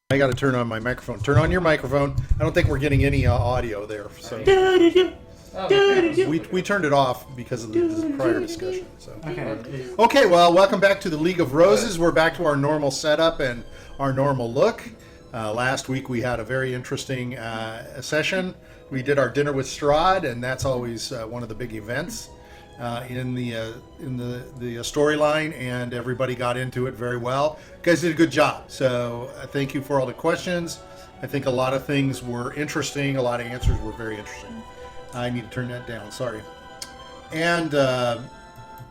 I got to turn on my microphone. Turn on your microphone. I don't think we're getting any audio there. So we turned it off because of the prior discussion. So. Okay, well, welcome back to the League of Roses. We're back to our normal setup and our normal look. Last week we had a very interesting session. We did our dinner with Strahd, and that's always one of the big events in the storyline, and everybody got into it very well. You guys did a good job, so thank you for all the questions. I think a lot of things were interesting. A lot of answers were very interesting. I need to turn that down. Sorry. And I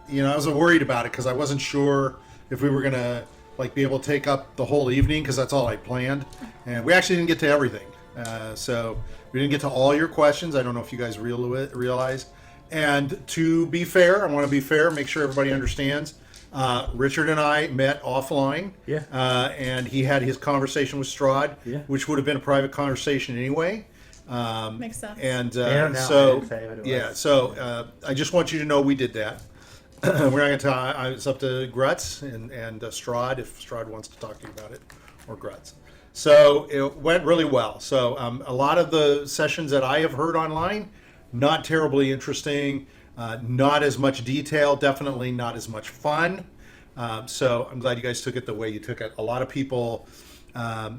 was worried about it because I wasn't sure if we were gonna be able to take up the whole evening, because that's all I planned, and we actually didn't get to everything. So we didn't get to all your questions. I don't know if you guys realized. And to be fair, I want to be fair, make sure everybody understands. Richard and I met offline, and he had his conversation with Strahd, which would have been a private conversation anyway. Makes sense. And so I just want you to know we did that. We're not going to talk. It's up to Grutz and Strahd, if Strahd wants to talk to you about it, or Grutz. So it went really well. So a lot of the sessions that I have heard online, not terribly interesting, not as much detail, definitely not as much fun. So I'm glad you guys took it the way you took it. A lot of people,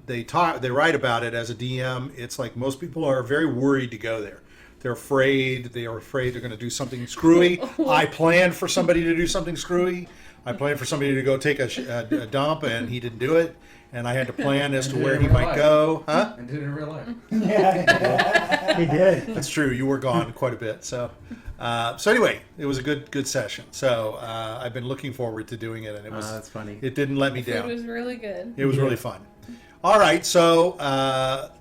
they write about it as a DM. It's like most people are very worried to go there. They're afraid. They are afraid they're going to do something screwy. I planned for somebody to do something screwy. I planned for somebody to go take a dump, and he didn't do it. And I had to plan as to where he might go. Huh? And did it in real life. Yeah, he did. That's true. You were gone quite a bit. So anyway, it was a good session. So I've been looking forward to doing it, and it was. That's funny. It didn't let me down. It was really good. It was really fun. All right, so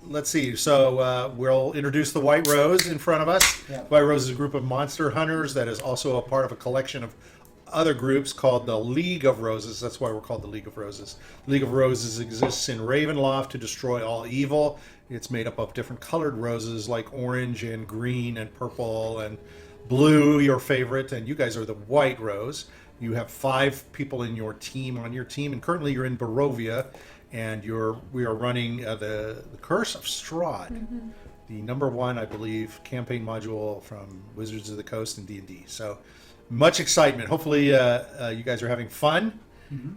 let's see. So we'll introduce the White Rose in front of us. Yeah. White Rose is a group of monster hunters that is also a part of a collection of other groups called the League of Roses. That's why we're called the League of Roses. The League of Roses exists in Ravenloft to destroy all evil. It's made up of different colored roses like orange and green and purple and blue, your favorite, and you guys are the White Rose. You have 5 people in your team, and currently you're in Barovia, and we are running the Curse of Strahd, the #1, I believe, campaign module from Wizards of the Coast and D&D. So much excitement. Hopefully you guys are having fun,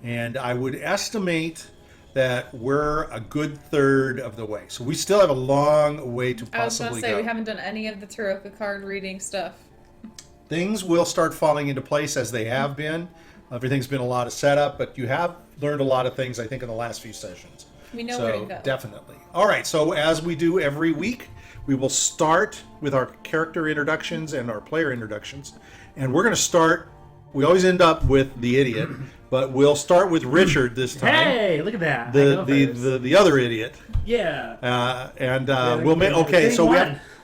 and I would estimate that we're a good third of the way. So we still have a long way to possibly go. I was going to say, we haven't done any of the tarot card reading stuff. Things will start falling into place as they have been. Everything's been a lot of setup, but you have learned a lot of things, I think, in the last few sessions. We know where to go. Definitely. All right, so as we do every week, we will start with our character introductions and our player introductions. And we're going to start, we always end up with the idiot, but we'll start with Richard this time. Hey, look at that. The other idiot. Yeah. We'll make, okay, so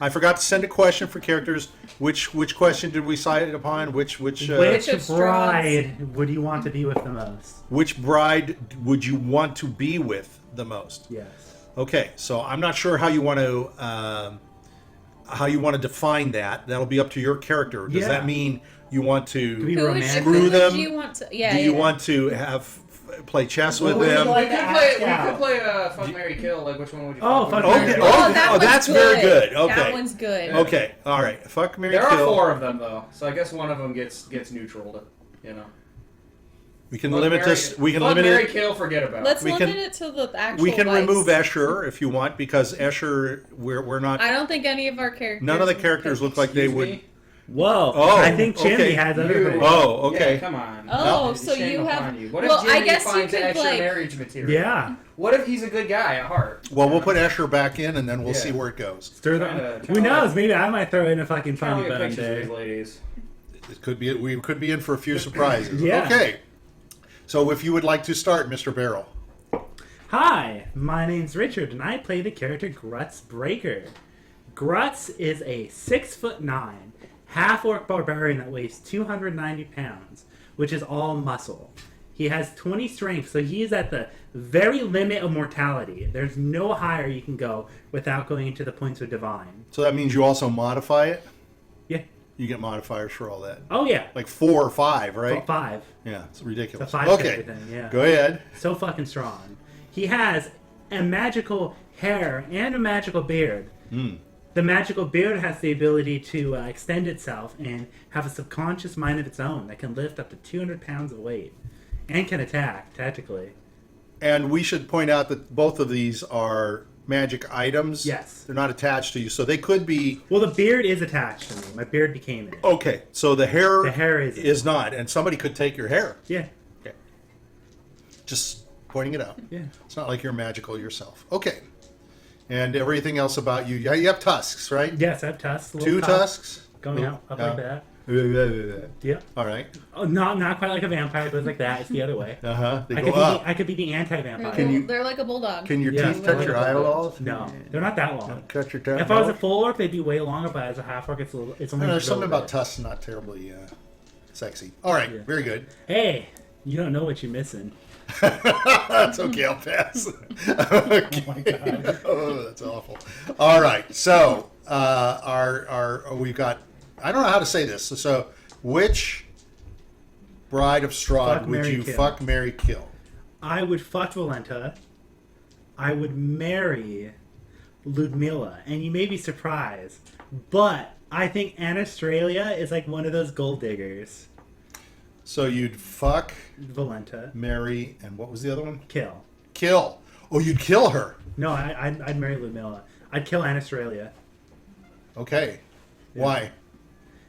I forgot to send a question for characters. Which question did we decide upon? Which bride would you want to be with the most? Which bride would you want to be with the most? Yes. Okay, so I'm not sure how you want to define that. That'll be up to your character. Does that mean you want to screw them? Do you want to? Do you want to play chess with them? We could play Fuck, Marry, Kill. Like, which one would you? That's very good. Okay, that one's good. Okay, all right. Fuck, Marry, Kill. There are 4 of them though, so I guess one of them gets neutraled. We can limit this. We can limit it. Marry, Kill, forget about. Let's limit it to the actual. We can remove Escher if you want, because Escher, we're not. I don't think any of our characters. None of the characters look like they would. Whoa! I think Jimmy has other. Oh, okay. Yeah, come on. Oh, so you have. What if Jimmy finds extra play marriage material? Yeah. What if he's a good guy at heart? Well, we'll put Escher back in, and then we'll see where it goes. Who knows? Maybe I might throw in a fucking funny bone there. Ladies. It could be. We could be in for a few surprises. Yeah. Okay. So if you would like to start, Mr. Barrel. Hi, my name's Richard, and I play the character Grutz Breaker. Grutz is a 6'9", half-orc barbarian that weighs 290 pounds, which is all muscle. He has 20 strength, so he is at the very limit of mortality. There's no higher you can go without going into the points of divine. So that means you also modify it? Yeah. You get modifiers for all that. Oh, yeah. Like 4 or 5, right? 5. Yeah, it's ridiculous. It's a 5 okay, everything, yeah. Go ahead. So fucking strong. He has a magical hair and a magical beard. Mm. The magical beard has the ability to extend itself and have a subconscious mind of its own that can lift up to 200 pounds of weight and can attack, tactically. And we should point out that both of these are magic items. Yes. They're not attached to you, so they could be... Well, the beard is attached to me. My beard became it. Okay, so the hair is not, and somebody could take your hair. Yeah. Okay. Just pointing it out. Yeah. It's not like you're magical yourself. Okay. And everything else about you. You have tusks, right? Yes, I have tusks. Two tusks? Going out, up like that. Yeah. All right. Oh, not quite like a vampire, but it's like that. It's the other way. They go up. I could be the anti-vampire. They're like a bulldog. Can your Yeah. teeth touch your eyeballs? No, they're not that long. Cut your tongue. If I was a full orc, they'd be way longer, but as a half orc, it's only. There's something about bit. tusks not terribly sexy. All right, Yeah. very good. Hey, you don't know what you're missing. That's okay, I'll pass. Okay. Oh my god. Oh, that's awful. All right, so we've got. I don't know how to say this. So, which bride of Strahd Fuck, would marry, you kill. fuck, marry, kill? I would fuck Valenta. I would marry Ludmilla, and you may be surprised, but I think Anastralia is like one of those gold diggers. So you'd fuck, Valenta, marry, and what was the other one? kill. Kill. Oh, you'd kill her. No, I'd marry Ludmilla. I'd kill Anastralia. Okay. Why?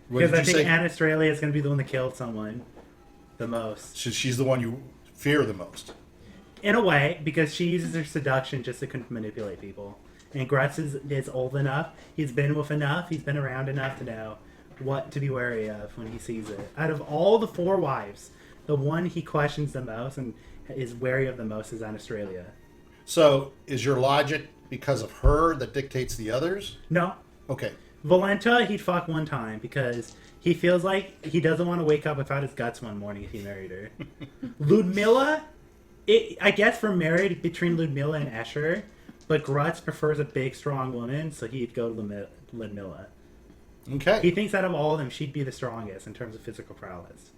What Because did I you think say? Anastralia is going to be the one that killed someone the most. She's the one you fear the most. In a way, because she uses her seduction just to manipulate people. And Grutz is old enough, he's been with enough, he's been around enough to know what to be wary of when he sees it. Out of all the 4 wives, the one he questions the most and is wary of the most is Anastralia. So is your logic because of her that dictates the others? No. Okay. Valenta, he'd fuck one time because he feels like he doesn't want to wake up without his guts one morning if he married her. Ludmilla, I guess we're married between Ludmilla and Escher, but Grutz prefers a big, strong woman, so he'd go to Ludmilla. Okay. He thinks out of all of them, she'd be the strongest in terms of physical prowess.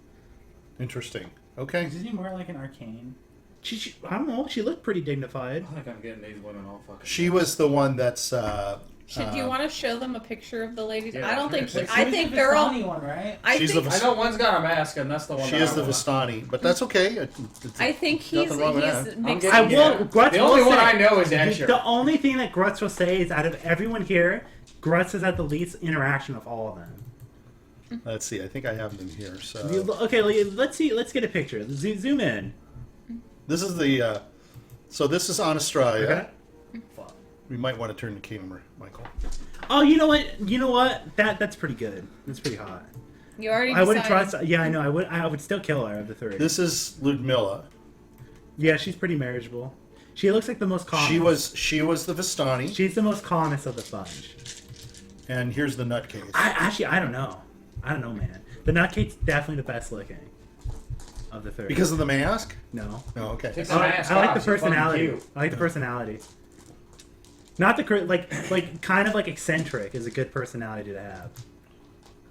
Interesting. Okay. Isn't he more like an arcane? She I don't know, she looked pretty dignified. I think I'm getting these women all fucking. She was the one that's. Do you want to show them a picture of the ladies? Yeah, I don't think. sure. I think they're all. One, right? She's the I know one's got a mask, and that's the one. She is the Vistani, but that's okay. I think he's Nothing wrong with that. mixed. I'm I getting- will. Grutz The will only one say- I know is Escher. The only thing that Grutz will say is out of everyone here, Grutz has had the least interaction of all of them. Let's see. I think I have them here. So Okay, let's see. Let's get a picture. Zoom in. this is the. So this is on Australia. Okay. We might want to turn the camera, Michael. Oh, you know what? You know what? That's pretty good. That's pretty hot. You already. I wouldn't decided. trust. Yeah, I know. I would still kill her of the 3. This is Ludmilla. Yeah, she's pretty marriageable. She looks like the most calm. She was the Vistani, She's the most calmest of the bunch. and here's the nutcase. I don't know. I don't know, man. The Nutcake's definitely the best looking of the 3. Because of the mask? No. Oh, okay. Takes I the like mask the off, she's personality. fucking cute. I like the personality. Not the like kind of like eccentric is a good personality to have.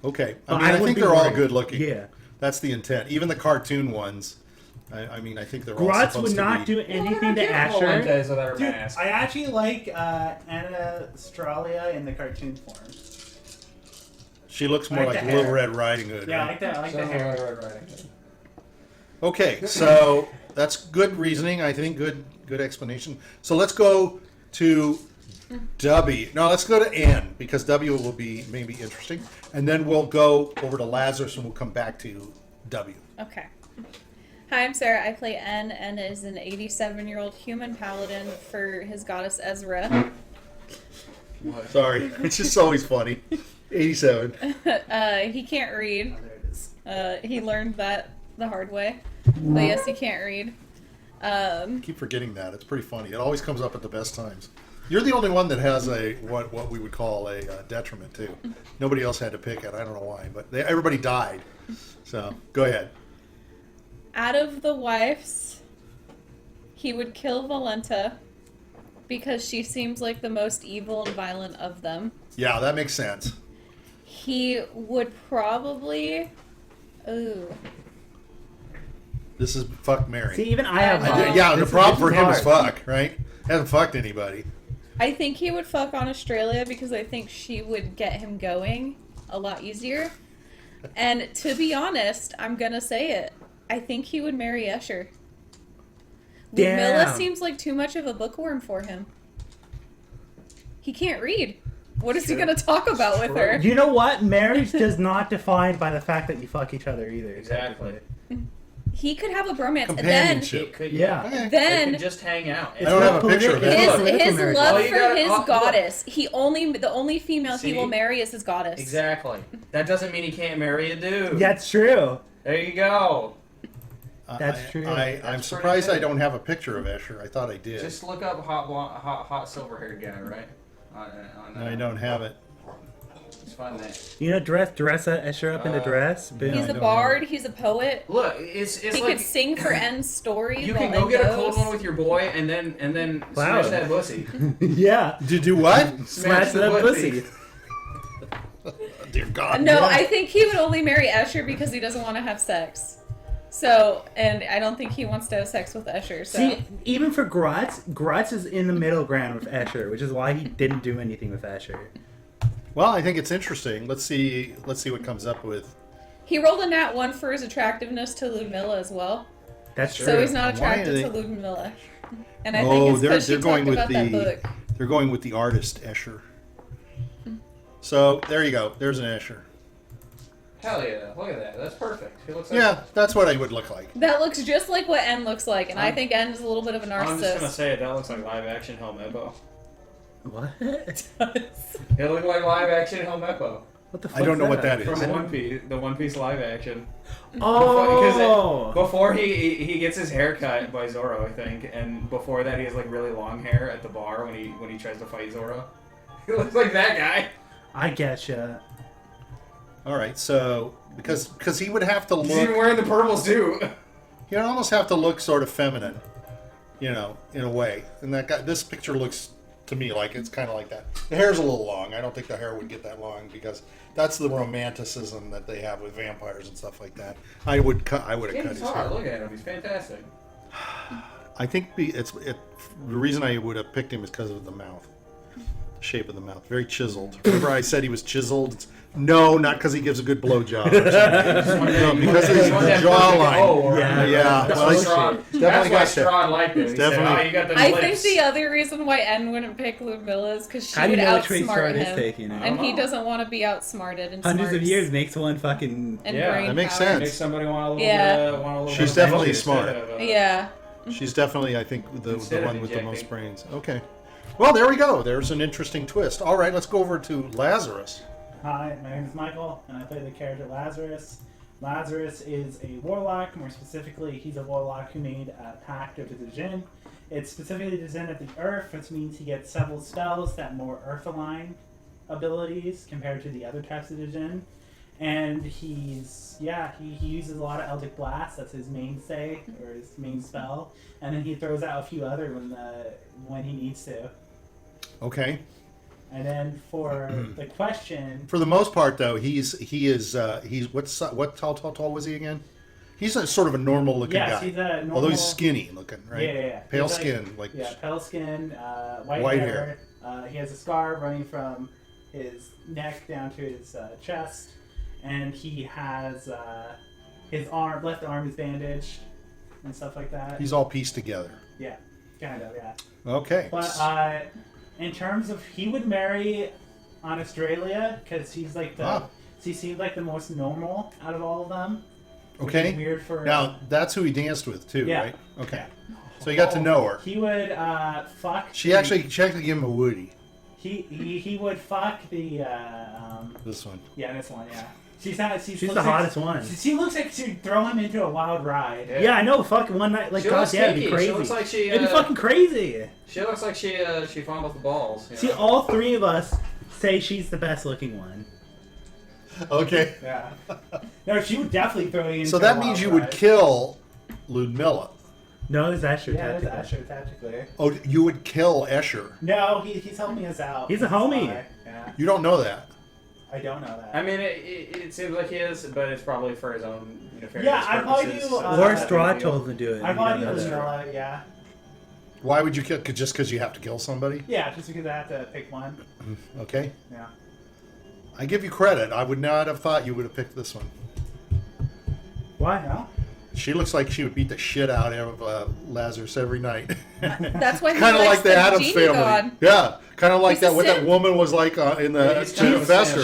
Okay. But I mean, I wouldn't think be they're all worried. good looking. Yeah. That's the intent. Even the cartoon ones. I mean, I think they're all Grutz supposed would not to be. do anything to Asher. Valenta's without her Dude, mask. I actually like Anastralia in the cartoon form. She looks more I like like the Little hair. Red Riding Hood. Yeah, I right? like that. I like the Sounds hair. like Red Riding Hood. Okay, so that's good reasoning. I think good explanation. So let's go to W. No, let's go to N because W will be maybe interesting, and then we'll go over to Lazarus and we'll come back to W. Okay. Hi, I'm Sarah. I play N. N is an 87-year-old human paladin for his goddess Ezra. Sorry, it's just always funny. 87. He can't read. Oh, there it is. He learned that the hard way. But yes, he can't read. I keep forgetting that. It's pretty funny. It always comes up at the best times. You're the only one that has a what we would call a detriment too. Nobody else had to pick it. I don't know why, but everybody died. So go ahead. Out of the wives, he would kill Valenta because she seems like the most evil and violent of them. Yeah, that makes sense. He would probably... Ooh. This is fuck Mary. See, even I have. Yeah, the this problem for is him is hard. fuck, right? Hasn't fucked anybody. I think he would fuck on Australia because I think she would get him going a lot easier. And to be honest, I'm gonna say it. I think he would marry Escher. Ludmilla seems like too much of a bookworm for him. He can't read. What is he gonna talk about with her? You know what? Marriage does not define by the fact that you fuck each other either. Exactly. He could have a bromance, and then Companionship. Yeah. Okay. They then could just hang out. I don't have a picture of it. his love Oh, you for gotta- his oh, look. goddess. The only female See? he will marry is his goddess. Exactly. That doesn't mean he can't marry a dude. That's true. There you go. That's true. I'm That's surprised pretty I don't have a picture of Escher. I thought I did. Just look up hot silver-haired guy, right? I don't have it. It's fun name. You know, dress Escher up in a dress. Boom. He's I a don't bard. He's a poet. Look, it's He like could sing for N's story. you while can go N get a goes. cold one with your boy and then Wow. smash that pussy. Yeah. Did you do what? Smash the that pussy. pussy. Dear God. No, yeah. I think he would only marry Escher because he doesn't want to have sex. So, and I don't think he wants to have sex with Escher. So, See, even for Grutz is in the middle ground with Escher, which is why he didn't do anything with Escher. Well, I think it's interesting. Let's see what comes up with. he rolled a nat 1 for his attractiveness to Ludmilla as well. That's true. So he's not Why are attracted they- to Ludmilla. And I Oh, think it's they're- because she they're going talked with about that the- book. They're going with the artist Escher. So there you go. There's an Escher. Hell yeah! Look at that. That's perfect. He looks like Yeah, that's what I would look like. That looks just like what N looks like, and I think N is a little bit of a I'm just gonna narcissist. say it. That looks like live action Helmeppo. What? It looked like live action Helmeppo What the fuck? I don't know what that is. from One Piece. The One Piece live action. Oh. Before he gets his hair cut by Zoro, I think, and before that he has like really long hair at the bar when he tries to fight Zoro. He looks like that guy. I getcha. All right, so because he would have to He's even look, wearing the purple suit. he would almost have to look sort of feminine, in a way. And that guy, this picture looks to me like it's kind of like that. The hair's a little long. I don't think the hair would get that long because that's the romanticism that they have with vampires and stuff like that. I would have cut He's his hot. hair. Look at him. He's fantastic. I think the reason I would have picked him is because of the mouth, the shape of the mouth, very chiseled. Remember I said he was chiseled? No, not because he gives a good blowjob. No, because of his jawline. Yeah. That's Well, why he's Strahd, definitely that's why got that. Strahd liked him. He said, Definitely. "Oh, you got the I lips." think the other reason why N wouldn't pick Ludmilla is because she How do would you know which way outsmart Strahd is him, taking it? and he know. doesn't want to be outsmarted and Hundreds of smarts years makes one fucking. and Yeah, brain that makes power. sense. Makes somebody want a little Yeah. bit. Want a little She's bit of definitely instead smart. of, Yeah. She's definitely, I think, the Instead of one with the injecting. most brains. Okay. Well, there we go. There's an interesting twist. All right, let's go over to Lazarus. Hi, my name is Michael, and I play the character Lazarus. Lazarus is a warlock. More specifically, he's a warlock who made a pact of the Djinn. It's specifically designed at the Earth, which means he gets several spells that more Earth-aligned abilities compared to the other types of Djinn. And he uses a lot of Eldritch Blast. That's his mainstay or his main spell, and then he throws out a few other when he needs to. Okay. And then for the question, For the most part, though, he's what tall was he again? He's a sort of a normal looking yes, guy. he's a normal. Although he's skinny looking, right? Yeah. Pale He's like- skin, like Yeah, pale skin, white, White hair. He has a scar running from his neck down to his chest, and he has his left arm is bandaged and stuff like that. he's all pieced together. Yeah, kind of, yeah. Okay. But in terms of, he would marry on Australia because he's like he seemed like the most normal out of all of them. Which is Okay. weird for Now that's who he danced with too, Yeah. right? Okay. So you got to know her. He would fuck. She actually gave him a woody. He would fuck the This one. yeah, this one, yeah. She's the hottest one. She looks like she'd throw him into a wild ride. Yeah, I know. Fucking one night, like She looks goddamn, it'd be kinky. crazy. She looks like she. It'd be fucking crazy. She looks like she fondles the balls. You See, know? all three of us say she's the best looking one. Okay. Yeah. No, she would definitely throw you into So a that wild means you ride. would kill Ludmilla. No, it's Asher. Yeah, that's technically. Asher, technically. Oh, you would kill Escher. No, he's helping us out. He's a That's homie. why. Yeah, You don't know that. I don't know that. I mean, it seems like he is, but it's probably for his own nefarious Yeah, I'd probably purposes. do, Or Uh, Strahd told him to do it. I You probably don't do know that. Ludmilla, yeah. Why would you kill? Just because you have to kill somebody? Yeah, just because I have to pick one. Okay. Yeah. I give you credit. I would not have thought you would have picked this one. Why? No? She looks like she would beat the shit out of Lazarus every night. That's why he Kind of likes like the Addams genie family. god. Yeah, kind of like He's a that. What that simp. woman was like in the Yeah, he's kind of a Fester.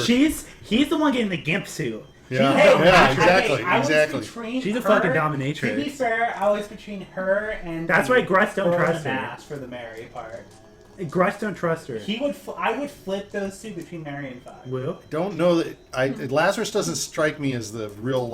He's the one getting the gimp suit. Yeah, Hey, yeah, okay, exactly, I was exactly. between She's a her- fucking To be dominatrix. fair, I was between her and. That's why Grutz don't for trust the her. match for the Mary part. Grutz don't trust her. I would flip those two between Mary and Five. Will? Don't know that Lazarus doesn't strike me as the real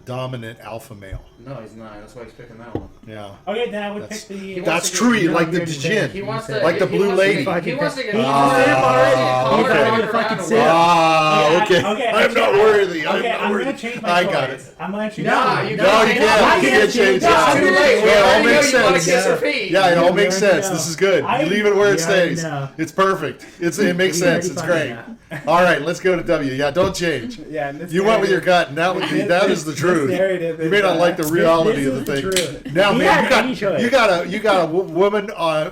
dominant alpha male. No, he's not. That's why he's picking that one. Yeah. Okay, then I would That's- pick the. That's to true. get- You like the you're djinn. He wants to, Like the he blue wants to lady. get- He wants to get. He's okay. fucking simp. Ah, okay. Okay, I'm not okay, worthy. I'm Okay, not I'm worthy. gonna change my I choice. got it. I'm gonna choose. No, you No, can't. you can't. You can't change that. It's too late. Yeah, it all You know makes you want to sense. kiss her feet. Yeah, it all You makes already sense. know. This is good. I- You leave it where it You already stays. know. It's perfect. It makes You sense. already It's fucking great. All right, let's go to W. Yeah, don't change. Yeah, and this You went with your narrative- gut, and that is the truth. narrative You may is, not like the reality this of the is thing. the truth. Now, He man, had any choice. you got a woman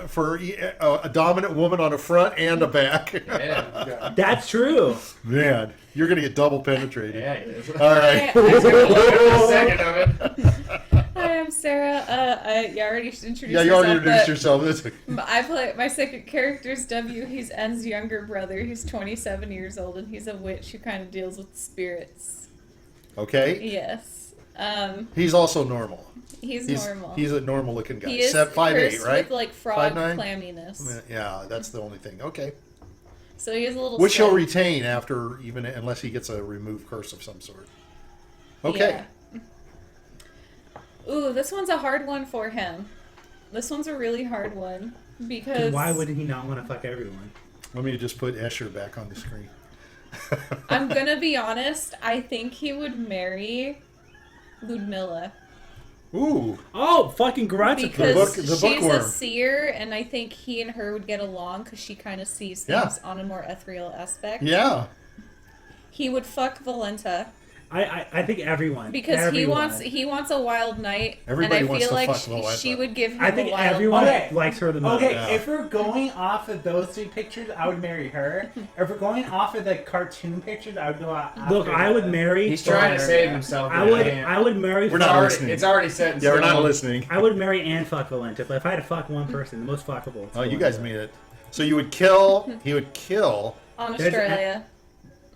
for a dominant woman on a front and a back. Yeah. That's true. Man, you're gonna get double penetrated. Yeah, he is. All right. He's gonna look at a second of it. Hi, I'm Sarah. You already introduced Yeah, you already yourself, introduced but yourself. I play my second character's W. He's N's younger brother. He's 27 years old, and he's a witch who kind of deals with spirits. Okay. Yes. He's also normal. He's normal. He's a normal looking guy. He is 5'8", cursed right? with like frog 5'9"? clamminess. Yeah, that's the only thing. Okay. So he is a little. Which he'll slow. retain unless he gets a removed curse of some sort. Okay. Yeah. Ooh, this one's a hard one for him. This one's a really hard one because. Then why would he not want to fuck everyone? Let me just put Escher back on the screen. I'm gonna be honest. I think he would marry Ludmilla Ooh. Oh, fucking Grutz. because the she's bookworm. a seer, and I think he and her would get along because she kind of sees things on a more ethereal aspect. Yeah. He would fuck Valenta I think everyone. because everyone. he wants a wild night, Everybody and I wants feel to like fuck Valenta. she would give him I think a wild everyone Okay. likes her the most. Okay, Yeah. if we're going off of those three pictures, I would marry her. If we're going off of the cartoon pictures, I would go out. Look, I would marry. He's trying to save himself. I would marry. We're not already, listening. It's already set in Yeah, we're stone. not listening. I would marry and fuck Valenta, but if I had to fuck one person, the most fuckable. Oh, you guys made it. So you would kill. He would kill. on There's- Australia.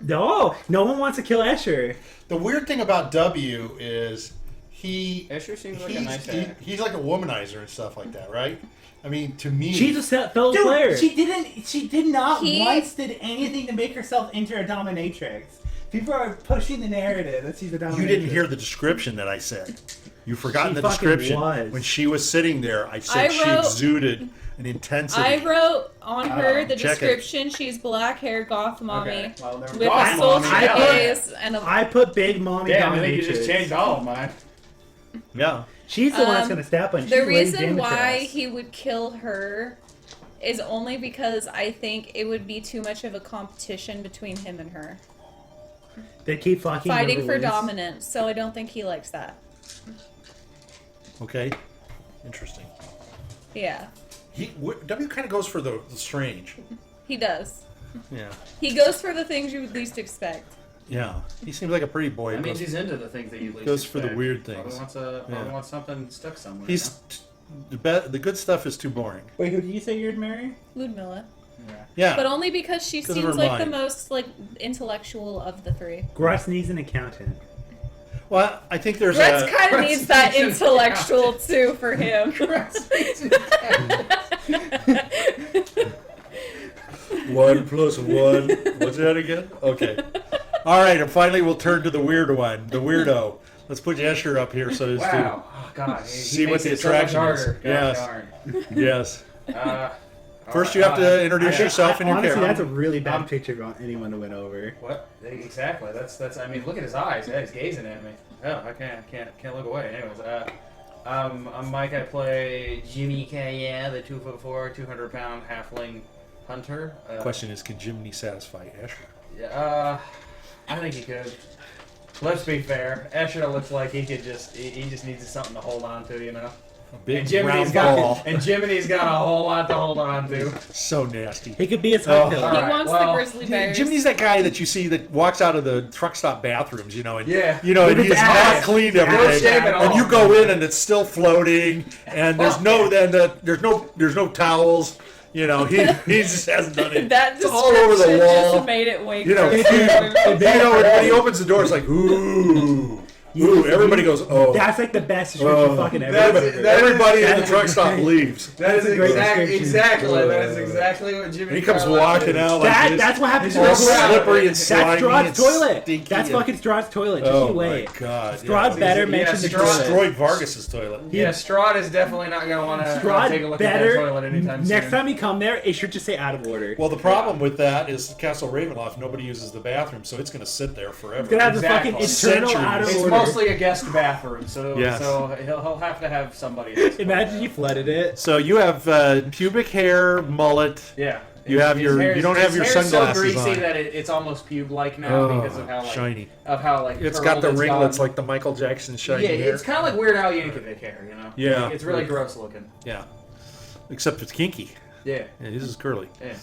No, no one wants to kill Escher. The weird thing about W is Escher seems like a nice guy. he's like a womanizer and stuff like that, right? I mean, to me, She's a fellow player. Dude, she did not He- once did anything to make herself into a dominatrix. People are pushing the narrative that she's a dominatrix. you didn't hear the description that I said. You've forgotten She the fucking description. was. When she was sitting there, I said I she wrote- exuded an intensity. I wrote on her the check it. description. She's black hair, goth mommy, Okay, well, never with Goth a soul mommy, strip yeah. gaze and a. I put big mommy Damn, I dominatrix. think you just changed all of mine. Yeah. She's the one that's gonna step on. She's The Lady reason why Demetress. he would kill her is only because I think it would be too much of a competition between him and her. They keep fucking Fighting whoever for wins. dominance, so I don't think he likes that. Okay. Interesting. Yeah, W kind of goes for the strange. he does. Yeah. He goes for the things you would least expect. Yeah. He seems like a pretty boy. That means he's into the things that you least goes for the expect. weird Probably things. Probably wants something stuck somewhere. He's the good stuff is too boring. Wait, who did you say you'd marry? Ludmilla. Yeah. But only because she 'Cause of seems her like the mind. most like intellectual of the three. Grutz needs an accountant. Well, I think there's Grutz a. kind of Grutz needs that needs an intellectual too for him. 1 plus 1. What's that again? Okay. All right, and finally we'll turn to the weird one, the weirdo. Let's put Escher up here so as Wow. Oh, God. He See what makes the it so much attraction is. harder. Gosh Yes. darn. to. Yes. First, Alright, you have to introduce I- yourself and your Honestly, character. that's a really bad picture of anyone to win over. What? Exactly. That's. I mean, look at his eyes. Yeah, he's gazing at me. Oh, I can't look away. Anyways, I'm Mike. I play Jiminy Carlyle, the 2'4", 200-pound halfling hunter. Question is, can Jiminy satisfy Escher? Yeah, I think he could. Let's be fair. Escher looks like he could just. He just needs something to hold on to, you know. Big and round ball. Jiminy's got a whole lot to hold on to. So nasty. He could be his high pillow. all right. He wants well, the grizzly bears. Jiminy's that guy that you see that walks out of the truck stop bathrooms, you know, and Yeah. you know, and With he's his not ass. cleaned No everything, shave at and all. you go in and it's still floating, and there's no towels. You know, he just hasn't done it. That It's all over the description wall. just made it way You know, grosser. when he opens the door, it's like ooh. Ooh, everybody goes, oh. That's like the best description fucking ever. Everybody in the that's truck a stop great- leaves. That is That's a great exactly description. that is exactly what Jiminy And he comes Carlyle walking is. out like this. That's what happens He's to all Strahd. slippery and That's slimy Strahd's and toilet. stinky That's and- fucking Strahd's toilet. Just Oh you my wait. god. Strahd better Yeah, mention the Strahd- toilet. Destroyed Vargas's toilet. Yeah, Strahd is definitely not going to want to take a Strahd look at that better. toilet anytime Next soon. time you come there, it should just say out of order. Well, the problem with that is Castle Ravenloft, nobody uses the bathroom, so it's going to sit there forever. It's gonna have Exactly. the fucking internal out of It's order. mostly a guest bathroom, so Yes. so he'll have to have somebody. Imagine you flooded it. So you have pubic hair, mullet. Yeah. You have His your- hair- you don't have his your hair's sunglasses so greasy on. that it's almost pube-like now because of how like, shiny. It's Got the curled ringlets gone. like the Michael Jackson shiny Yeah, hair. it's kind of like Weird Al Yankovic hair, you know. Yeah. It's really gross looking. Yeah. Except it's kinky. Yeah. Yeah, his is curly. Yeah.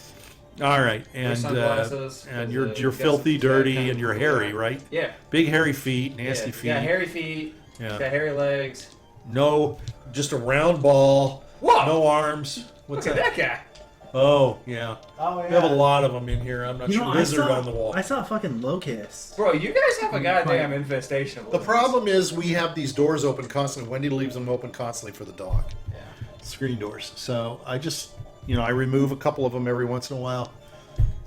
All right, Wear and sunglasses, you're got filthy, some- dirty, got and you're some- hairy, right? Yeah. Big hairy feet, nasty Yeah. feet. Got hairy feet. Yeah. Got hairy legs. No, just a round ball. Whoa! No arms. What's Look at that guy. Oh, yeah. Oh, We have a lot of them in here. I'm not You sure. know, Lizard on the wall. I saw a fucking locust. Bro, you guys have a goddamn infestation of The lizards. problem is we have these doors open constantly. Wendy leaves them open constantly for the dog. Yeah. Screen doors. So I just, I remove a couple of them every once in a while.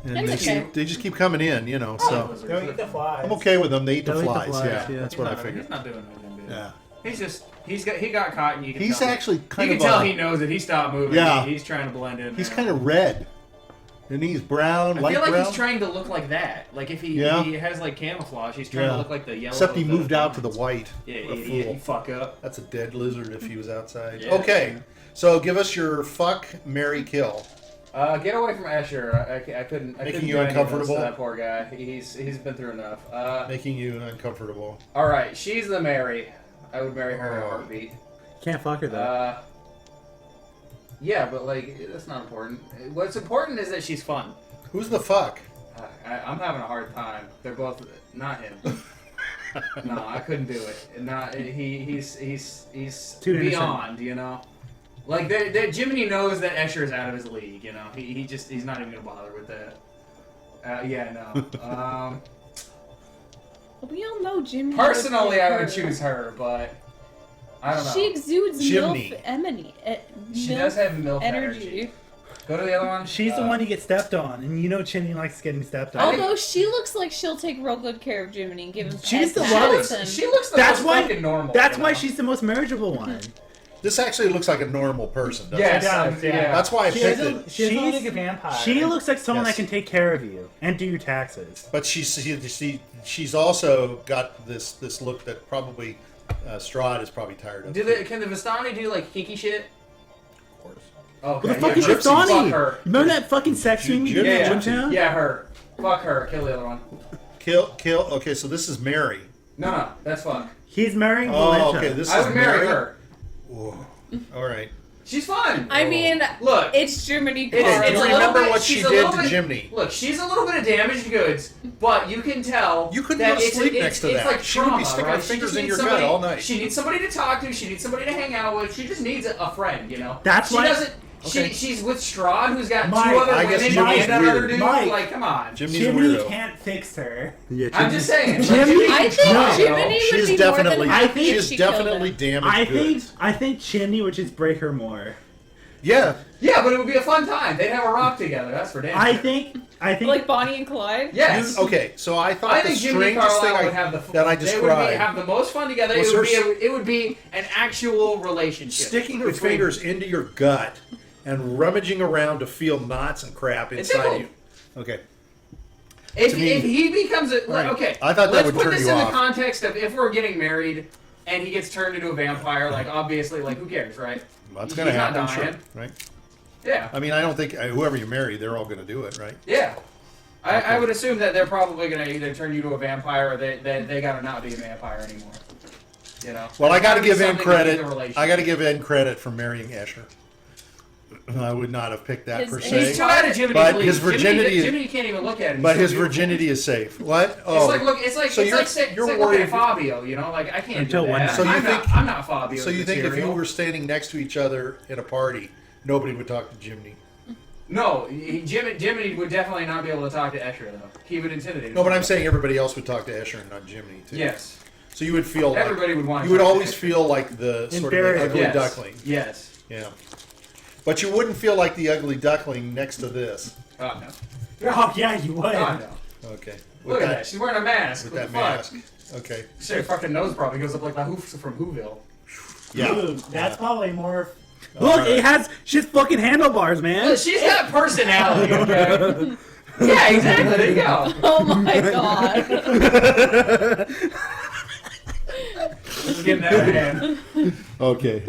And That's they, okay. they just keep coming in, so. Lizards. Don't eat the flies. I'm okay with them. They eat the They'll eat the flies. flies, Yeah, yeah. that's He's what I not- figured. He's not doing anything, dude. Yeah. He's got caught, and you can. He's tell actually you kind can of tell a- he knows that he stopped moving. Yeah. He's trying to blend in. He's now. kind of red. And he's brown, I light feel like brown. he's trying to look like that. Like if he has like camouflage, he's trying to look like the yellow. Except he of moved out to the vines. white. Yeah, What a idiot, fool. you fuck up. That's a dead lizard if he was outside. Yeah. Okay, so give us your fuck, marry, kill. Get away from Escher. I couldn't. I Making couldn't you do any of this uncomfortable? to that poor guy. He's been through enough. Making you uncomfortable. All right, she's the Mary. I would marry her in a heartbeat. Can't fuck her though. Yeah, but like that's not important. What's important is that she's fun. Who's the fuck? I'm having a hard time. They're both not him. No, I couldn't do it. Not he's Too innocent. beyond, you know. Like Jiminy knows that Escher is out of his league, you know. He's not even gonna bother with that. Yeah, no. We all know Jimmy. Personally, I would choose her, but I don't know. She exudes Jiminy. MILF emany. She does have MILF energy. Go to the other one. She's the one who gets stepped on, and you know Chinny likes getting stepped on. Although she looks like she'll take real good care of Jiminy and give him She's pet the pats loving. and- She looks the That's most why. fucking normal. That's you why know? she's the most marriageable one. This actually looks like a normal person, doesn't Yes, it? does, yeah. That's why I She picked doesn't- it. She's She's- like a vampire. She looks like someone Yes. that can take care of you and do your taxes. But she's also got this look that probably Strahd is probably tired of. Can the Vistani do like kinky shit? Of course. Okay. What the fuck is her. your Donnie? Fuck her. Remember that fucking sex scene we did Yeah, in Gymtown? yeah, her. Fuck her. Kill the other one. Kill. Okay, so this is Mary. No, that's fuck. He's marrying Oh, Valencia. okay. This I is would marry Mary. her. Whoa. All right. She's fun. I mean, Look, it's Jiminy It's- Carlyle. it's a remember little bit- what she she's a did little to bit- Jiminy. Look, she's a little bit of damaged goods, but you can tell You couldn't that go to it's, sleep it's, next to it's that. Like She would be trauma, sticking her right? She fingers just in needs your gut somebody- all night. She needs somebody to talk to. She needs somebody to hang out with. She just needs a friend, you know. That's she why- doesn't. Okay. She's with Strahd, who's got Mike, two other I guess women Jimmy's and another weird. dude. Mike. Like, come on. Jimmy's a Jimmy weirdo. can't fix her. Yeah, I'm just saying. Jimmy- I think No. Jiminy would She's be definitely. more than happy if She's she killed definitely him. damaged goods. I think Chimney would just break her more. Yeah. Yeah, but it would be a fun time. They'd have a rock together. That's for damn I sure. think Like Bonnie and Clyde? Yes. Okay, so I thought I the think Jiminy strangest thing Carlyle would have the that I They would described, have the most fun together. Was It would be an actual relationship. sticking her between- fingers into your gut and rummaging around to feel knots and crap inside tickled. you. Okay. If, to me- if he becomes a Right. okay, I thought that let's would put turn this you in off. the context of if we're getting married and he gets turned into a vampire. Like obviously, like who cares, right? That's going to He's not happen, sure. dying. Right? Yeah, I mean, I don't think whoever you marry, they're all going to do it, right? yeah. I would assume that they're probably going to either turn you to a vampire or they got to not be a vampire anymore. You know. Well, I got to There's give in something to credit. keep the relationship. I got to give in credit for marrying Escher. I would not have picked that His- per his- se. He's too out of Jiminy's But league. his virginity is- Jiminy can't even look at him. But He's his so beautiful. virginity is safe. What? It's Oh, like look. It's like So it's you're- like say, you're it's like looking worried- at Fabio. You know, like I can't Until do one that. night. So you I'm think- not, I'm not Fabio. so you think if you material. were standing next to each other at a party, nobody would talk to Jiminy? No, Jiminy would definitely not be able to talk to Escher though. He would intimidate. No, but him. I'm saying everybody else would talk to Escher and not Jiminy too. Yes. So you would feel like Everybody would want to you would talk to always Escher. feel like the sort of the Inferior. ugly Yes. duckling. Yes. Yeah. But you wouldn't feel like the ugly duckling next to this. Oh no. Oh yeah, you would. Oh no. Okay. Look at that. She's wearing a mask. With What that the fuck? mask. Okay. Shit, her fucking nose probably goes up like the hoofs from Whoville. Yeah. Dude, that's probably more. Look, it has she's fucking handlebars, man. Look, she's got personality, okay? Yeah, exactly. There you go. Oh my god. Just getting that hand. Okay.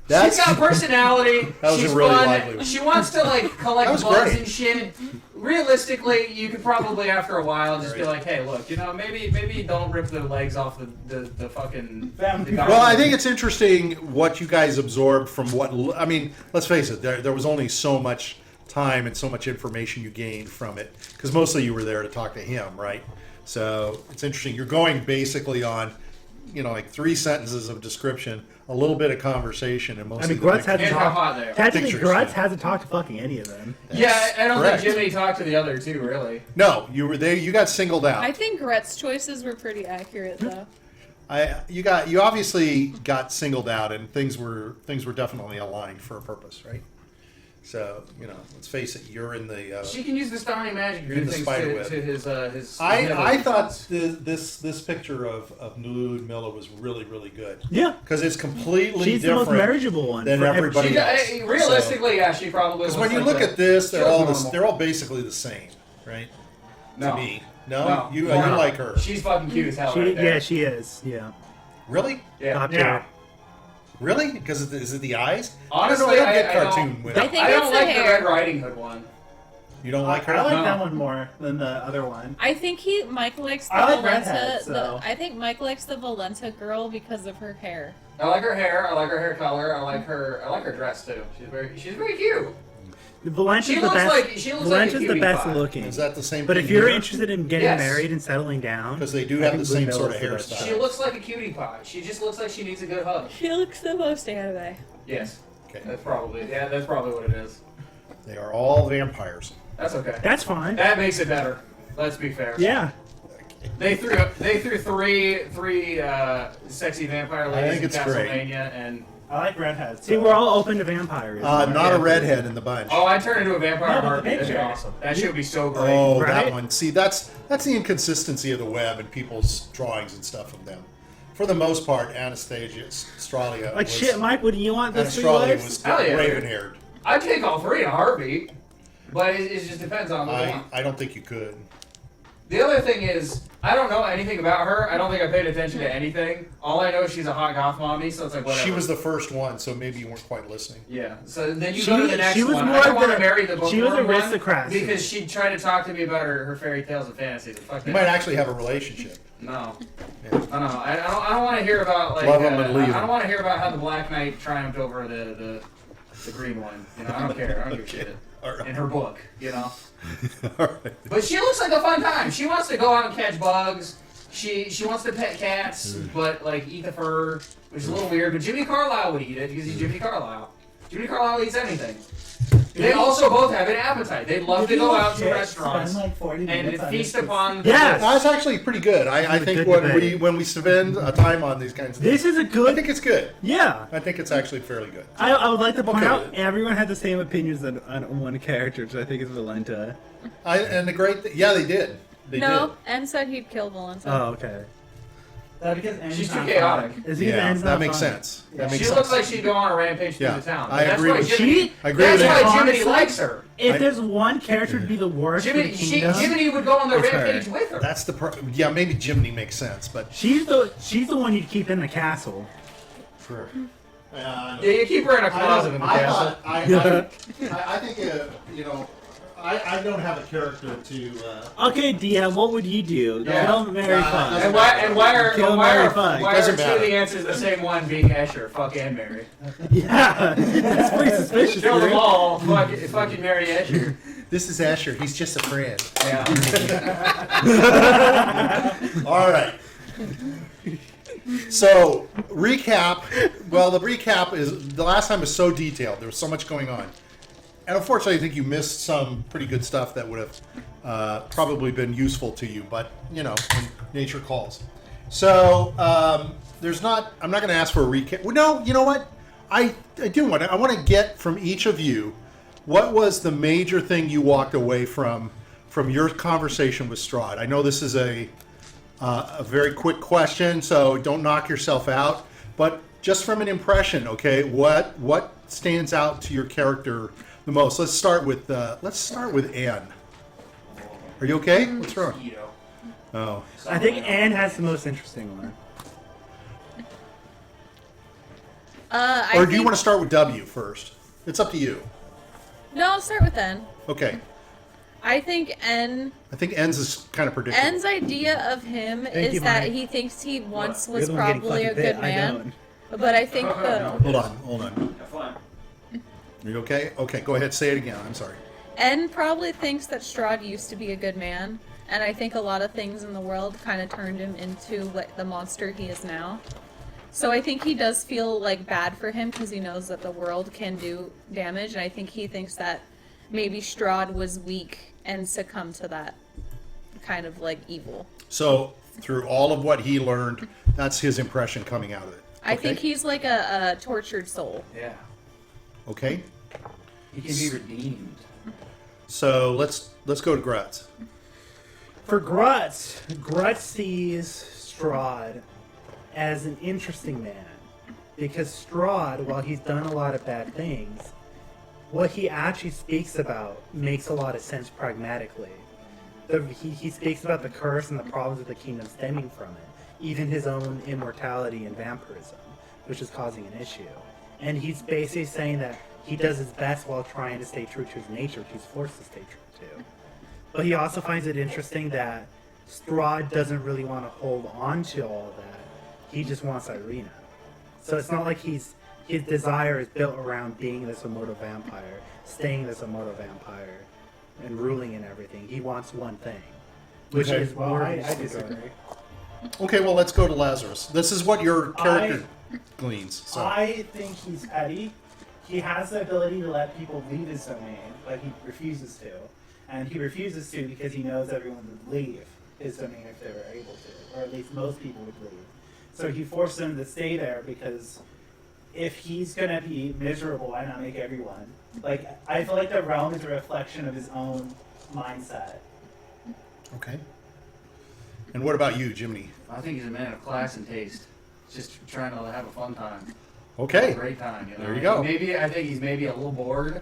She's got personality. That was a She's really fun. lively one. She wants to like That collect was bugs great. and shit. Realistically, you could probably after a while just be like, "Hey, look, you know, maybe don't rip the legs off the fucking." Well, I think it's interesting what you guys absorbed from what. I mean, let's face it. There was only so much time and so much information you gained from it because mostly you were there to talk to him, right? So it's interesting. You're going basically on, like 3 sentences of description, a little bit of conversation, and mostly. I mean, Grutz the hasn't And how hot they are. Technically, Pictures, Grutz yeah. hasn't talked to fucking any of them. Yeah, I don't correct. think Jiminy talked to the other two really. No, you were there. You got singled out. I think Gretz's choices were pretty accurate though. You obviously got singled out, and things were definitely aligned for a purpose, right? So let's face it, you're in the. She can use the starry magic to in do the things spider web. to his. I thought this picture of Ludmilla was really really good Yeah, because it's completely she's the most different marriageable one than for everybody She, else. realistically, yeah, she probably. Because looks when you like look that. at this, She they're looks all normal. they're all basically the same, right? No. To me, no, you No. like her, She's fucking cute as hell. she, right there. yeah, she is. Yeah, really? Yeah. top Yeah. tier. Really? Because is it the eyes? Honestly, I don't get I cartoon don't- women. I think I don't it's the like the hair. Red Riding Hood one. You don't like her? I like No. that one more than the other one. I think Mike likes the I like Valenta. redheads, so. I think Mike likes the Valenta girl because of her hair. I like her hair. I like her hair color. I like her dress too. She's very cute. Valenta's She the looks best. like she looks like a Valenta's the cutie best pie. looking. Is that the same? But thing if you're here? interested in getting Yes. married and settling down, Because they do I have think the same Lumilla's sort of the best hairstyle. She looks like a cutie pie. She just looks like she needs a good hug. She looks the most anime. Yes, Okay. that's probably what it is. They are all vampires. That's okay. That's fine. That makes it better. Let's be fair. Yeah. They threw three sexy vampire I ladies think in it's great. Castlevania, and I like redheads. See, we're all open to vampires. Not a redhead in the bunch. oh, I turned into a vampire No, in a but the heartbeat. That'd be picture. awesome. That should be so great. Oh, Right? that one. See, that's the inconsistency of the web and people's drawings and stuff of them. For the most part, Anastasia, Stralia. Like was, shit, Mike. What do you want this for Australia yours? was Hell yeah. raven-haired. I'd take all three in a heartbeat, but it just depends on what I want. I don't think you could. The other thing is, I don't know anything about her. I don't think I paid attention to anything. All I know is she's a hot goth mommy, so it's like whatever. She was the first one, so maybe you weren't quite listening. Yeah. So then you She- go to the next she was one. more I don't of want the- to marry the she was bookworm one aristocrat. because she tried to talk to me about her fairy tales and fantasies. Fuck You that. might actually have a relationship. No. Yeah. I don't want to hear about like. Love 'em and leave I 'em. don't want to hear about how the Black Knight triumphed over the green one. I don't care. I don't give a shit. All right. In her book, All right. But she looks like a fun time. She wants to go out and catch bugs. She wants to pet cats, but like eat the fur, which is a little weird. But Jiminy Carlyle would eat it because he's Jiminy Carlyle. Jiminy Carlyle eats anything. They also both have an appetite. They love to go out to restaurants Spend like 40 and minutes on feast this. upon. Yes. That's actually pretty good. I This is a think good when we debate. when we spend a time on these kinds of This things, is a I good. think it's good. Yeah. I think it's actually fairly good. I would like to point Okay. out everyone had the same opinions on one character, which I think is Valenta. And the great, yeah, they did. They No, and said he'd kill Valenta. Oh, okay. Because Anne's She's too not chaotic. fun. Is did. he Yeah, Anne's that not makes fun? sense. Yeah. That makes She sense. looks like she'd go on a rampage through Yeah, the town. I That's agree why with Jiminy, you. I agree That's with why that. Jiminy Honestly, likes her. If there's one character to be the worst for the kingdom, Jiminy would go on the It's her. rampage with her. That's the yeah. Maybe Jiminy makes sense, but she's the one you'd keep in the castle. sure. Yeah, you keep her in a closet in the castle. I think I don't have a character to. Okay, DM, what would you do? Yeah. Kill, marry, fuck. And why are Kill, marry, fuck. two Doesn't of matter. the answers the same one being Escher? Fuck and marry. Yeah, that's pretty suspicious. Kill them dude. all. Fucking marry Escher. This is Asher. He's just a friend. Yeah. All right. So, recap. Well, the recap is the last time was so detailed. There was so much going on. And unfortunately, I think you missed some pretty good stuff that would have probably been useful to you. But, you know, when nature calls. So, there's not, I'm not going to ask for a recap. Well, no, you know what? I do want to, I want to get from each of you, what was the major thing you walked away from your conversation with Strahd? I know this is a very quick question, so don't knock yourself out. But just from an impression, okay, what stands out to your character the most? Let's start with Anne. Are you okay? What's wrong? Oh, I think Anne has the most interesting one. or do you want to start with W first? It's up to you. No, I'll start with N. Okay. I think I think N's is kind of predictable. N's idea of him Thank is you, that Mike. he thinks he once You're was the one getting probably a fucking good bit, I man. don't. But I think the Hold on. Have fun. Are you okay? Okay, go ahead. Say it again. I'm sorry. N probably thinks that Strahd used to be a good man, and I think a lot of things in the world kind of turned him into what the monster he is now. So I think he does feel like bad for him because he knows that the world can do damage, and I think he thinks that maybe Strahd was weak and succumbed to that kind of like evil. So, through all of what he learned, that's his impression coming out of it. I Okay? think he's like a tortured soul. Yeah. Okay. He can be redeemed. So let's go to Grutz. For Grutz sees Strahd as an interesting man. Because Strahd, while he's done a lot of bad things, what he actually speaks about makes a lot of sense pragmatically. He speaks about the curse and the problems of the kingdom stemming from it. Even his own immortality and vampirism, which is causing an issue. And he's basically saying that he does his best while trying to stay true to his nature, which he's forced to stay true to. But he also finds it interesting that Strahd doesn't really want to hold on to all of that. He just wants Irina. So it's not like his desire is built around being this immortal vampire, staying this immortal vampire, and ruling and everything. He wants one thing, which Okay. is Well, more I of his disagree. Okay, well, let's go to Lazarus. This is what your character gleans. So. I think he's petty. He has the ability to let people leave his domain, but he refuses to. And he refuses to because he knows everyone would leave his domain if they were able to, or at least most people would leave. So he forced them to stay there because if he's gonna be miserable, why not make everyone? Like, I feel like the realm is a reflection of his own mindset. Okay. And what about you, Jiminy? I think he's a man of class and taste. Just trying to have a fun time. Okay. A great time, you know. There you go. I think he's maybe a little bored.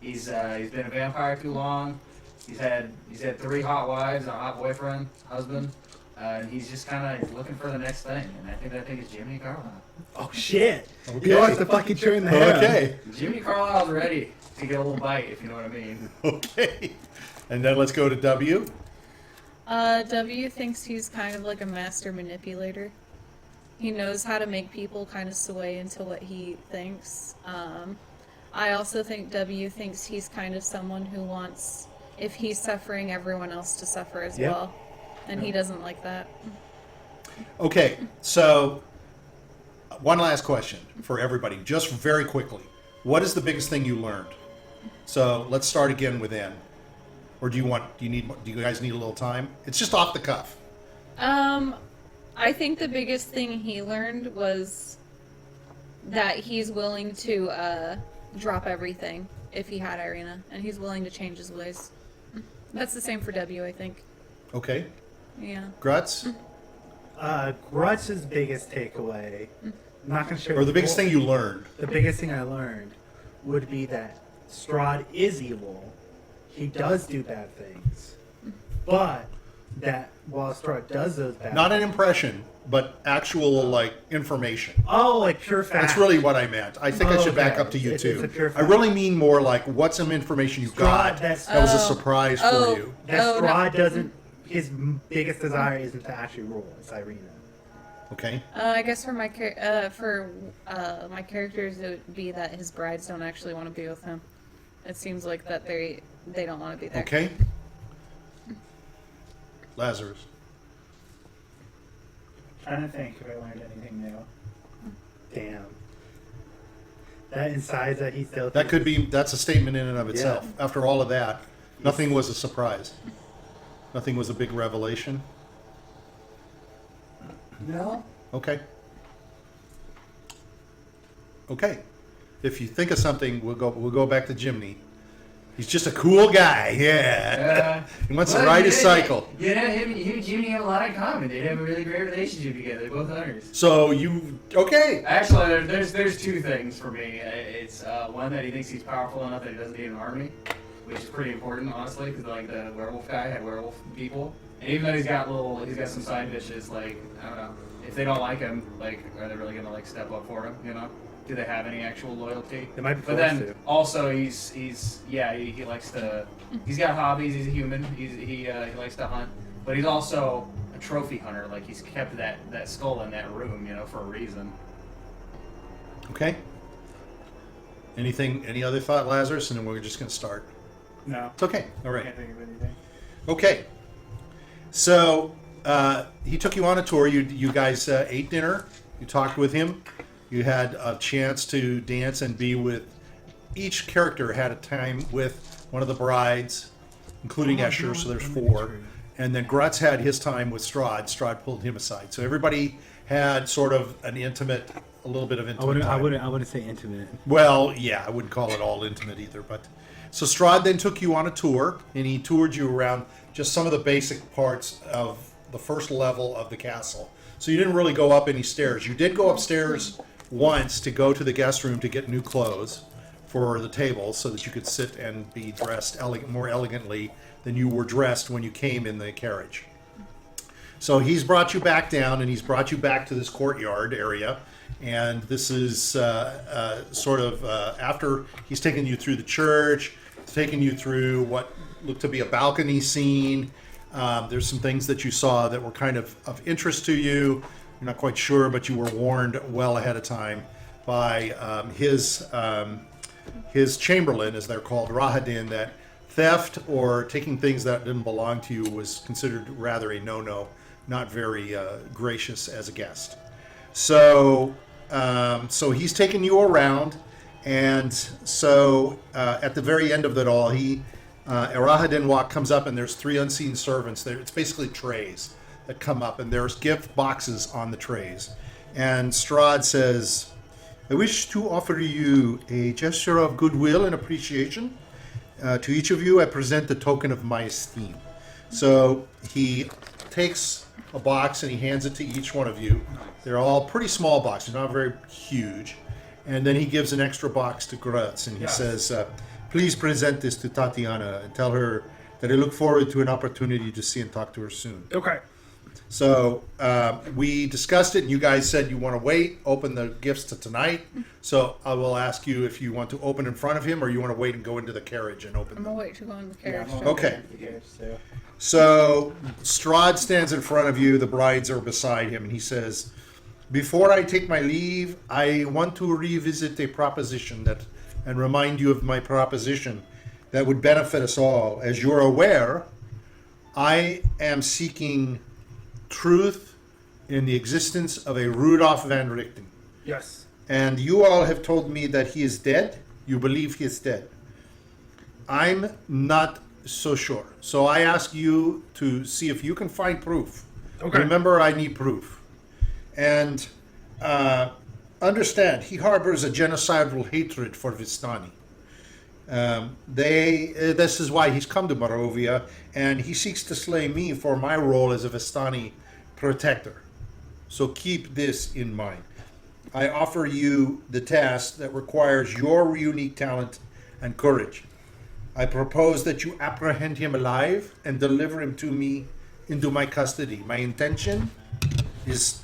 He's been a vampire too long. He's had 3 hot wives and a hot boyfriend, husband, and he's just kind of looking for the next thing. And I think it's Jiminy Carlyle. Oh shit! Okay. He wants to fucking turn the head. Okay. Jiminy Carlyle's ready to get a little bite, if you know what I mean. Okay. And then let's go to W. W thinks he's kind of like a master manipulator. He knows how to make people kind of sway into what he thinks. I also think W thinks he's kind of someone who wants, if he's suffering, everyone else to suffer as Yep. well. And he doesn't like that. Okay, so one last question for everybody, just very quickly. What is the biggest thing you learned? So let's start again with N. Or do you guys need a little time? It's just off the cuff. I think the biggest thing he learned was that he's willing to drop everything if he had Irina, and he's willing to change his ways. That's the same for W, I think. Okay. Yeah. Grutz? Grutz's biggest takeaway, I'm not gonna share. Or the biggest thing you learned? The biggest thing I learned would be that Strahd is evil. He does do bad things, but that while Strahd does those bad Not an impression, but actual like information. Oh, like pure fact. That's really what I meant. I think I should back Okay. up to you It's too. a pure I fact. really mean more like what's some information you got that's- that was a Oh. surprise Oh. for you. That Oh, no. Strahd doesn't. His biggest desire isn't to actually rule. It's Irina. Okay. I guess for my my characters, it would be that his brides don't actually want to be with him. It seems like that they don't want to be there. Okay. Lazarus. Trying to think if I learned anything new. Damn. That insides that he still. That could be. That's a statement in and of itself. Yeah. After all of that, nothing was a surprise. Nothing was a big revelation. No. Okay. Okay. If you think of something, we'll go back to Jiminy. He's just a cool guy. Yeah. He wants to ride his cycle. You know, him and Jiminy have a lot in common. They have a really great relationship together. They're both hunters. So you okay? Actually, there's two things for me. It's one that he thinks he's powerful enough that he doesn't need an army, which is pretty important, honestly, because like the werewolf guy had werewolf people, and even though he's got some side bitches, like I don't know, if they don't like him, like are they really gonna like step up for him? You know, do they have any actual loyalty? They might be But forced then to. also he likes to. He's got hobbies. He's a human. He likes to hunt, but he's also a trophy hunter. Like he's kept that skull in that room, you know, for a reason. Okay. Any other thought, Lazarus? And then we're just going to start. No. It's okay. All I right. can't think of anything. Okay. So he took you on a tour. You guys ate dinner. You talked with him. You had a chance to dance and be with. Each character had a time with one of the brides, including Escher. So there's 4. And then Grutz had his time with Strahd. Strahd pulled him aside. So everybody had sort of a little bit of intimate time. I wouldn't say intimate. Well, yeah, I wouldn't call it all intimate either. But so Strahd then took you on a tour, and he toured you around just some of the basic parts of the first level of the castle. So you didn't really go up any stairs. You did go upstairs once to go to the guest room to get new clothes for the table, so that you could sit and be dressed more elegantly than you were dressed when you came in the carriage. So he's brought you back down, and he's brought you back to this courtyard area. And this is sort of after he's taken you through the church, taken you through what looked to be a balcony scene. There's some things that you saw that were kind of interest to you. You're not quite sure, but you were warned well ahead of time by his chamberlain, as they're called, Rahadin, that theft or taking things that didn't belong to you was considered rather a no-no, not very gracious as a guest. So he's taken you around, and so at the very end of it all, Rahadin comes up, and there's 3 unseen servants there. It's basically trays that come up, and there's gift boxes on the trays. And Strahd says, I wish to offer you a gesture of goodwill and appreciation. To each of you, I present the token of my esteem. So he takes a box and he hands it to each one of you. They're all pretty small boxes, not very huge. And then he gives an extra box to Grutz, and he says, please present this to Tatiana and tell her that I look forward to an opportunity to see and talk to her soon. Okay. So we discussed it, and you guys said you want to wait, open the gifts to tonight. So I will ask you if you want to open in front of him, or you want to wait and go into the carriage and open I'm them. gonna wait to go in the carriage. Yeah, too. Okay. So, So Strahd stands in front of you. The brides are beside him, and he says, before I take my leave, I want to revisit a proposition and remind you of my proposition that would benefit us all. As you're aware, I am seeking truth in the existence of a Rudolf van Richten. Yes. And you all have told me that he is dead. You believe he is dead. I'm not so sure. So I ask you to see if you can find proof. Okay. Remember, I need proof. And understand, he harbors a genocidal hatred for Vistani. This is why he's come to Barovia, and he seeks to slay me for my role as a Vistani protector. So keep this in mind. I offer you the task that requires your unique talent and courage. I propose that you apprehend him alive and deliver him to me into my custody. My intention is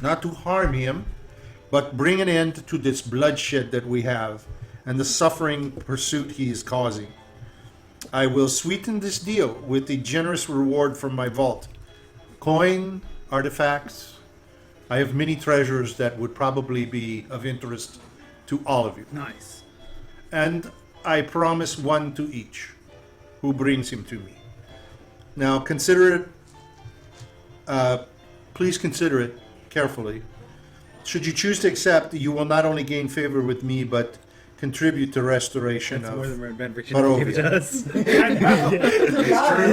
not to harm him, but bring an end to this bloodshed that we have and the suffering pursuit he is causing. I will sweeten this deal with a generous reward from my vault. Coin, artifacts. I have many treasures that would probably be of interest to all of you. Nice. And I promise one to each who brings him to me. Now consider it, please consider it carefully. Should you choose to accept, you will not only gain favor with me, but contribute to restoration That's of more than Red Barovia. gave to us.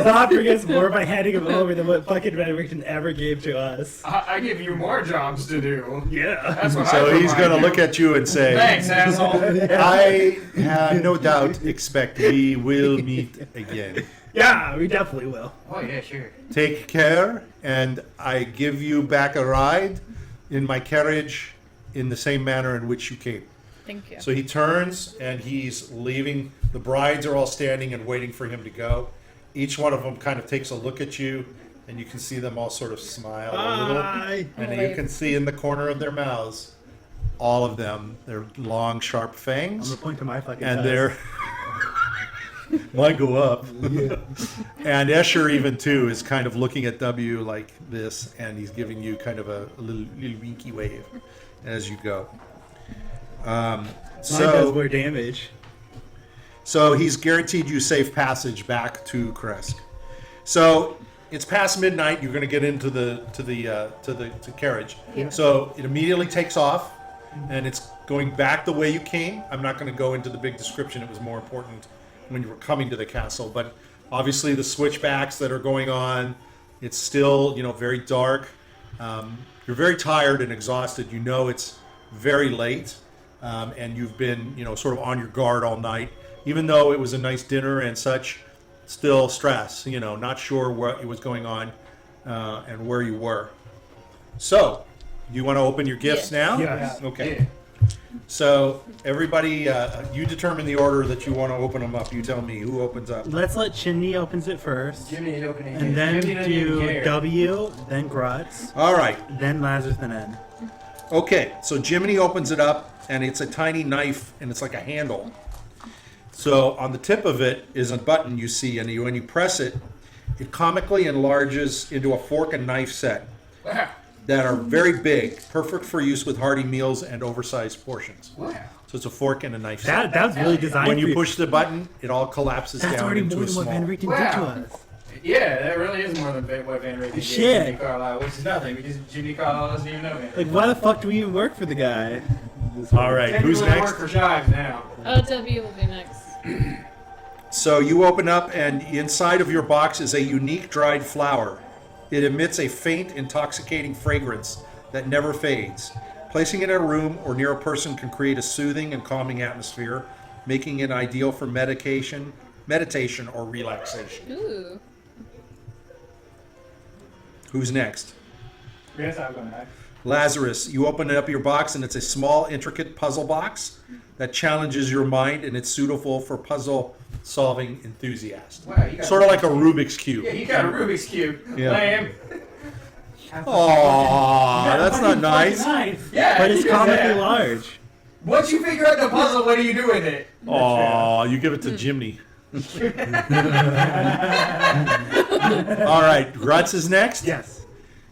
Zopper gets more by handing him over than what fucking Red Richard ever gave to us. I give you more jobs to do. Yeah. That's what So I he's going to look at you and say, Thanks, asshole. I have no doubt expect we will meet again. Yeah, we definitely will. Oh yeah, sure. Take care, and I give you back a ride in my carriage in the same manner in which you came. Thank you. So he turns and he's leaving. The brides are all standing and waiting for him to go. Each one of them kind of takes a look at you, and you can see them all sort of smile a little. Bye. And Oh, you can see in the corner of their mouths, all of them, their long, sharp I'm fangs, gonna point to my fucking and tusk. they're might go up. And Escher even too is kind of looking at W like this, and he's giving you kind of a little winky wave as you go. Mine does more damage. So he's guaranteed you safe passage back to Krezk. So it's past midnight. You're going to get into the carriage. Yeah. So it immediately takes off, and it's going back the way you came. I'm not going to go into the big description. It was more important when you were coming to the castle. But obviously the switchbacks that are going on. It's still very dark. You're very tired and exhausted. You know it's very late, and you've been sort of on your guard all night. Even though it was a nice dinner and such, still stress, not sure what was going on and where you were. So, you want to open your gifts now? Yes. Okay. So, everybody, you determine the order that you want to open them up. You tell me who opens up. Let's let Chimney opens it first. Jiminy opening. And then Jiminy doesn't even do care. W, then Grutz, All right. then Lazarus, then N. Okay, so Jiminy opens it up, and it's a tiny knife, and it's like a handle. So on the tip of it is a button you see, and when you press it, it comically enlarges into a fork and knife set Wow. that are very big, perfect for use with hearty meals and oversized portions. Wow. So it's a fork and a knife set. That was really designed When for you you. push the button, it all collapses That's down already into more a than what small. Van Richten did to Wow. us. Yeah, that really is more than what Van Richten gave Shit. Jiminy Carlyle, which is nothing because Jiminy Carlyle doesn't even know me. Like, why the fuck do we even work for the guy? All right, who's Technically, I next? work for Shives now. W will be next. So you open up, and inside of your box is a unique dried flower. It emits a faint, intoxicating fragrance that never fades. Placing it in a room or near a person can create a soothing and calming atmosphere, making it ideal for meditation or relaxation. Ooh. Who's next? Yes, I'll go next. Lazarus, you open up your box, and it's a small, intricate puzzle box that challenges your mind, and it's suitable for puzzle-solving enthusiasts. Wow, you got Sort of like a Rubik's Cube. Yeah, you got a Rubik's Cube. Yeah. Lame. Aww, that's not nice. Yeah, But it's you got comically that. large. Once you figure out the puzzle, what do you do with it? Aww, you give it to Jiminy. All right, Grutz is next. Yes.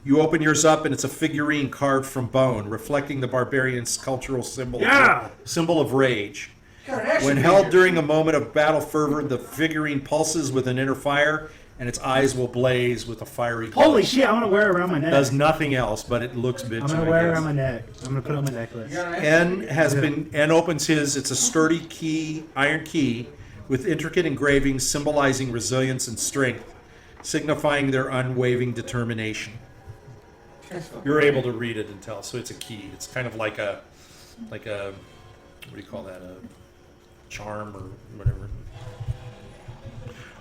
You open yours up, and it's a figurine carved from bone, reflecting the barbarian's cultural symbol, Yeah. symbol of rage. Got an action When held figure. during a moment of battle fervor, the figurine pulses with an inner fire, and its eyes will blaze with a fiery glow. Holy shit, I'm gonna wear it around my neck. Does nothing else, but it looks bitchy. I'm gonna wear it around my neck. I'm gonna put it on my necklace. You got an action N opens his. It's a sturdy iron key with intricate engravings symbolizing resilience and strength, signifying their unwavering determination. You're able to read it and tell. So it's a key. It's kind of like a what do you call that? A charm or whatever.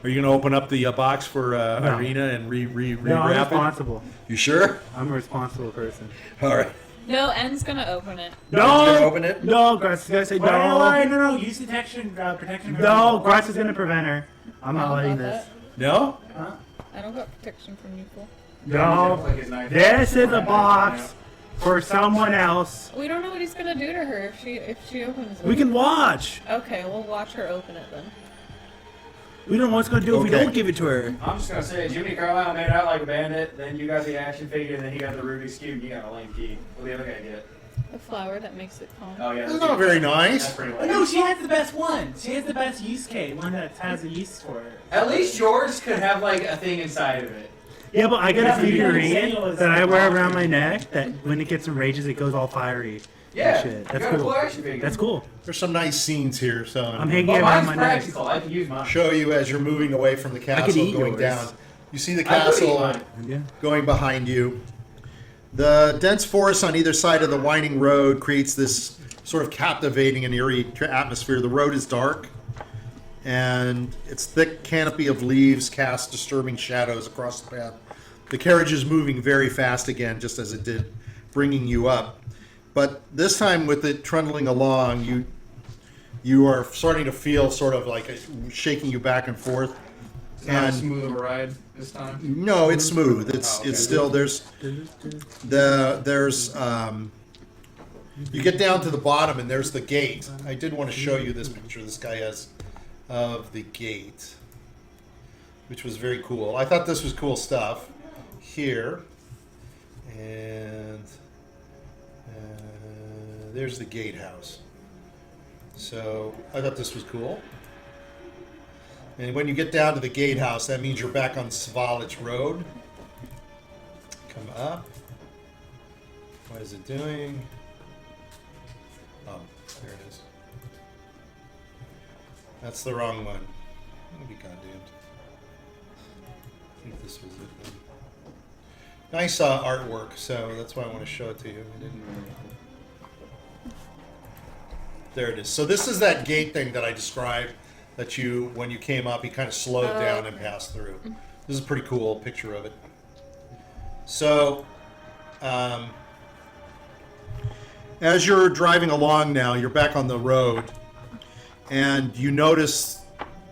Are you going to open up the box for No. Irina and No, I'm rewrap it? responsible. You sure? I'm a responsible person. All right. No, N's gonna open it. Who's gonna No! open it? No, Grutz is gonna say Wait, no. no, use protection. No, Grutz is gonna prevent her. I'm not How letting about this. No? I don't got protection from you, fool. No, this is a box for someone else. We don't know what he's gonna do to her if she opens it. We can watch. Okay, we'll watch her open it then. We don't know what's gonna do if we Okay. don't give it to her. I'm just gonna say, Jiminy Carlyle made out like a bandit, then you got the action figure, then he got the Rubik's Cube, and you got a lame key. What the other guy get? The flower that makes it calm. Oh, yeah. That's not very nice. That's pretty Oh, lame. no, she has the best one. She has the best use case. One that has a use for it. At least yours could have, like, a thing inside of it. Yeah, but I got Yeah, a but figurine that I wear around my neck that when it gets enrages, it goes all fiery. Yeah, Shit. you That's got a cool. cool action figure. That's cool. There's some nice scenes here, so I'm hanging Well, it around mine's my neck. practical. I can use mine. show you as you're moving away from the could castle, eat going yours. down. You see the I could eat castle mine. Yeah. going behind you. The dense forest on either side of the winding road creates this sort of captivating and eerie atmosphere. The road is dark, and its thick canopy of leaves casts disturbing shadows across the path. The carriage is moving very fast again, just as it did, bringing you up. But this time, with it trundling along, you are starting to feel sort of like shaking you back and forth. It's not as And smooth of a ride this time. no, it's smooth. It's Oh, okay. it's still there's you get down to the bottom and there's the gate. I did want to show you this picture this guy has of the gate, which was very cool. I thought this was cool stuff here, and there's the gatehouse. So I thought this was cool. And when you get down to the gatehouse, that means you're back on Svalich Road. Come up. What is it doing? Oh, there it is. That's the wrong one. I'll be goddamned. I think this was it. Nice artwork, so that's why I want to show it to you. I didn't. There it is. So this is that gate thing that I described. That you, when you came up, you kind of slowed down and passed through. This is a pretty cool picture of it. So, as you're driving along now, you're back on the road, and you notice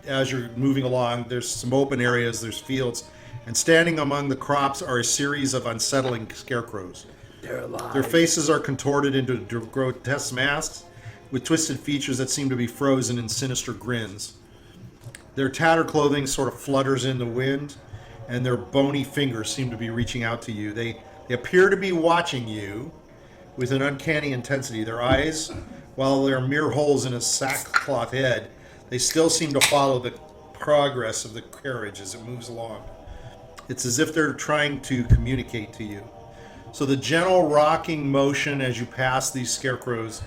as you're moving along, there's some open areas, there's fields, and standing among the crops are a series of unsettling scarecrows. They're alive. Their faces are contorted into grotesque masks with twisted features that seem to be frozen in sinister grins. Their tattered clothing sort of flutters in the wind, and their bony fingers seem to be reaching out to you. They appear to be watching you with an uncanny intensity. Their eyes, while they're mere holes in a sackcloth head, they still seem to follow the progress of the carriage as it moves along. It's as if they're trying to communicate to you. So the gentle rocking motion as you pass these scarecrows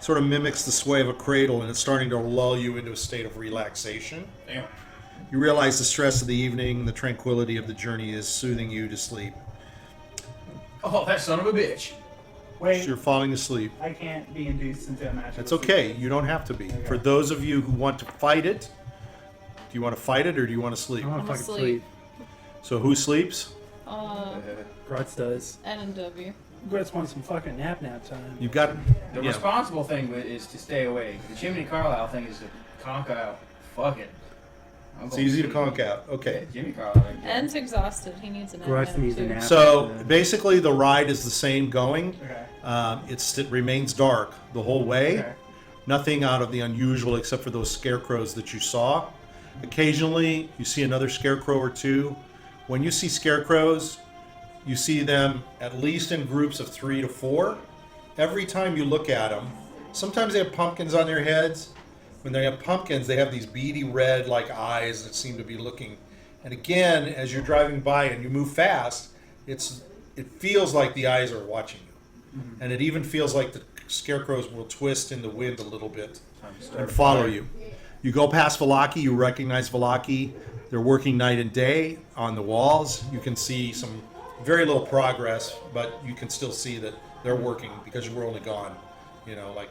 sort of mimics the sway of a cradle, and it's starting to lull you into a state of relaxation. Damn. You realize the stress of the evening, the tranquility of the journey is soothing you to sleep. Oh, that son of a bitch. Wait, So you're falling asleep. I can't be induced into a match. That's okay. You don't have to be. For those of you who want to fight it, do you want to fight it or do you want to sleep? I want I'm to fucking asleep. sleep. So who sleeps? Grutz does. N and W. Grutz wants some fucking nap time. You've got. The Yeah. responsible thing is to stay awake. The Jiminy Carlyle thing is to conk out. Fuck it. I'm It's going easy to sleep. conk out. Okay. Jimmy Carlyle. N's exhausted. He needs a nap. Grutz needs a too. nap. So basically, the ride is the same going. Okay. It remains dark the whole way. Okay. Nothing out of the unusual except for those scarecrows that you saw. Occasionally, you see another scarecrow or two. When you see scarecrows, you see them at least in groups of 3 to 4. Every time you look at them, sometimes they have pumpkins on their heads. When they have pumpkins, they have these beady red like eyes that seem to be looking. And again, as you're driving by and you move fast, it feels like the eyes are watching you. And it even feels like the scarecrows will twist in the wind a little bit and follow you. You go past Valaki, you recognize Valaki. They're working night and day on the walls. You can see some very little progress, but you can still see that they're working because you were only gone, like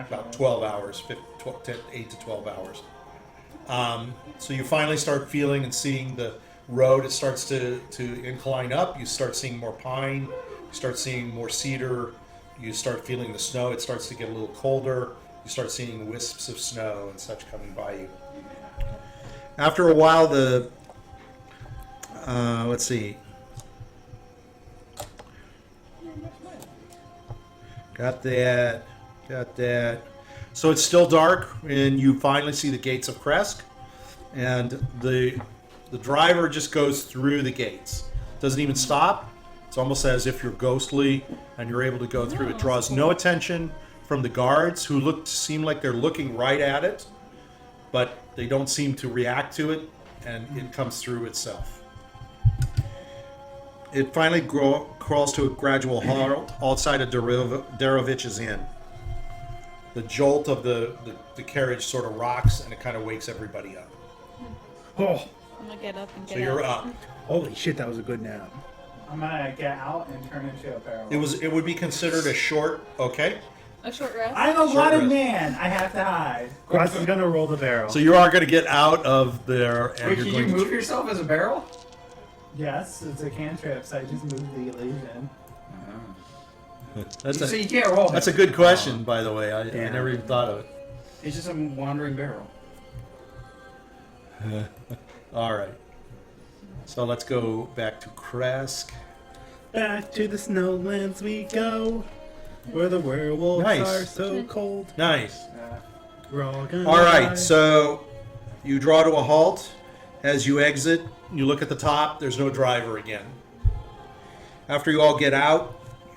about 12 hours, 8 to 12 hours. So you finally start feeling and seeing the road. It starts to incline up. You start seeing more pine. You start seeing more cedar. You start feeling the snow. It starts to get a little colder. You start seeing wisps of snow and such coming by you. After a while, Let's see. Got that. Got that. So it's still dark, and you finally see the gates of Krezk, and the driver just goes through the gates. Doesn't even stop. It's almost as if you're ghostly, and you're able to go through. It draws no attention from the guards, who seem like they're looking right at it, but they don't seem to react to it, and it comes through itself. It finally crawls to a gradual halt outside of Darovich's inn. The jolt of the carriage sort of rocks, and it kind of wakes everybody up. Oh, I'm gonna get up and get So you're out. up. holy shit, that was a good nap. I'm gonna get out and turn into a barrel. It would be considered a short. Okay. A short rest. I'm a Short wanted rest. man. I have to hide. Grutz is gonna roll the barrel. So you are going to get out of there, and Wait, you're can going you move to. yourself as a barrel? Yes, it's a cantrip, so I just moved the illusion. That's So a you can't roll. that's a him. good question, by the way. I Yeah. never even thought of it. He's just a wandering barrel. All right. So let's go back to Krezk. Back to the snowlands we go, where the werewolves Nice. are so cold. Nice. We're all gonna All die. right. So you draw to a halt. As you exit, you look at the top. There's no driver again. After you all get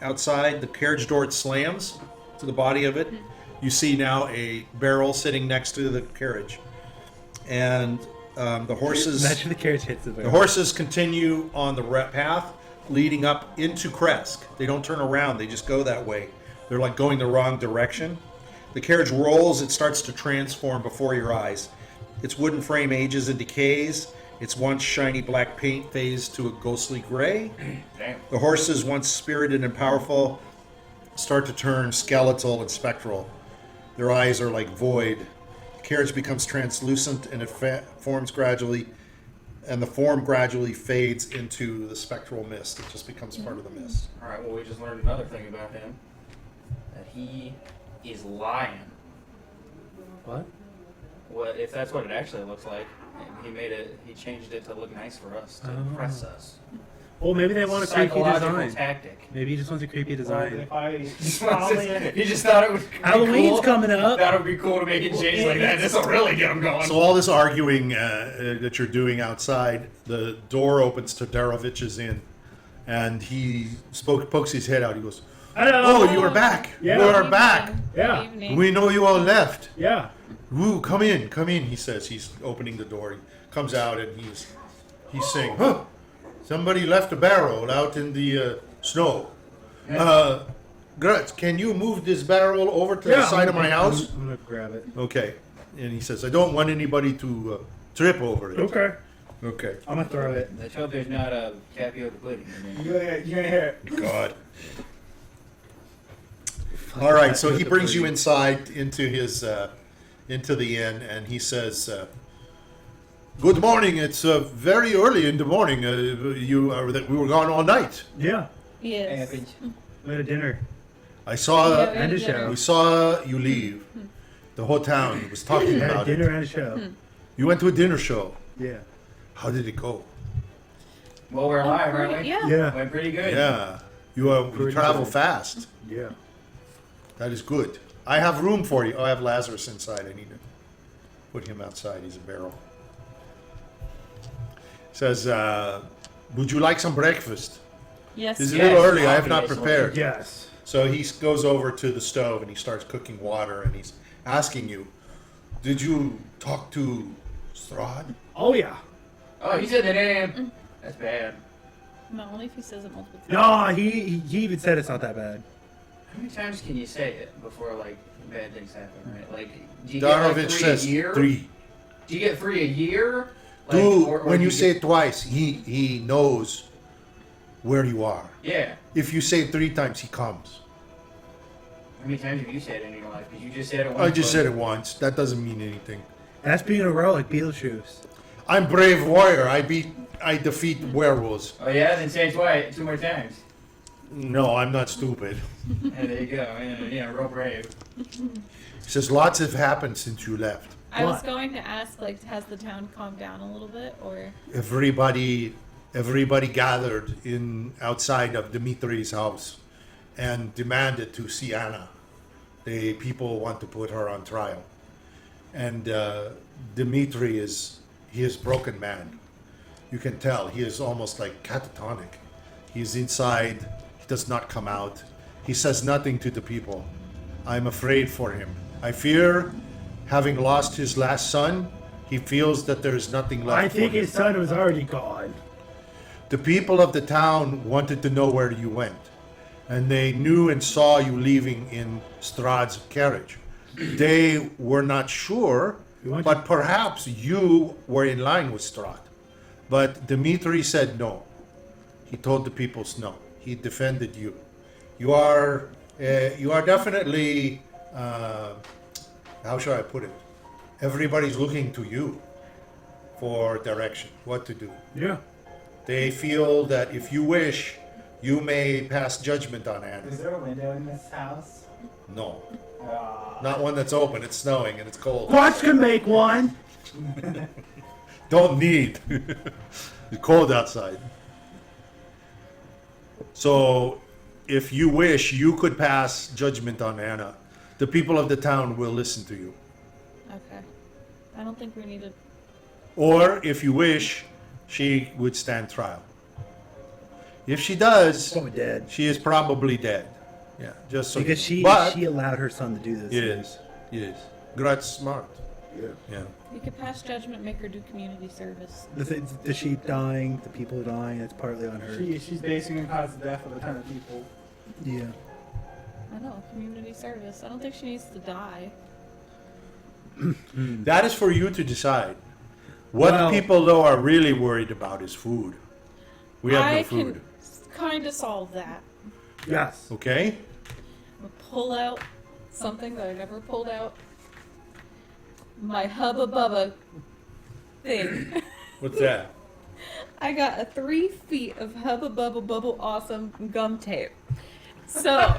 outside, the carriage door slams to the body of it. You see now a barrel sitting next to the carriage, and the horses. Imagine the carriage hits the The barrel. horses continue on the path leading up into Krezk. They don't turn around; they just go that way. They're like going the wrong direction. The carriage rolls; it starts to transform before your eyes. Its wooden frame ages and decays. Its once shiny black paint fades to a ghostly gray. Damn. The horses, once spirited and powerful, start to turn skeletal and spectral. Their eyes are like void. The carriage becomes translucent, and it forms gradually, and the form gradually fades into the spectral mist. It just becomes part of the mist. All right. Well, we just learned another thing about him. That he is lying. What? What if that's what it actually looks like? And he made it. He changed it to look nice for us, to impress us. Well, maybe they want a creepy Psychological design. tactic. Maybe he just wants a creepy design. If I He just probably he just thought it was Halloween's cool. coming up. That would be cool to make it change like that. This will really get him going. So all this arguing that you're doing outside, the door opens to Darovich's inn, and he pokes his head out. He goes, Hello. "Oh, you are back! Yeah. You are back! Yeah. Good evening. We know you all left. Yeah. Woo, come in, come in," he says. He's opening the door. He comes out and he's saying, "Huh, somebody left a barrel out in the snow. Grutz, can you move this barrel over to the side of my house?" I'm gonna grab it. Okay. And he says, "I don't want anybody to trip over it." Okay. Okay. I'm gonna throw it. Let's hope there's not a tapioca pudding in there. you're gonna hear it. God. All right, so he brings you inside into his into the inn, and he says, "Good morning. It's very early in the morning. We were gone all night. Yeah. Yes. We had a dinner. I saw Yeah, And a we show. we saw you leave. The whole town was talking We had a about it. dinner and a show. You went to a dinner show. Yeah. How did it go? Well, we're live, aren't we? Yeah. Yeah. Went pretty good. Yeah, you Pretty travel good. fast. Yeah. That is good. I have room for you. Oh, I have Lazarus inside. I need to put him outside. He's a barrel. Says, "Would you like some breakfast? Yes. It's a Yes, little early. I have not obviously. prepared." Yes. So he goes over to the stove and he starts cooking water, and he's asking you, "Did you talk to Strahd?" Oh yeah. Oh, he said the name. That's bad. No, only if he says it multiple times. No, he even said it's not that bad. How many times can you say it before like bad things happen? Right? Like, do you get like Darovich 3 says a year? 3. Do you get 3 a year? Like, Dude, or when do you get- say it twice, he knows where you are. yeah. If you say it 3 times, he comes. How many times have you said it in your life? Because you just said it once. I just said it once. That doesn't mean anything. That's being a row like Beetlejuice. I'm brave warrior. I defeat werewolves. Oh yeah, then say it twice, 2 more times. No, I'm not stupid. And there you go. Yeah, real brave. He says lots have happened since you left. I was What? going to ask, like, has the town calmed down a little bit, or Everybody everybody gathered in outside of Dimitri's house and demanded to see Anna. The people want to put her on trial. And Dimitri is a broken man. You can tell he is almost like catatonic. He's inside. He does not come out. He says nothing to the people. I'm afraid for him. I fear, having lost his last son, he feels that there is nothing left. I think for him. his son was already gone. The people of the town wanted to know where you went, and they knew and saw you leaving in Strahd's carriage. They were not sure, but perhaps you were in line with Strahd. But Dimitri said no. He told the peoples no. He defended you. You are definitely, how shall I put it? Everybody's looking to you for direction, what to do. Yeah. They feel that if you wish, you may pass judgment on Anna. Is there a window in this house? No. Not one that's open. It's snowing and it's cold. Grutz can make one. Don't need. It's cold outside. So, if you wish, you could pass judgment on Anna. The people of the town will listen to you. Okay. I don't think we need to. Or, if you wish, she would stand trial. If she does, Probably dead. she is probably dead. Yeah, just so. Because she But allowed her son to do this. Yes. Grutz smart. Yeah. We could pass judgment, make her do community service. The sheep dying, the people dying, it's partly on her. She's basically gonna cause the death of a ton of people. Yeah. I know, community service. I don't think she needs to die. That is for you to decide. What Well- people, though, are really worried about is food. We have no food. can kind of solve that. Yes. Okay? I'm gonna pull out something that I never pulled out. My Hubba Bubba thing. What's that? I got 3 feet of Hubba Bubba Bubble Awesome gum tape. So,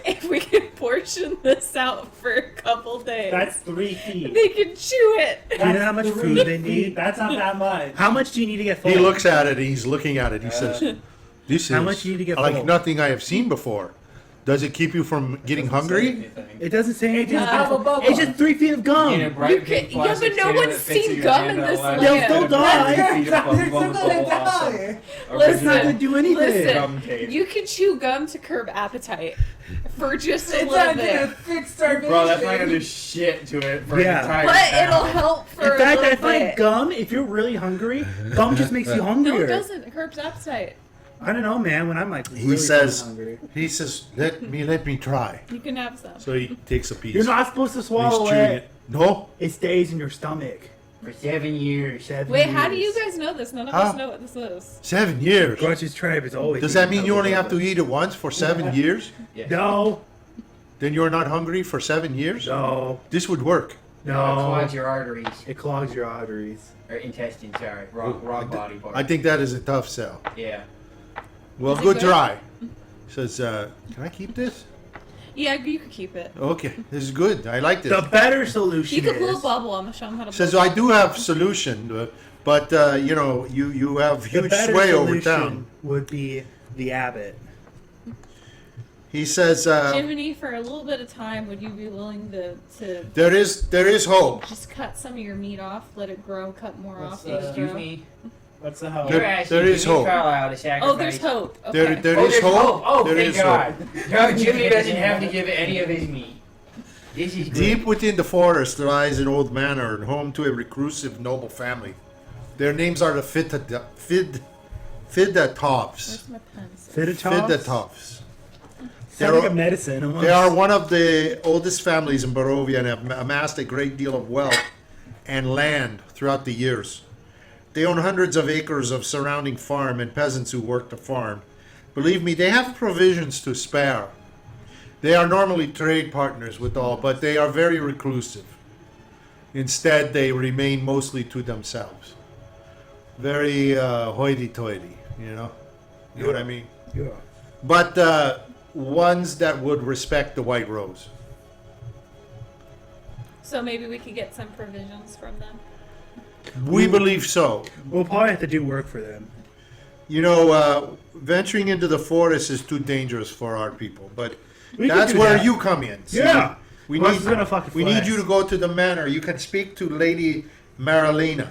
if we can portion this out for a couple days, That's 3 feet. they can chew it. Do you know how much That's food 3 they feet. need? That's not that much. How much do you need to get full? He looks at it, he's looking at it, he says, this How is much do you need to get like full? nothing I have seen before. Does it keep you from getting hungry? It doesn't say anything. Hubba Bubba. It's just 3 feet of gum. In a bright pink Yeah, but plastic no container one's that fits seen your gum hand in out this loud. land. They'll still die. They're still gonna die. It's not going to do anything. Listen, Gum tape. you can chew gum to curb appetite for just a It's little not gonna bit. fix starvation. Bro, that's not gonna do shit to it for Yeah. an entire But town. it'll help for In a fact, little I find bit. gum, if you're really hungry, gum just makes you No, hungrier. it doesn't. It curbs appetite. I don't know, man. When I'm like, He really says, hungry. let me try. You can have some. So he takes a piece. You're not supposed to He's swallow chewing it. it. No? It stays in your stomach. For 7 years. 7 Wait, how do years. you guys know this? None of Huh? us know what this is. 7 years. Grutch's tribe is always. Does that eating mean you only Hubba have to Bubba. eat it once for 7 years? Yeah. No, Then you're not hungry for 7 years? no, This would work. No, it no. clogs your arteries. It clogs your arteries. Or intestine, sorry. Wrong body part. I think that is a tough sell. Yeah. Well, Is it good good? try. Says, can I keep this? Yeah, you can keep it. Okay, this is good. I like this. The better solution You can blow is. bubble. I'm gonna show him how to Says, blow I do have solution, but you know, you have The huge better sway over solution town. would be the abbot. He says, Jiminy, for a little bit of time, would you be willing to there is hope. just cut some of your meat off, let it grow, cut more What's off? that? let it Excuse grow? me. What's the hope? There- You're asking there is Jiminy hope. Carlyle to sacrifice. Oh, there's hope. Okay. There Oh, is there's hope. Oh, There thank is God. hope. No, Jimmy doesn't have to give any of his meat. This is Deep good. within the forest lies an old manor and home to a reclusive noble family. Their names are the Fidatovs. Where's my pencil? Fidatovs. Sounds like a medicine. Almost. They are one of the oldest families in Barovia and have amassed a great deal of wealth and land throughout the years. They own hundreds of acres of surrounding farm and peasants who work the farm. Believe me, they have provisions to spare. They are normally trade partners with all, but they are very reclusive. Instead, they remain mostly to themselves. Very hoity-toity, you know? You know what I mean? Yeah. But ones that would respect the White Rose. So maybe we could get some provisions from them. We believe so. We'll probably have to do work for them. You know, venturing into the forest is too dangerous for our people, but We can that's do where that. you come in. See, Yeah. we Russ need is gonna fucking we flex. need you to go to the manor. You can speak to Lady Marilena.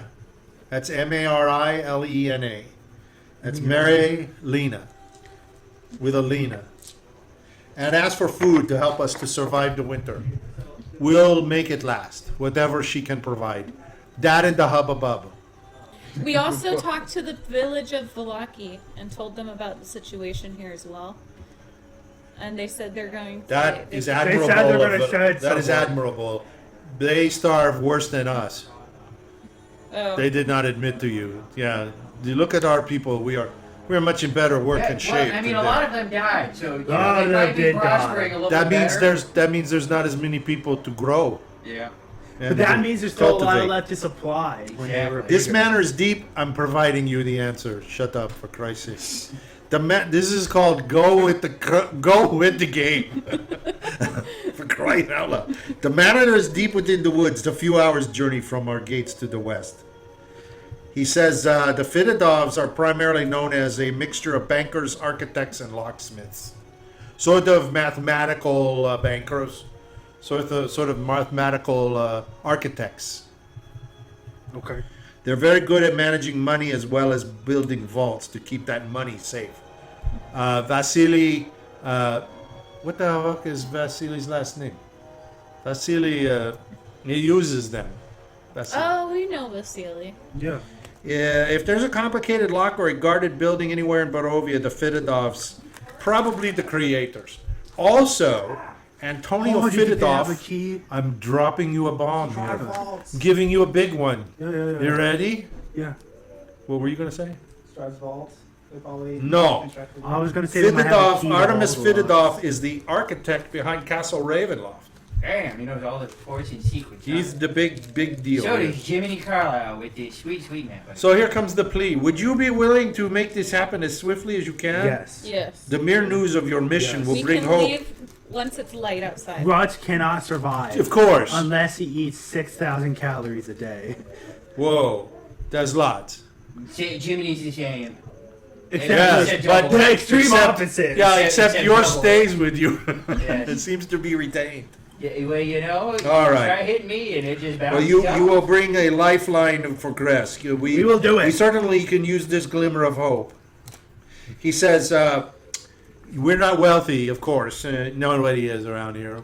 That's Marilena. That's Mary Lena with a Lena. And ask for food to help us to survive the winter. We'll make it last, whatever she can provide. That and the hubba bubba. We also talked to the village of Valaki and told them about the situation here as well. And they said they're going to... That is said admirable. they're gonna shed That is someone. admirable. They starve worse than us. Oh. They did not admit to you. Yeah, you look at our people. We're much in better working shape. I mean, than a lot them. of them died, so you Oh, know, they they might be did die. prospering a little That bit means better. there's not as many people to grow. Yeah. And But that to means there's still a lot cultivate. left to supply. When they were This bigger. manor is deep. I'm providing you the answer. Shut up, for Christ's sake. This is called go with the game. For crying out loud. The manor is deep within the woods, a few hours' journey from our gates to the west. He says the Fidatovs are primarily known as a mixture of bankers, architects, and locksmiths. Sort of mathematical bankers, sort of mathematical architects. Okay. They're very good at managing money as well as building vaults to keep that money safe. Vasily, what the fuck is Vasily's last name? Vasily, he uses them. Vasily. Oh, we know Vasily. Yeah. Yeah, if there's a complicated lock or a guarded building anywhere in Barovia, the Fidatovs, probably the creators. Also, Antonio Oh, did they have a Fidotov, key? I'm dropping you a bomb here. Vaults. Giving you a big one. Yeah, yeah, yeah. You ready? Yeah. What were you going to say? Strahd's vault. They probably No. constructed I was gonna say they might have a Fidotov, key to Artemis all the Fidotov locks. is the architect behind Castle Ravenloft. Damn, he knows all the fortune secrets. He's the big deal. So here. does Jiminy Carlyle with the sweet necklace. So here comes the plea. Would you be willing to make this happen as swiftly as you can? Yes. Yes. The mere news of your mission Yes. will We bring can hope. leave once it's light outside. Grutz cannot survive. Of course. Unless he eats 6,000 calories a day. Whoa, that's lots. Jiminy's the same. Except Yes, Except but double. the extreme except- opposite. Yeah, Except- except except yours double. stays with you. Yes. It seems to be retained. Yeah, well, you know, you All right. try hitting me and it just bounces Well, you off. will bring a lifeline for Krezk. We will do it. We certainly can use this glimmer of hope. He says, we're not wealthy, of course. Nobody is around here.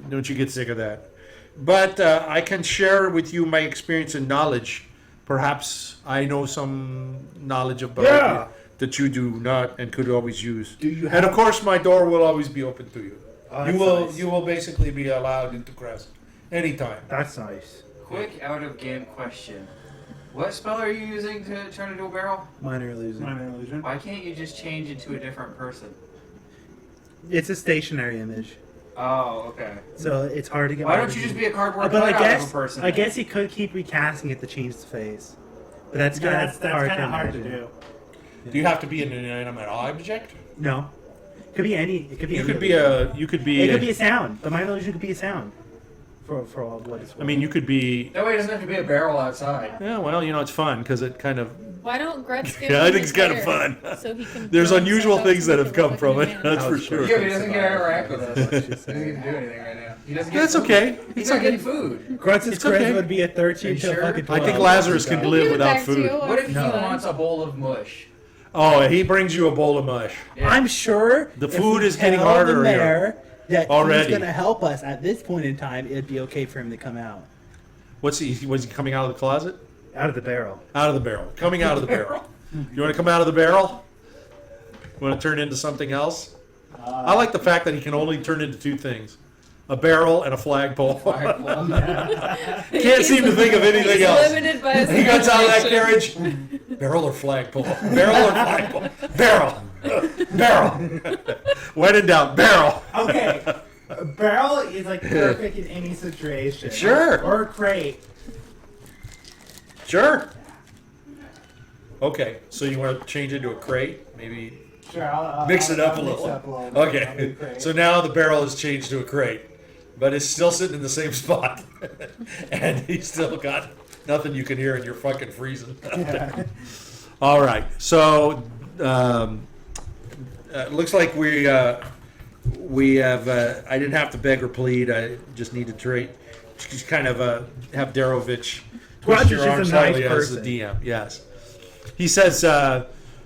Don't you get sick of that. But I can share with you my experience and knowledge. Perhaps I know some knowledge about Yeah. it that you do not and could always use. Do you And of have- course, my door will always be open to you. Oh, you that's will nice. you will basically be allowed into Krezk anytime. That's nice. Quick out of game question. What spell are you using to turn into a barrel? Minor illusion. Minor illusion. Why can't you just change into a different person? It's a stationary image, Oh, okay. so it's hard to get. Why minor don't you just illusion. be a cardboard But I cutout of guess a person? I guess he could keep recasting it to change the face. But that's Yeah, kind that's of kind of hard to imagine. do. Do you have to be an inanimate object? No, could be any. It could be. You any could be illusion. a. You could be. It could be a sound. The minor illusion could be a sound. For all what it's worth. I mean, you could be. That way it doesn't have to be a barrel outside. Yeah, well, you know, it's fun because it kind of. Why don't Grutz give Yeah, I him think his it's kind of hair fun. So he can There's grow unusual himself things out that to have look come like a from new it. man. That's for Ouch. sure. Yeah, but he doesn't get to interact with us. He doesn't get to do anything right now. He doesn't get That's food. okay. He's It's not okay. getting food. Grutz's It's okay. charisma would be a 13 Are you to a sure? fucking I 12. think Lazarus can We'll live give it without back to food. you What if once he you wants a bowl of mush? Oh, he brings you a bowl of mush. Yeah. I'm sure The if food we is getting tell harder the here. mayor that Already. he's going to help us at this point in time, it'd be okay for him to come out. Was he coming out of the closet? Out of the barrel. Out of the barrel. Coming out of the barrel. You want to come out of the barrel? You want to turn into something else? I like the fact that he can only turn into two things: a barrel and a flagpole. Can't seem to think of anything He's else. limited by his He gets out of that imagination. carriage. Barrel or flagpole? Barrel or flagpole? Barrel. Barrel. When in doubt, barrel. Okay. A barrel is like perfect in any situation. Sure. Or a crate. Sure. Okay, so you want to change it to a crate? Maybe. Sure, I'll Mix it up a I'll little. Mix it up a little bit. I'll do Okay, crate. so now the barrel is changed to a crate, but it's still sitting in the same spot, and he's still got Nothing you can hear, and you're fucking freezing. All right. So looks like we have. I didn't have to beg or plead. I just need to just kind of have Darovich twist your arm slightly as the DM. Yes. He says,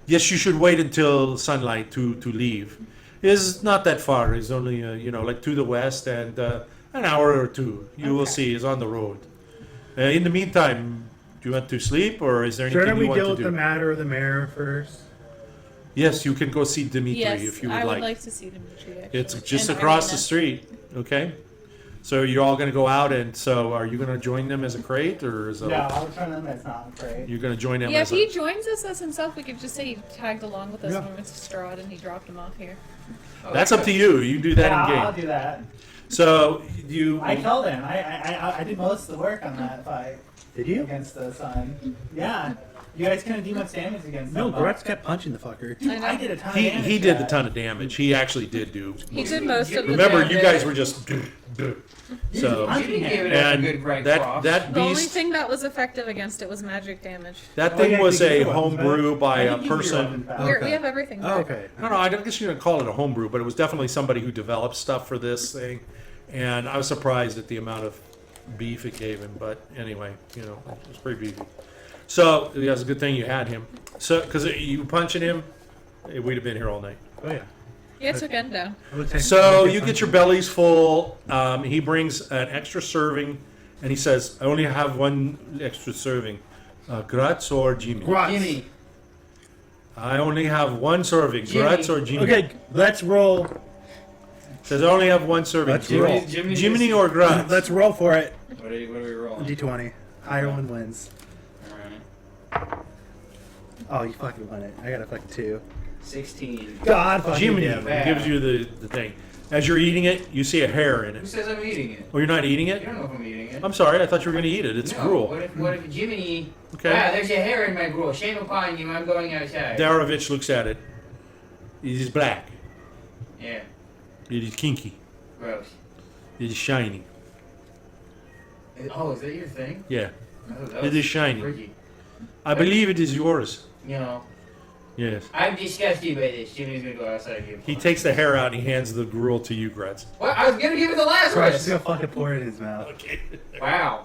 yes, you should wait until sunlight to leave. It's not that far. It's only, like to the west, and an hour or two. You will see. It's on the road. In the meantime, do you want to sleep, or is there anything Shouldn't you we want deal to with do? the matter of the mayor first? Yes, you can go see Dimitri Yes, if you would I like. would like to see Dimitri. Actually. It's just And across the Irina. street. Okay. So you're all going to go out, and so are you going to join them as a crate, or is No, I'll return them. It's not great. you're going to join them Yeah, as if he a? joins us as himself, we could just say he tagged along with us Yeah. when we went to Strahd and he dropped him off here. Oh, That's up to you. You do that Yeah, in I'll game. do that. So you. I killed him. I did most of the work on that fight Did you? against the sun. Yeah. You guys couldn't do much damage against No, him. Grutz kept punching the fucker. Dude, I did a ton of He damage. he to did a that. ton of damage. He actually did do. He did most of the Remember, damage. you guys were just. So Jimmy gave it up a good and right that cross. that The only beast thing that was effective against it was magic damage. that Oh, thing yeah, was you can a do weapons back. homebrew by I a can give you person. weapons back. We Okay. have everything. Oh, back. okay. No, I don't guess you don't call it a homebrew, but it was definitely somebody who developed stuff for this thing, and I was surprised at the amount of beef it gave him. But anyway, it was pretty beefy. So yeah, it's a good thing you had him. So because you punching him, we'd have been here all night. Oh yeah. Yeah, it took end down. So you get your bellies full. He brings an extra serving, and he says, "I only have one extra serving. Grutz or Jimmy? Jimmy. I only have one serving. Jimmy. Grutz or Jimmy? Okay, let's roll. Says I only have one serving. Let's roll. Jiminy or Grutz? Let's roll for it. What are we rolling? D20. Higher one wins. Alright. Oh, you fucking won it. I got a fucking 2. 16. God fucking Jiminy damn it. Yeah. gives you the thing. As you're eating it, you see a hair in Who it. says I'm eating it? Oh, you're not eating You it? don't know if I'm eating it. I'm sorry. I thought you were going to eat it. It's no, gruel. What if Jiminy... Okay. Wow, there's a hair in my gruel. Shame upon you. I'm going outside. Darovich looks at it. It is black. Yeah. It is kinky. Gross. It is shiny. Oh, is that your thing? Yeah. Oh, that It was is shiny. freaky. I believe it is yours. Yes. I'm disgusted by this. Jimmy's gonna go outside and give it. He takes the hair out and he hands the gruel to you, Grutz. What? I was gonna give it to Grutz, just Lazarus. gonna fucking pour it in his mouth. Okay. Wow.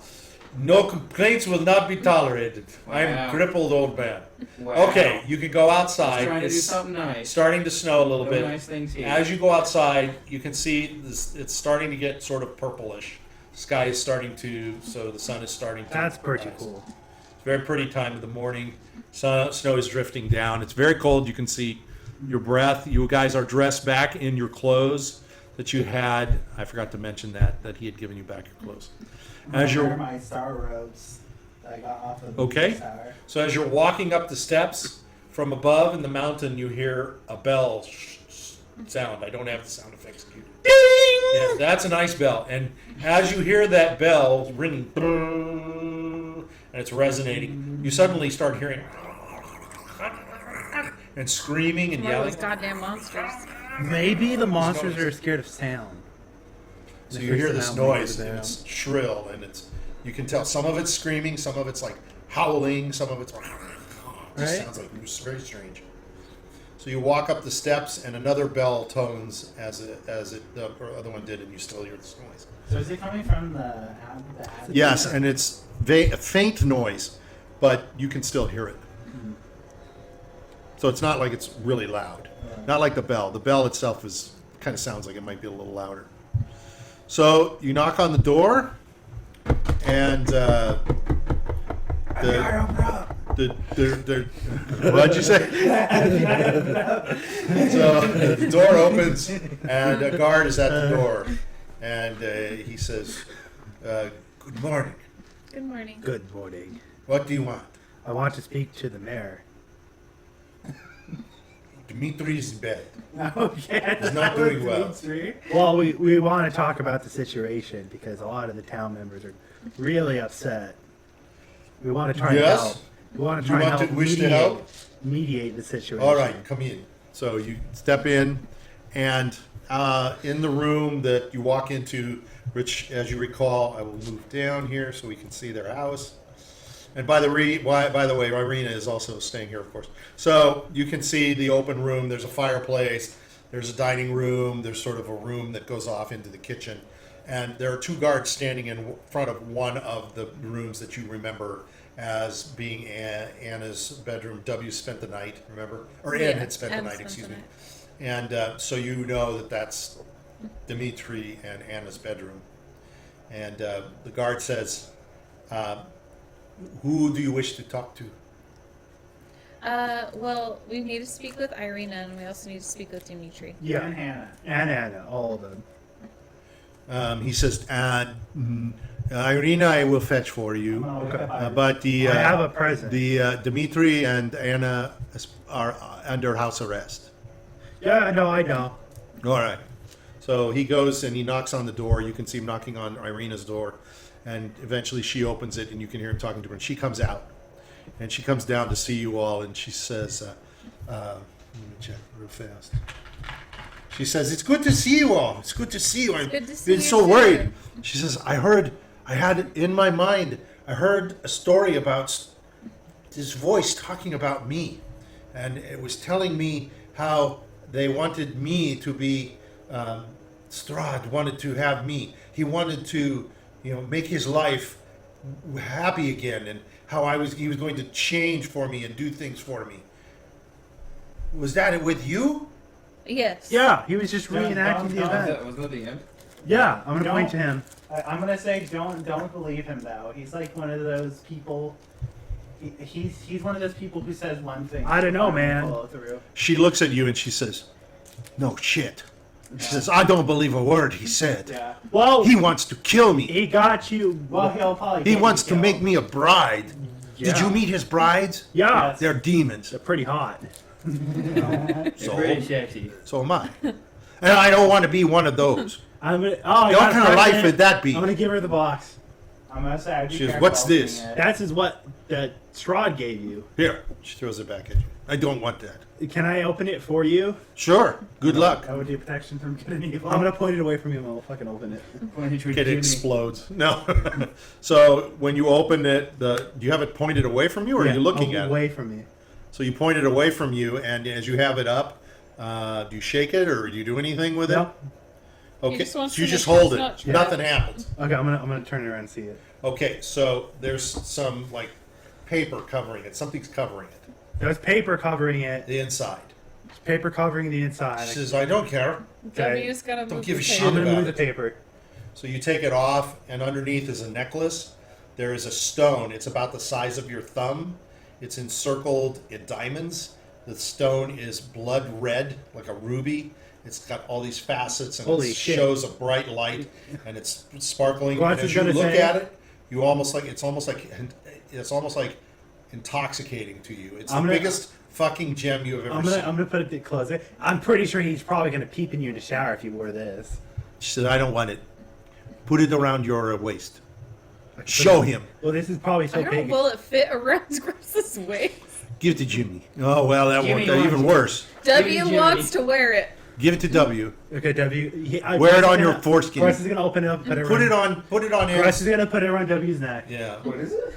No complaints will not be tolerated. I'm Wow. a crippled old man. Wow. Okay, you can go I was outside. trying to do It's something nice. starting to snow a little No bit. nice things here. As you go outside, you can see this, it's starting to get sort of purplish. Sky is starting to, so the sun is starting to. That's pretty rise. cool. It's a very pretty time of the morning. Snow is drifting down. It's very cold. You can see your breath. You guys are dressed back in your clothes that you had. I forgot to mention that he had given you back your clothes. As I wear you're my star robes that I got off of the Okay. tower. so as you're walking up the steps from above in the mountain, you hear a bell sound. I don't have the sound effects. Ding! Yeah, that's a nice bell. And as you hear that bell ringing, and it's resonating, you suddenly start hearing and screaming and One of yelling. those goddamn monsters. Maybe the monsters are scared of sound. So The you hear first this sound we noise, hear and the it's shrill, and you can tell some of it's screaming, some of it's like howling, some of it's just Right. sounds like it's very strange. So you walk up the steps, and another bell tones as the other one did, and you still hear this noise. So is it coming from the Yes, and it's a faint noise, but you can still hear it. So it's not like it's really loud. Not like the bell. The bell itself kind of sounds like it might be a little louder. So you knock on the door, and what'd you say? So the door opens, and a guard is at the door, and he says, "Good morning. Good morning. Good morning. What do you want?" I want to speak to the mayor. Dimitri's in bed. Okay. He's not doing well. Well, we want to talk about the situation because a lot of the town members are really upset. We want to try to Yes? help. We want to You try and want to help wish to mediate, help? mediate the situation. All right, come in. So you step in, and in the room that you walk into, which, as you recall, I will move down here so we can see their house. And by the way, Irina is also staying here, of course. So you can see the open room. There's a fireplace. There's a dining room. There's sort of a room that goes off into the kitchen. And there are 2 guards standing in front of one of the rooms that you remember as being Anna's bedroom. W spent the night, remember? Or Anne had spent the night, excuse me. And so you know that that's Dimitri and Anna's bedroom. And the guard says, who do you wish to talk to? Well, we need to speak with Irina, and we also need to speak with Dimitri. Yeah. And Hannah. And Anna, all of them. He says, Irina, I will fetch for you. But I have a present. the Dimitri and Anna are under house arrest. Yeah, no, I know. All right. So he goes and he knocks on the door. You can see him knocking on Irina's door. And eventually she opens it and you can hear him talking to her. And she comes out. And she comes down to see you all. And she says, let me check real fast. She says, it's good to see you all. It's good to see you. I've good to see been you so too. worried. She says, I had it in my mind. I heard a story about this voice talking about me. And it was telling me how they wanted me to be, Strahd wanted to have me. He wanted to, make his life happy again, and how he was going to change for me and do things for me. Was that with you? Yes. Yeah, he was just reenacting the event. Was that the end? Yeah, I'm gonna point to him. I'm gonna say don't believe him though. He's like one of those people. He's one of those people who says one thing. I don't know, and man. follow through. She looks at you and she says, no shit. She says, I don't believe a word he said. Yeah. Well, He wants to kill me. he got you. Well, he'll probably. He get wants you to killed. make me a bride. Yeah. Did you meet his brides? Yeah, Yes. They're demons. they're pretty hot. Pretty sexy. So am I. And I don't want to be one of those. I'm gonna. Oh, What kind of life would that be? I'm gonna give her the box. I'm gonna say. I'd be She goes, careful "What's opening this?" it. That's is what that Strahd gave you. Here. She throws it back at you. I don't want that. Can I open it for you? Sure. Good luck. That would be protection from good and evil. I'm gonna point it away from you and I'll fucking open it. It explodes. No. So when you open it, do you have it pointed away from you, or are you looking at it? away from me? So you point it away from you, and as you have it up, do you shake it or do you do anything with it? No. Okay. just wants So you to just make sure hold it's it. not trapped. Nothing happens. Okay, I'm gonna turn it around and see it. Okay. So there's some paper covering it. Something's covering it. There's paper covering it. The inside. There's paper covering the inside. She says, I don't care. W's gonna move Don't give a the shit paper. I'm gonna about move it. the paper. So you take it off, and underneath is a necklace. There is a stone. It's about the size of your thumb. It's encircled in diamonds. The stone is blood red, like a ruby. It's got all these facets, and Holy it shit. shows a bright light, and it's sparkling. Grutz And is as you gonna look say- at it, it's almost like intoxicating to you. It's the I'm gonna- biggest fucking gem you have ever I'm seen. gonna put it to close it. I'm pretty sure he's probably gonna peep in you in the shower if you wore this. She said, I don't want it. Put it around your waist. Show him. Well, this is probably so I don't big. will it fit around Grutz's waist? Give it to Jimmy. Oh, well, that Jimmy worked out even wants it. worse. W Jimmy. wants to wear it. Give it to W. Okay, W. Wear it on your foreskin. Grutz is gonna open it up. Put Put it on Grutz is him. gonna put it around W's neck. Yeah. What is it?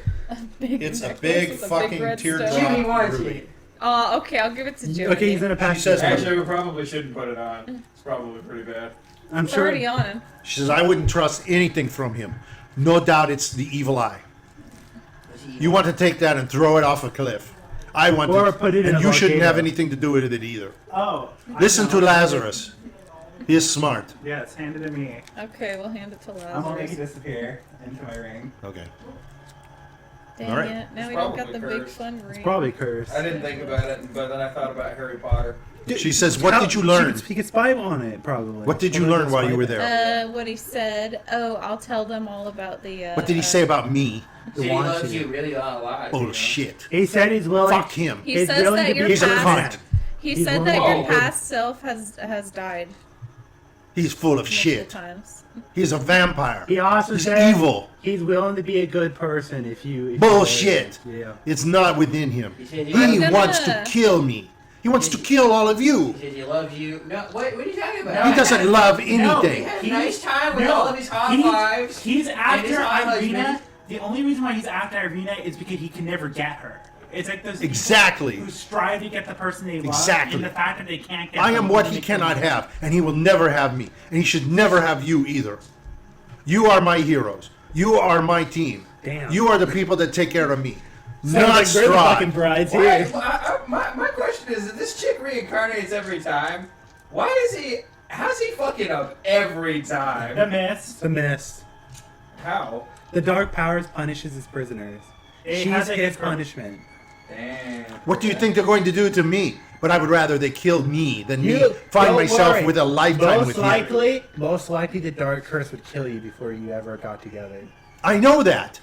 It's a necklace big with a fucking red teardrop. stone. Jimmy wants ruby. it. Okay, I'll give it to Jimmy. Okay, he's gonna pass. She says, Actually, we probably shouldn't put it on. It's probably pretty bad. I'm It's sure. already on. She says, I wouldn't trust anything from him. No doubt it's the evil eye. You want to take that and throw it off a cliff. I want Or to. put it in and a you shouldn't have volcano. anything to do with it either. Oh. Listen to Lazarus. He is smart. Yes, hand it to me. Okay, we'll hand it to I'm gonna make it Lazarus. disappear into my ring. Okay. Dang All right. it. Now It's we don't got probably the big cursed. fun ring. Probably cursed. I didn't think about it, but then I thought about Harry Potter. She says, what did you learn? He could spy on it, probably. What did you learn while you were there? What he said. Oh, I'll tell them all about the. What did he say about me? He wants loves you. you really alive. Oh, shit. He said he's willing. Fuck him. He He's says willing that to your be He's a past. cunt. He He's said willing that to your be- past self has died He's full of multiple shit. times. He's a vampire. He also He's said evil. he's willing to be a good person if you. Bullshit. Yeah. It's not within him. He said He he gonna- wants to kill me. He wants to kill all of you. says he loves you. No, what are you talking about? He doesn't love He anything. had a nice time with No, all of his hot he's- wives. He's and after his hot Irina husband. The only reason why he's after Irina is because he can never get her. It's like those Exactly. people who strive to get the person they love, Exactly. and the fact that they can't get I them am what makes he them cannot miserable. have, and he will never have me. And he should never have you either. You are my heroes. You are my team. Damn. You are the people that take care of me. Sounds Not like we're the fucking Strahd. brides Why, here. my question is, if this chick reincarnates every time, why is he? How's he fucking up every The time? mist. The mist. How? The dark powers punishes his prisoners. It She's has, like, his a- punishment. Damn. What do you think they're going to do to me? But I would rather they kill me than me You- find don't myself worry. with a lifetime with you. Most likely, the dark curse would kill you before you ever got together. I know that.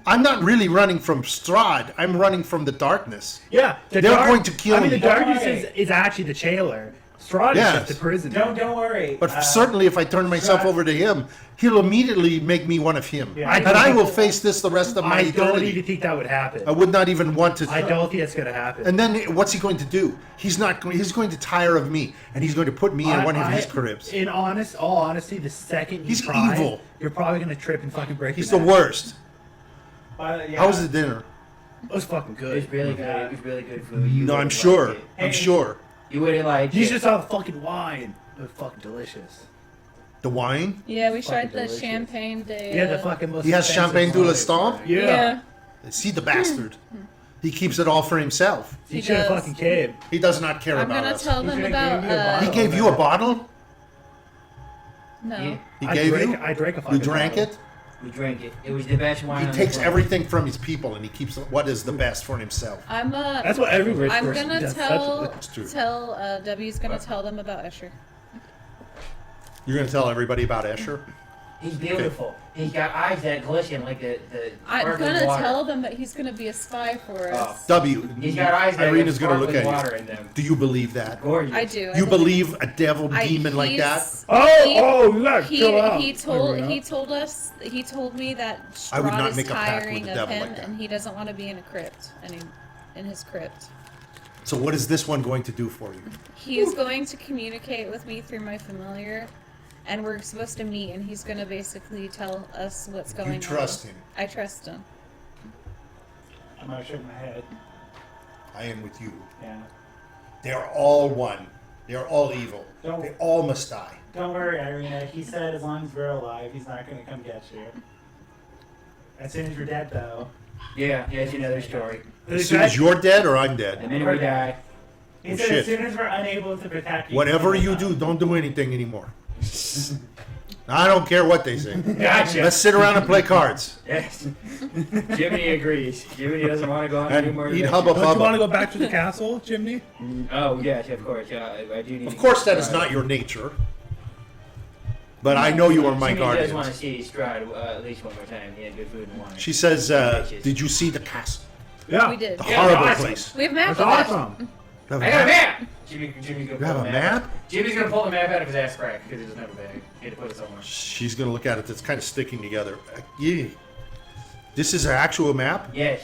I'm not really running from Strahd. I'm running from the darkness. Yeah, They're going to kill the me. darkness Don't worry. is actually the jailer. Strahd Yes. is just the prisoner. Don't worry. But certainly, if I turn myself Strahd- over to him, he'll immediately make me one of him, Yeah. and I will face this the rest of my I don't eternity. even think that would happen. I would not even want to. I don't think that's going to happen. And then what's he going to do? He's not. He's going to tire of me, and he's going to put me in one of his cribs. In all honesty, the second you He's try, evil. you're probably going to trip and fucking break He's your the neck. worst. Yeah. How was the dinner? It was fucking It good. was really good. It was really good food. You No, I'm wouldn't sure. like it. I'm Hey. sure. You wouldn't like You it. should saw the fucking wine. It was fucking delicious. The wine. Yeah, we Fucking tried the delicious. champagne de. Yeah, the fucking most He has expensive champagne de wine. la Stamp. Yeah. See the bastard. He keeps it all for himself. He He should have does. fucking came. He does not care I'm about gonna us. tell He's them gonna about. give you a He bottle. gave you a bottle. No. Yeah. He I gave drank, you. I drank a fucking You drank bottle. it. We drank it. It was the best wine. He on the takes planet. everything from his people, and he keeps what is the best for himself. That's what every rich I'm person gonna does. That's true. W's gonna tell them about Escher. You're going to tell everybody about Escher. He's beautiful. He's got eyes that glisten like the I'm sparkling gonna water. tell them that he's gonna be a spy for us. W. He's got eyes that Irina's got going to look sparkling at water you. in them. Do you believe that? Gorgeous. I do. You believe a devil demon like that? he's- Oh, you gotta He, chill out. he told Irina. he told me that I would Strahd not is make a pact with tiring the of devil him like that. and he doesn't want to be in a crypt in his crypt. So what is this one going to do for you? He's going to communicate with me through my familiar, and we're supposed to meet, and he's going to basically tell us what's going on. You trust him. I trust him. I'm gonna shake my head. I am with you. Yeah. They are all one. They are all evil. Don't- They all must die. Don't worry, Irina. He said as long as we're alive, he's not gonna come get you. As soon as you're dead, though. Yeah, that's another story. As soon as you're dead or I'm The dead. minute we die. He Oh, said shit. as soon as we're unable to protect you. Whatever he's you gonna do, come. don't do anything anymore. I don't care what they say. Gotcha. Let's sit around and play cards. Yes. Jiminy agrees. Jiminy doesn't want to go on And any more eat adventures. hubba Don't you want to bubba. go back to the castle, Jiminy? Oh, yes, of course. I do need Of to course get that is Strahd. not your nature. But I know you are my Jimmy does want to guardians. see Strahd at least one more time. He had good food and wine. She says, did you see the castle? Yeah. We did. The Yeah, horrible awesome. place. We have maps That's of it. awesome. You have I got a map? map! Jimmy's gonna You pull have the a map? Jimmy's gonna pull the map out of his ass crack because he doesn't have a bag. He had to put it somewhere. She's going to look at it. It's kind of sticking together. Yeah. This is an actual map? Yes,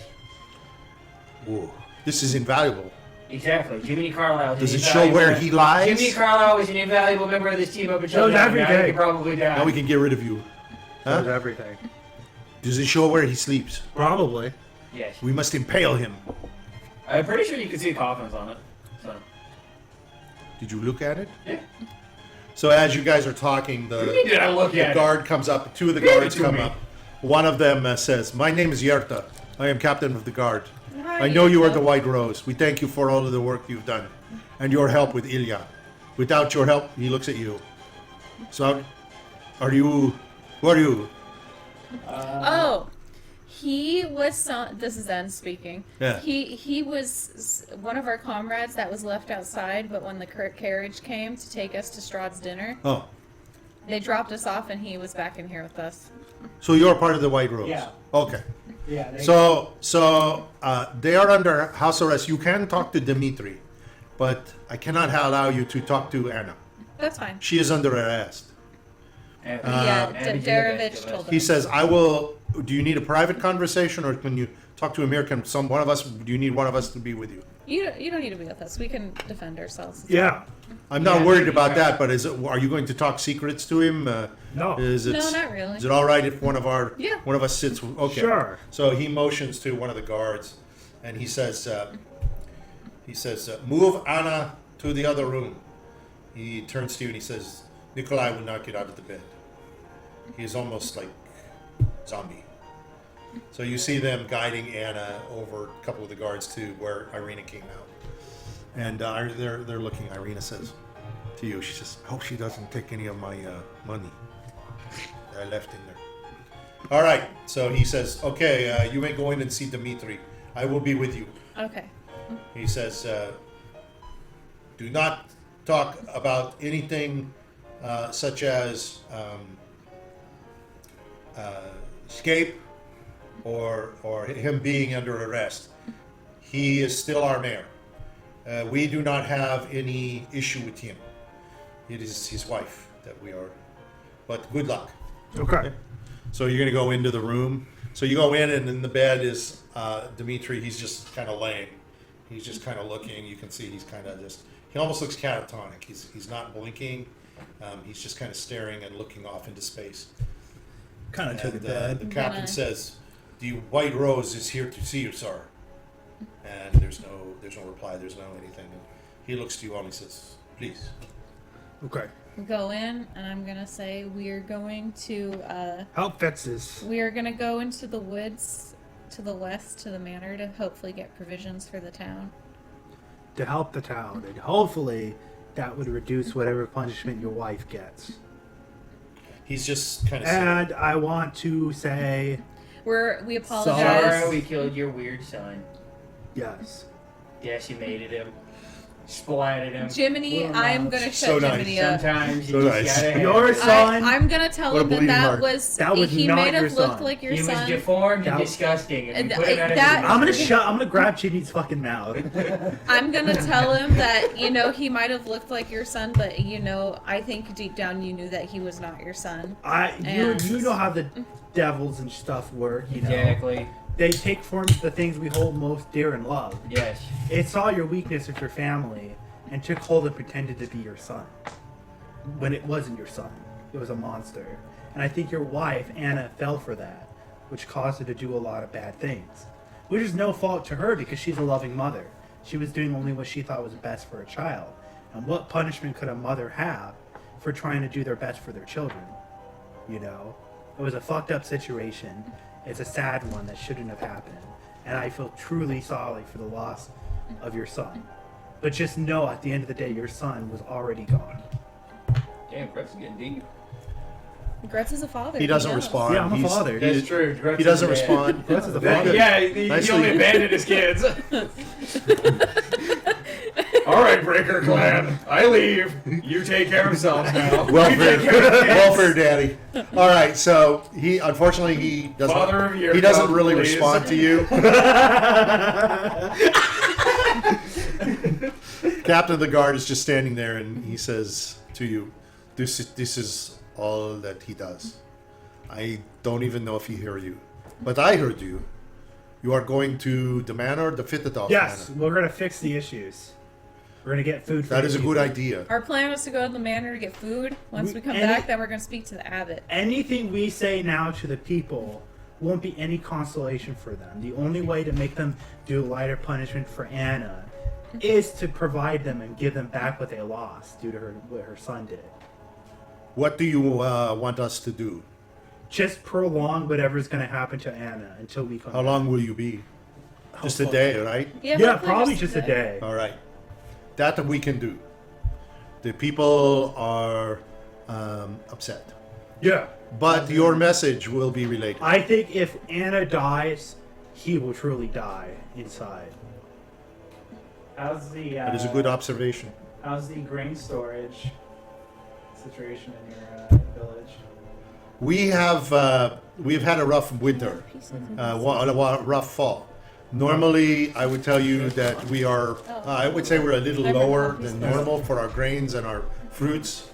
Whoa. This is invaluable. exactly. Jiminy Carlyle. Does it show where he lies? Jiminy Carlyle was an invaluable member of this team up until Shows now. Now everything. he could probably die. Now we can get rid of you. Does Huh? everything. Does it show where he sleeps? Probably. Yes. We must impale him. I'm pretty sure you can see coffins on it. So. Did you look at it? Yeah. So as you guys are talking, Did I look the at it? guard comes up. Two of the Give it guards to come me. up. One of them says, "My name is Yerta. I am captain of the guard. Hi, I know you are Yuka. the White Rose. We thank you for all of the work you've done and your help with Ilya. Without your help," he looks at you. "So, are you? Who are you?" Oh, he was this is Zen speaking. Yeah. He was one of our comrades that was left outside, but when the carriage came to take us to Strahd's dinner, Oh, they dropped us off and he was back in here with us. so you're part of the White Rose. Yeah. Okay. Yeah. They, So they are under house arrest. You can talk to Dmitri, but I cannot allow you to talk to Anna. That's fine. She is under arrest. Yeah, Darovich told He us. says, "I will." Do you need a private conversation, or can you talk to Amir? Can one of us? Do you need one of us to be with you? You don't need to be with us. We can defend ourselves. Yeah. I'm not Yeah, worried maybe about so. that, but are you going to talk secrets to him? No. Is it, No, not really. Is it all right if one of Yeah. us sits? Okay. Sure. So he motions to one of the guards, and he says, "Move Anna to the other room." He turns to you and he says, "Nikolai will not get out of the bed. He is almost like zombie." So you see them guiding Anna over a couple of the guards to where Irina came out, and they're looking. Irina says to you, she says, "I hope she doesn't take any of my money that I left in there." All right. So he says, "Okay, you may go in and see Dmitri. I will be with you." Okay. He says, "Do not talk about anything such as escape or him being under arrest. He is still our mayor. We do not have any issue with him. It is his wife that we are. But good luck." Okay. So you're going to go into the room. So you go in, and in the bed is Dmitri. He's just kind of laying. He's just kind of looking. You can see he's kind of just. He almost looks catatonic. He's not blinking. He's just kind of staring and looking off into space. Kind of took And it bad. the captain Gonna- says, "The White Rose is here to see you, sir." And there's no reply. There's no anything. And he looks to you all and he says, "Please." Okay. We go in, and I'm gonna say we are going to Help fix this. we are gonna go into the woods to the west to the manor to hopefully get provisions for the town. To help the town, and hopefully that would reduce whatever punishment your wife gets. He's just kind of. And I want to say We apologize. Sorry we killed your weird son. yes. Decimated him. Splatted him. Jiminy, Well, I'm no. gonna So shut nice. Jiminy up. Sometimes So you nice. just gotta Your have- son. I'm gonna tell What a him that bleeding heart. That was he not might have your looked son. like your He was son. deformed and That- disgusting, and And we put him out of that- his misery. I'm gonna grab Jimmy's fucking mouth. I'm gonna tell him that he might have looked like your son, but I think deep down you knew that he was not your son. You know how the devils and stuff work, you know. Exactly. They take forms of the things we hold most dear and love. Yes. It saw your weakness with your family and took hold and pretended to be your son. When it wasn't your son. It was a monster. And I think your wife, Anna, fell for that, which caused her to do a lot of bad things. Which is no fault to her because she's a loving mother. She was doing only what she thought was best for a child. And what punishment could a mother have for trying to do their best for their children? You know? It was a fucked up situation. It's a sad one that shouldn't have happened. And I feel truly sorry for the loss of your son. But just know at the end of the day, your son was already gone. Damn, Krezk is getting deep. Grutz is a father. He doesn't knows. respond. Yeah, I'm a father. That's true. Grutz He doesn't is dead. respond. Grutz is a Very father. good. Yeah, he Nicely- only abandoned his kids. All right, Breaker Clan, I leave. You take care of yourselves now. Welfare daddy. All right, so he unfortunately doesn't. Father of your he doesn't cub, really please. respond to you. Captain of the guard is just standing there, and he says to you, "This is all that he does. I don't even know if he heard you, but I heard you. You are going to the manor, the Fidatov Yes, manor. we're gonna fix the issues. We're gonna get food for That the is a people. good idea. Our plan was to go to the manor to get food. Once we come Any- back, then we're gonna speak to the abbot. Anything we say now to the people won't be any consolation for them. The only way to make them do lighter punishment for Anna is to provide them and give them back what they lost due to what her son did. What do you want us to do? Just prolong whatever's going to happen to Anna until we come How back. long will you be? Just a day, right? Yeah, hopefully probably just a day. All right. That we can do. The people are upset. Yeah. But your message will be relayed. I think if Anna dies, he will truly die inside. How's the That is a good observation. how's the grain storage situation in your village? We've had a rough winter, a rough fall. Normally, I would tell you that we are, I would say we're a little lower than normal for our grains and our fruits.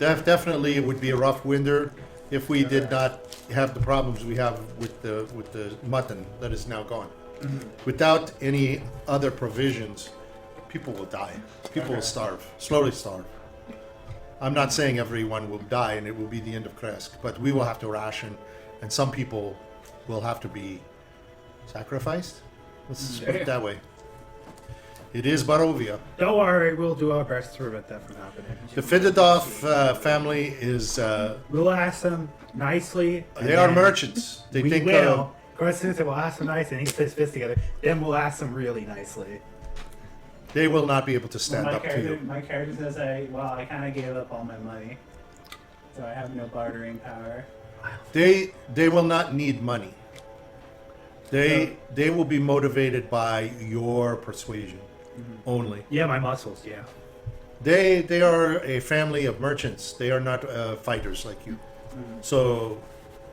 Definitely, it would be a rough winter if we did not have the problems we have with the mutton that is now gone. Without any other provisions, people will die. People will starve, slowly starve. I'm not saying everyone will die and it will be the end of Krezk, but we will have to ration, and some people will have to be sacrificed. Let's put it that way. It is Barovia. Don't worry, we'll do our best to prevent that from happening. The Fidatov family is, We'll ask them nicely. and they are then merchants. They we think, will. Grutz says we'll ask them nicely, and he puts his fist together. Then we'll ask them really nicely. they will not be able to stand up to you. My character says, I kind of gave up all my money, so I have no bartering power. They will not need money. They will be motivated by your persuasion only. Yeah, my muscles, yeah. They are a family of merchants. They are not fighters like you. So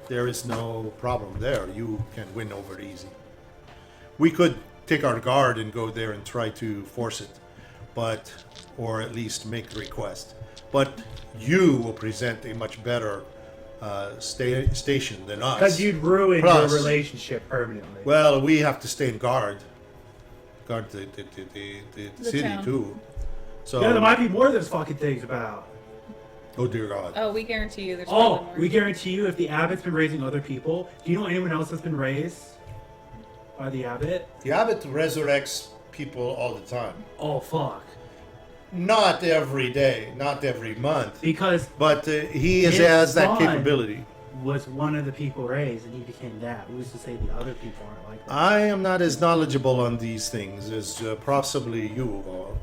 there is no problem there. You can win over it easy. We could take our guard and go there and try to force it, or at least make the request. But you will present a much better station than us. Because you'd ruin Plus- your relationship permanently. Well, we have to stay in guard the city town. too. So, Yeah, there might be more of those fucking things about. oh dear God. Oh, we guarantee you there's probably Oh, more. we guarantee you if the abbot's been raising other people, do you know anyone else that's been raised by the abbot? The abbot resurrects people all the time. Oh, fuck. Not every day, not every month, Because but he His has that son capability. was one of the people raised, and he became that. Who's to say the other people aren't like that? I am not as knowledgeable on these things as possibly you are.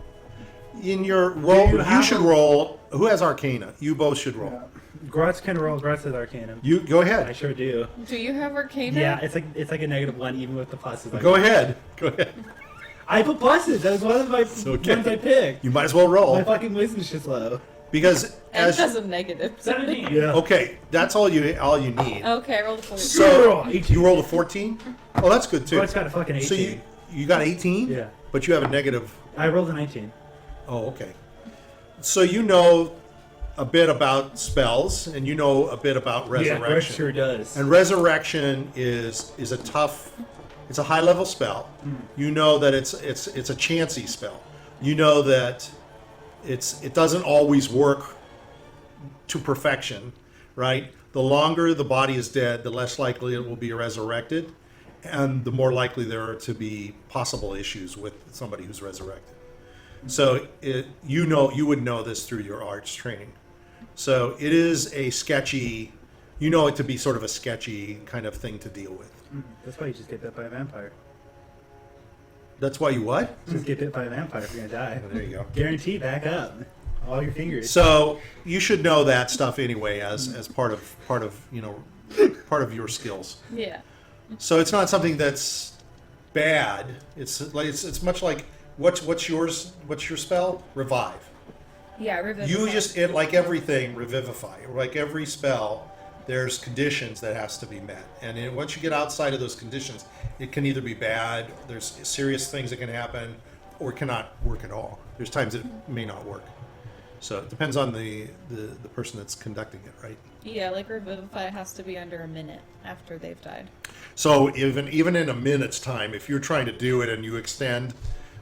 In your roll, you you have should a- roll. Who has Arcana? You both should roll. Grutz can roll. Grutz is Arcanum. You go I ahead. sure do. Do you have Arcana? Yeah, it's like a -1 even with the pluses. Go ahead. Go ahead. I put pluses. That was one of my okay. ones I picked. You might as well roll My fucking wisdom's just low. because And as has a negative. 17. Yeah. okay, that's all you need. Okay, roll the 4. So 18. you rolled a 14. Oh, that's good too. Grutz got a fucking 18. So you got 18. Yeah. But you have a negative. I rolled a 19. Oh, okay. So you know a bit about spells, and you know a bit about Yeah, Grutz resurrection. sure does. And resurrection is a tough. It's a high level spell. You know that it's a chancy spell. You know that it doesn't always work to perfection, right? The longer the body is dead, the less likely it will be resurrected, and the more likely there are to be possible issues with somebody who's resurrected. So you would know this through your arts training. So it is a sketchy. You know it to be sort of a sketchy kind of thing to deal with. That's why you just get bit by a vampire. That's why you what? Just get bit by a vampire if you're gonna die. There you go. Guaranteed, back up. All your fingers. So you should know that stuff anyway as part of part of your skills. Yeah. So it's not something that's bad. It's like it's much like what's yours? What's your spell? Revive. Yeah, revivify. You just like everything revivify. Like every spell, there's conditions that has to be met, and once you get outside of those conditions, it can either be bad. There's serious things that can happen, or cannot work at all. There's times it may not work. So it depends on the person that's conducting it, right? Yeah, like revivify has to be under a minute after they've died. So even in a minute's time, if you're trying to do it and you extend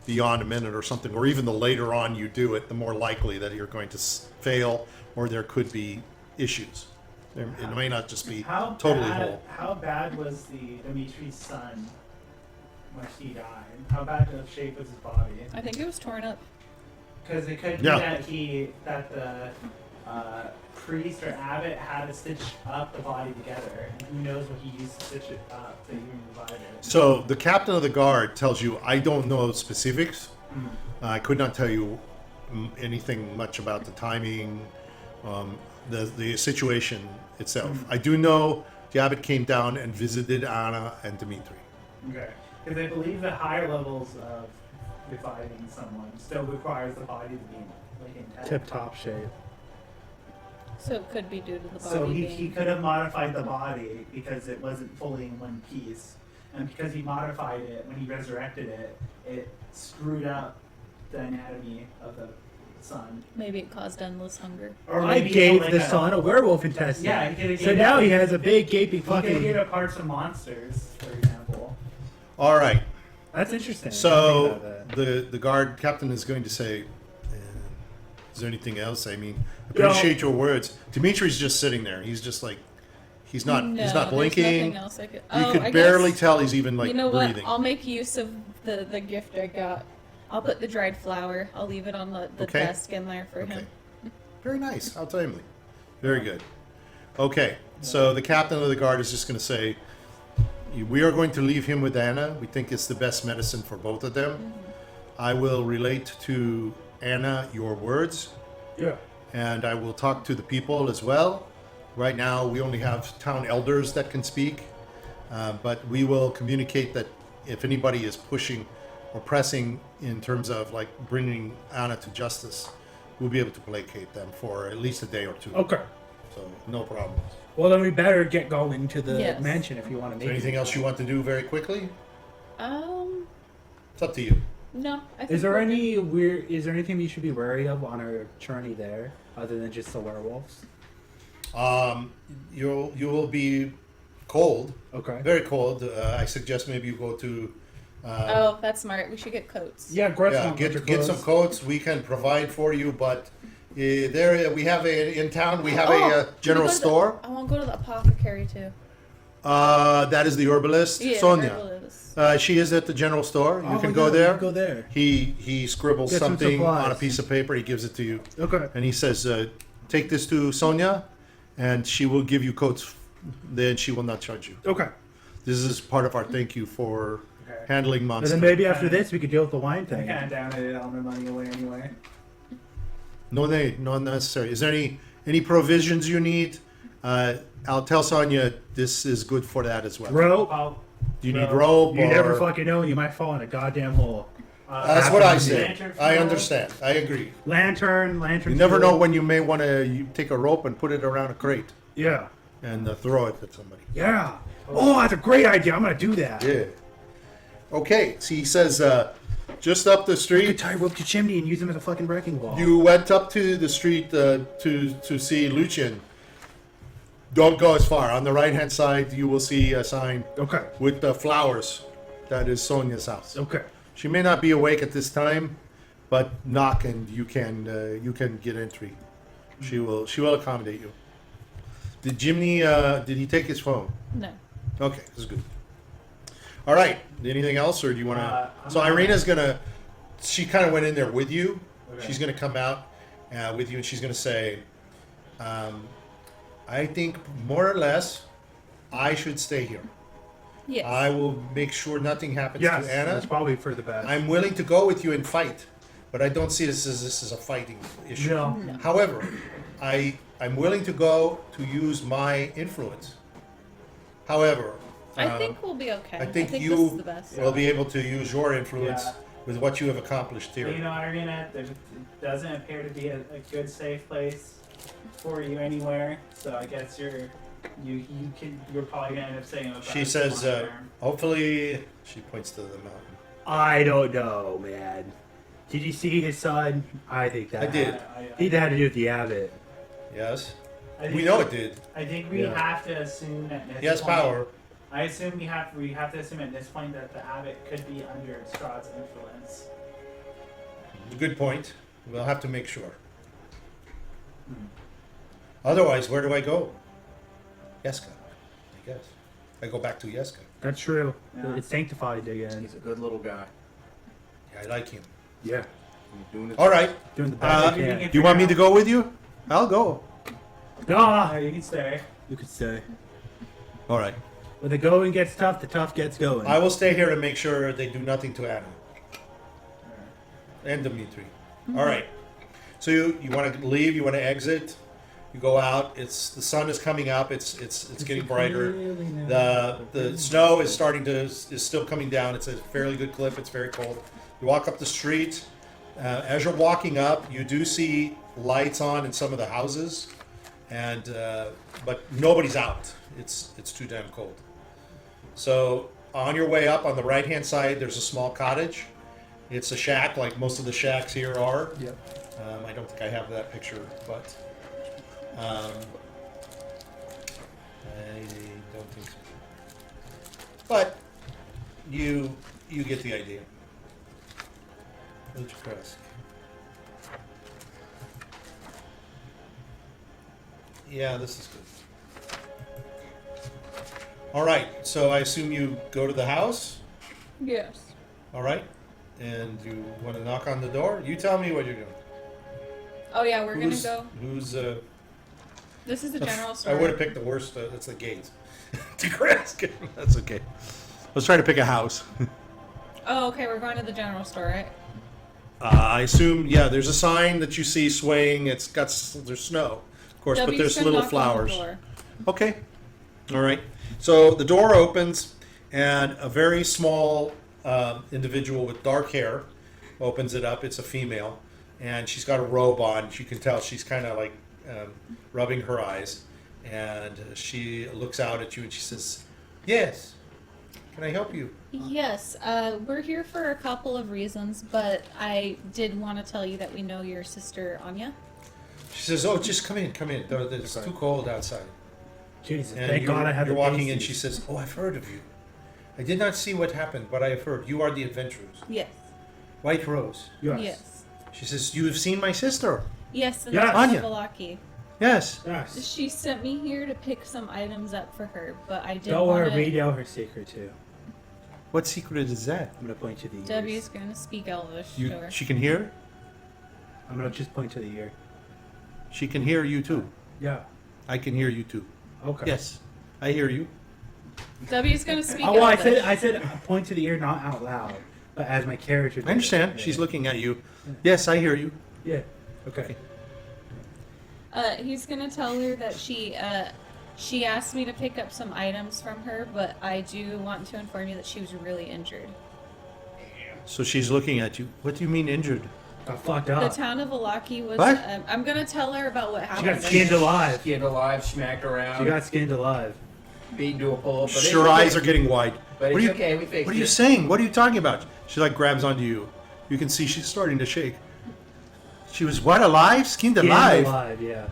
beyond a minute or something, or even the later on you do it, the more likely that you're going to fail, or there could be issues. It may not just be totally whole. How bad was the Dimitri's son when he died? How bad of shape was his body? I think it was torn up. Because it could be Yeah. that the priest or abbot had to stitch up the body together, and who knows what he used to stitch it up to even revive it. So the captain of the guard tells you, I don't know specifics. I could not tell you anything much about the timing, the situation itself. I do know the abbot came down and visited Anna and Dimitri. Okay. Because I believe the higher levels of reviving someone still requires the body to be like intact. Tip top shape. So it could be due to the body So he being... could have modified the body because it wasn't fully in one piece. And because he modified it, when he resurrected it, it screwed up the anatomy of the son. Maybe it caused endless hunger. Or I maybe gave like the son a werewolf intestine. Yeah, he could've So gave now it- he has a big gaping He could have fucking. gave it parts of monsters, for example. All right. That's interesting. I didn't think So about that. the guard captain is going to say, "Is there anything else? I mean, appreciate your words." Dimitri's just sitting there. He's just like, he's not there's blinking. nothing else I could. You Oh, could I barely guess, tell he's even like you know breathing. what? I'll make use of the gift I got. I'll put the dried flower. I'll leave it on the Okay. desk in there for Okay. him. Very nice. How timely. Very good. Okay. So the captain of the guard is just going to say, "We are going to leave him with Anna. We think it's the best medicine for both of them. I will relate to Anna your words, Yeah. and I will talk to the people as well. Right now, we only have town elders that can speak, but we will communicate that if anybody is pushing or pressing in terms of like bringing Anna to justice, we'll be able to placate them for at least a day or two. Okay. So no problem. Well, then we better get going to the Yes. mansion if you want to Is make there anything it. else you want to do very quickly? It's up to you. No. I think Is there we're any weird? Is there anything we should be wary of on our journey there, other than just the werewolves? You will be cold, Okay. very cold. I suggest maybe you go to. Oh, that's smart. We should get coats. Yeah, Grutz Yeah, won't winter get some clothes. coats. We can provide for you, but there we have in town. We have Oh, a can we general go to the- store. I want to go to the apothecary too. That is the herbalist, Yeah, Sonia. herbalist. She is at the general store. You Oh, can yeah, go we there. can go there. He scribbles Get some something on a supplies. piece of paper. He gives it to you, Okay. and he says, "Take this to Sonia, and she will give you coats. Then she will not charge you. Okay. This is part of our thank you for Okay. handling And monsters. then maybe after this we could deal with the wine I thing. kind of donated all my money away anyway. No, not necessary. Is there any provisions you need? I'll tell Sonia this is good for that as well. Rope. Do you need rope? You or- never fucking know. You might fall in a goddamn hole. That's what I say. Lantern I fuel. understand. I agree. Lantern. You never fuel. know when you may want to take a rope and put it around a crate Yeah. and throw it at somebody. Yeah. Oh, that's a great idea. I'm gonna do that. Yeah. Okay. So he says, just up the You could street. tie rope to chimney and use them as a fucking wrecking ball. You went up to the street to see Lucian. Don't go as far. On the right hand side, you will see a sign Okay. with the flowers. That is Sonia's house. Okay. She may not be awake at this time, but knock and you can get entry. She will accommodate you. Did Jiminy did he take his phone? No. Okay, that's good. All right. Anything else, or do you want to? I'm So gonna- Irina's gonna. She kind of went in there with you. Okay. She's gonna come out with you, and she's gonna say, "I think more or less, I should stay here. Yes. I will make sure nothing happens Yes. to Anna. That's probably for the best. I'm willing to go with you and fight, but I don't see this as a fighting issue. No. However, I'm willing to go to use my influence. However, I think we'll be okay. I think this is you the best. will be able to use your influence Yeah. with what you have accomplished But you here. know, Irina, it doesn't appear to be a good, safe place for you anywhere. So I guess you're probably gonna end up staying with She us says, long term. hopefully, she points to the mountain. I don't know, man. Did you see his son? I think that I did. He had to do with the abbot. Yes, I think we know it did. I think we Yeah. have to assume that this He has point, power. I assume we have to assume at this point that the abbot could be under Strahd's influence. Good point. We'll have to make sure. Otherwise, where do I go? Yeska, I guess. I go back to Yeska. That's true. Yeah. It's sanctified again. He's a good little guy. Yeah, I like him. Yeah. He's doing it. All right. Doing the best Uh, I can. Do you want me to go with you? I'll go. Ah, You can stay. you could say. All right. When the going gets tough, the tough gets going. I will stay here to make sure they do nothing to Anna and Dimitri. All right. So you want to leave? You want to exit? You go out. The sun is coming up. It's getting brighter. The snow is is still coming down. It's a fairly good clip. It's very cold. You walk up the street. As you're walking up, you do see lights on in some of the houses, and but nobody's out. It's too damn cold. So on your way up, on the right hand side, there's a small cottage. It's a shack, like most of the shacks here are. Yep. I don't think I have that picture, but I don't think so. But you get the idea. Village Krezk. Yeah, this is good. All right, so I assume you go to the house. Yes. All right, and you want to knock on the door. You tell me what you're doing. Oh yeah, we're gonna go. Who's This is the general I store. would have picked the worst. It's the gates. To Krezk. That's okay. Let's try to pick a house. Oh, okay, we're going to the general store, right? I assume, yeah. There's a sign that you see swaying. It's got there's snow, of course, but W's there's gonna little knock on the flowers. door. Okay. All right. So the door opens, and a very small individual with dark hair opens it up. It's a female, and she's got a robe on. You can tell she's kind of like rubbing her eyes, and she looks out at you and she says, "Yes, can I help you?" Yes, we're here for a couple of reasons, but I did want to tell you that we know your sister Anya. She says, "Oh, just come in, come in. It's too cold outside." Jesus, And thank God I have you're the walking AC. in. She says, "Oh, I've heard of you. I did not see what happened, but I have heard. You are the adventurers. Yes. White Rose." Yes. Yes. She says, "You have seen my sister." Yes, and Yes. that's Anya. Valaki. Yes. Yes. She sent me here to pick some items up for her, but I did Don't want worry, we to... know her secret too. What secret is that? I'm gonna point to the ears. W's going to speak Elvish to her. She can hear. I'm gonna just point to the ear. She can hear you too. Yeah. I can hear you too. Okay. Yes, I hear you. W's going to speak Oh, well, Elvish. I said point to the ear, not out loud, but as my character. I understand. did. She's looking at you. Yes, I hear you. Yeah. Okay. He's going to tell her that she asked me to pick up some items from her, but I do want to inform you that she was really injured. So she's looking at you. What do you mean injured? Got fucked The up. town of Valaki was... What? I'm going to tell her about what She happened. got skinned alive. Skinned alive, smacked She around, got skinned alive. beaten to a pulp. But Her eyes are getting wide. But What it's are you- okay, we fixed What are you it. saying? What are you talking about? She like grabs onto you. You can see she's starting to shake. She was what, alive? Skinned Skinned alive? alive, yeah.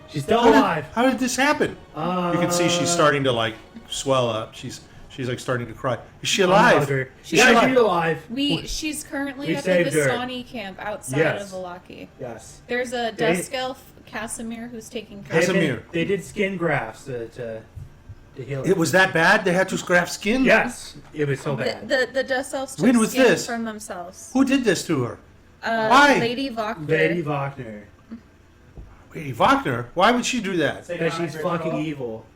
She's still How alive. how did this happen? You can see she's starting to like swell up. She's like starting to cry. Is she alive? She's Yeah, alive. she's alive. She's currently We at the saved her. Vistani camp outside Yes. of Valaki. Yes. There's a They- dusk elf, Casimir, who's taking care of her. Casimir. They did skin grafts to heal her. It was that bad? They had to graft skin? Yes. It was so bad. The dust elves took When was skin this? from themselves. Who did this to her? Why? Lady Vokter. Lady Wagner. Lady Wagner? Why would she do that? Because she's fucking evil.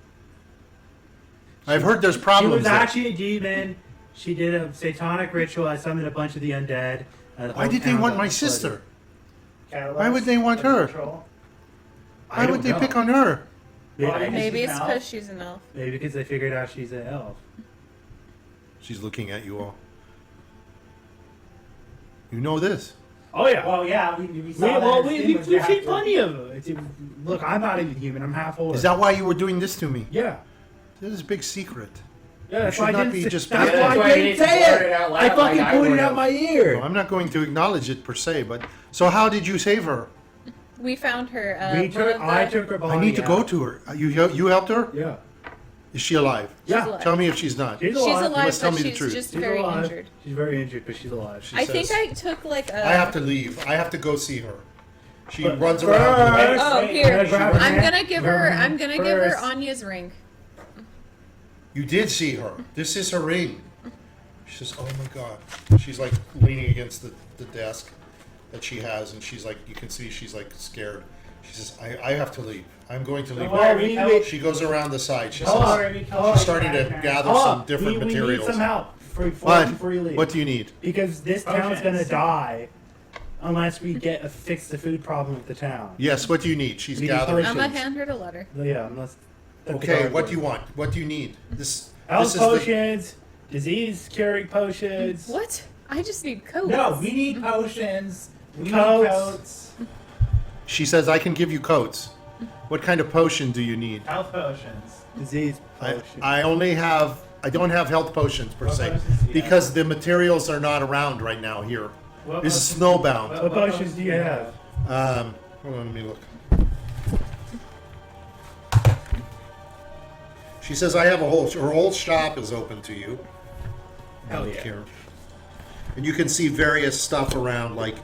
I've heard there's She problems was there. actually a demon. She did a satanic ritual. I summoned a bunch of the undead. And the Why whole did they town want got my flooded. sister? Catalyst, Why would they want her? control. Why would they don't pick know. on her? Maybe, Maybe it's She's an because elf. she's an elf. maybe because they figured out she's an elf. She's looking at you all. You know this. Oh yeah. Well, yeah, we saw that. We've seen plenty of them. Look, I'm not even human. I'm half orc. Is that why you were doing this to me? Yeah. This is a big secret. Yeah, that's should why I not didn't be say, just that's picking- why That's why I you didn't need to say blurt it. it out loud I fucking like I pointed would out have. my No, ear. I'm not going to acknowledge it per se, but so how did you save her? We found her. I took her body I need to go out. to her. You helped her? Yeah. Is she alive? Yeah. alive. Tell me if she's not. She's She's alive. alive, must tell but me the she's truth. just She's very alive. injured. She's very injured, but she's alive. She I think says, I took like a... I have to leave. I have to go see her. She But runs first- around. Oh, Wait, here. grab her I'm hand. gonna give her. I'm gonna give her First. Anya's ring. You did see her. This is her ring. She says, "Oh my God." She's like leaning against the desk that she has, and she's like, you can see she's like scared. She says, "I have to leave. I'm going to leave." Don't worry, we helped. She goes around the side. She Don't says, worry, we helped. she's starting to gather some different we materials. need some help What? before you leave. What do you need? Because this town's Potions. gonna die unless we fix the food problem with the town. Yes. What do you need? She's We need gathering. I'm gonna Potions. hand her the letter. Yeah, unless. Okay. What do you want? What do you need? Health This is potions, disease curing potions. What? I just need coats. No, we need potions. We need Coats. coats. She says, "I can give you coats." What kind of potion do you need? Health potions. Disease I, potions. I only have. I don't have health potions per What se potions do you because the materials are not around right now here. What This is potions- snowbound. What potions do you have? Hold on, let me look. She says, "I have a whole. Her whole shop is open to you, Hell don't yeah. care. And you can see various stuff around, like,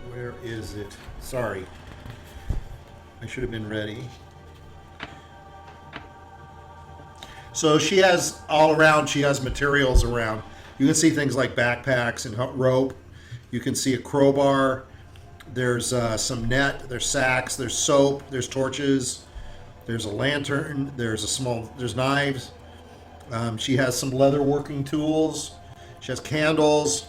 where is it? Sorry. I should have been ready. So she has, all around, she has materials around. You can see things like backpacks and rope. You can see a crowbar. There's some net. There's sacks. There's soap. There's torches. There's a lantern. There's knives. She has some leather working tools. She has candles.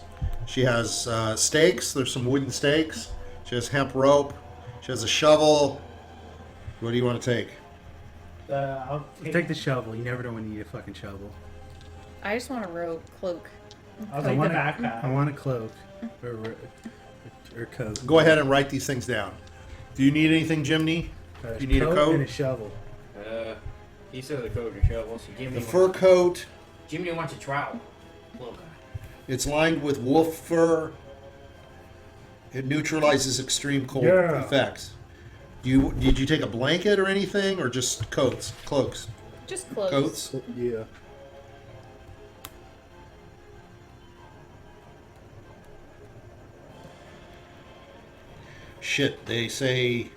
She has stakes. There's some wooden stakes. She has hemp rope. She has a shovel. What do you want to take? I'll Take the shovel. You never know when you need a fucking shovel. I just want a rope cloak. I'll take the backpack. I want a cloak. Or coat. Go ahead and write these things down. Do you need anything, Jiminy? Do you need a coat? And a shovel. He said the coat and shovel, so Jimmy. The fur coat. Jimmy wants a trowel. Little guy. It's lined with wolf fur. It neutralizes extreme cold Yeah. effects. Did you take a blanket or anything, or just cloaks? Just clothes. Coats? Yeah. Shit, they say...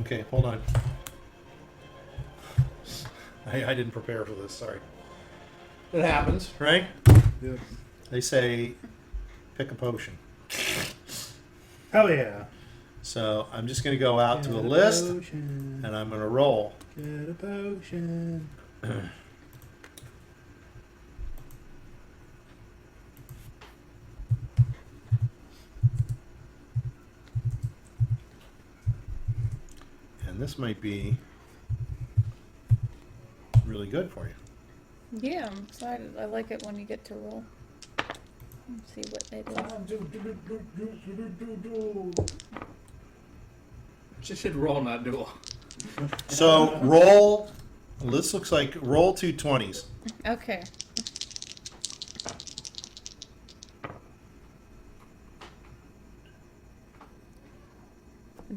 Okay, hold on. I didn't prepare for this, sorry. It happens, right? Yep. They say, pick a potion. Hell yeah. So I'm just going to go out to a Get list, potion. and I'm going to roll. Get a potion. And this might be really good for you. Yeah, I'm excited. I like it when you get to roll. Let's see what they do. Just said roll, not duel. So roll, this looks like, roll 2 20s. Okay.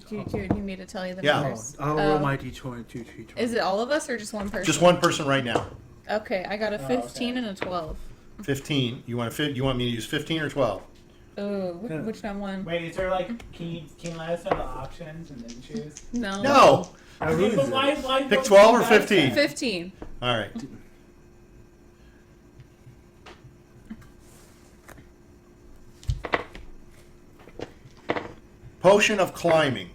Do you need me to tell you the Yeah. numbers? I'll roll my d20, 2 3 20. Is it all of us or just one person? Just one person right now. Okay, I got a 15 okay. and a 12. 15. You want me to use 15 or 12? Ooh, which one won? Wait, is there like, can you let us know the options and then choose? No. No! How Yeah, rude but is it? why Pick don't 12 you or guys 15? say? 15. All right. Potion of climbing.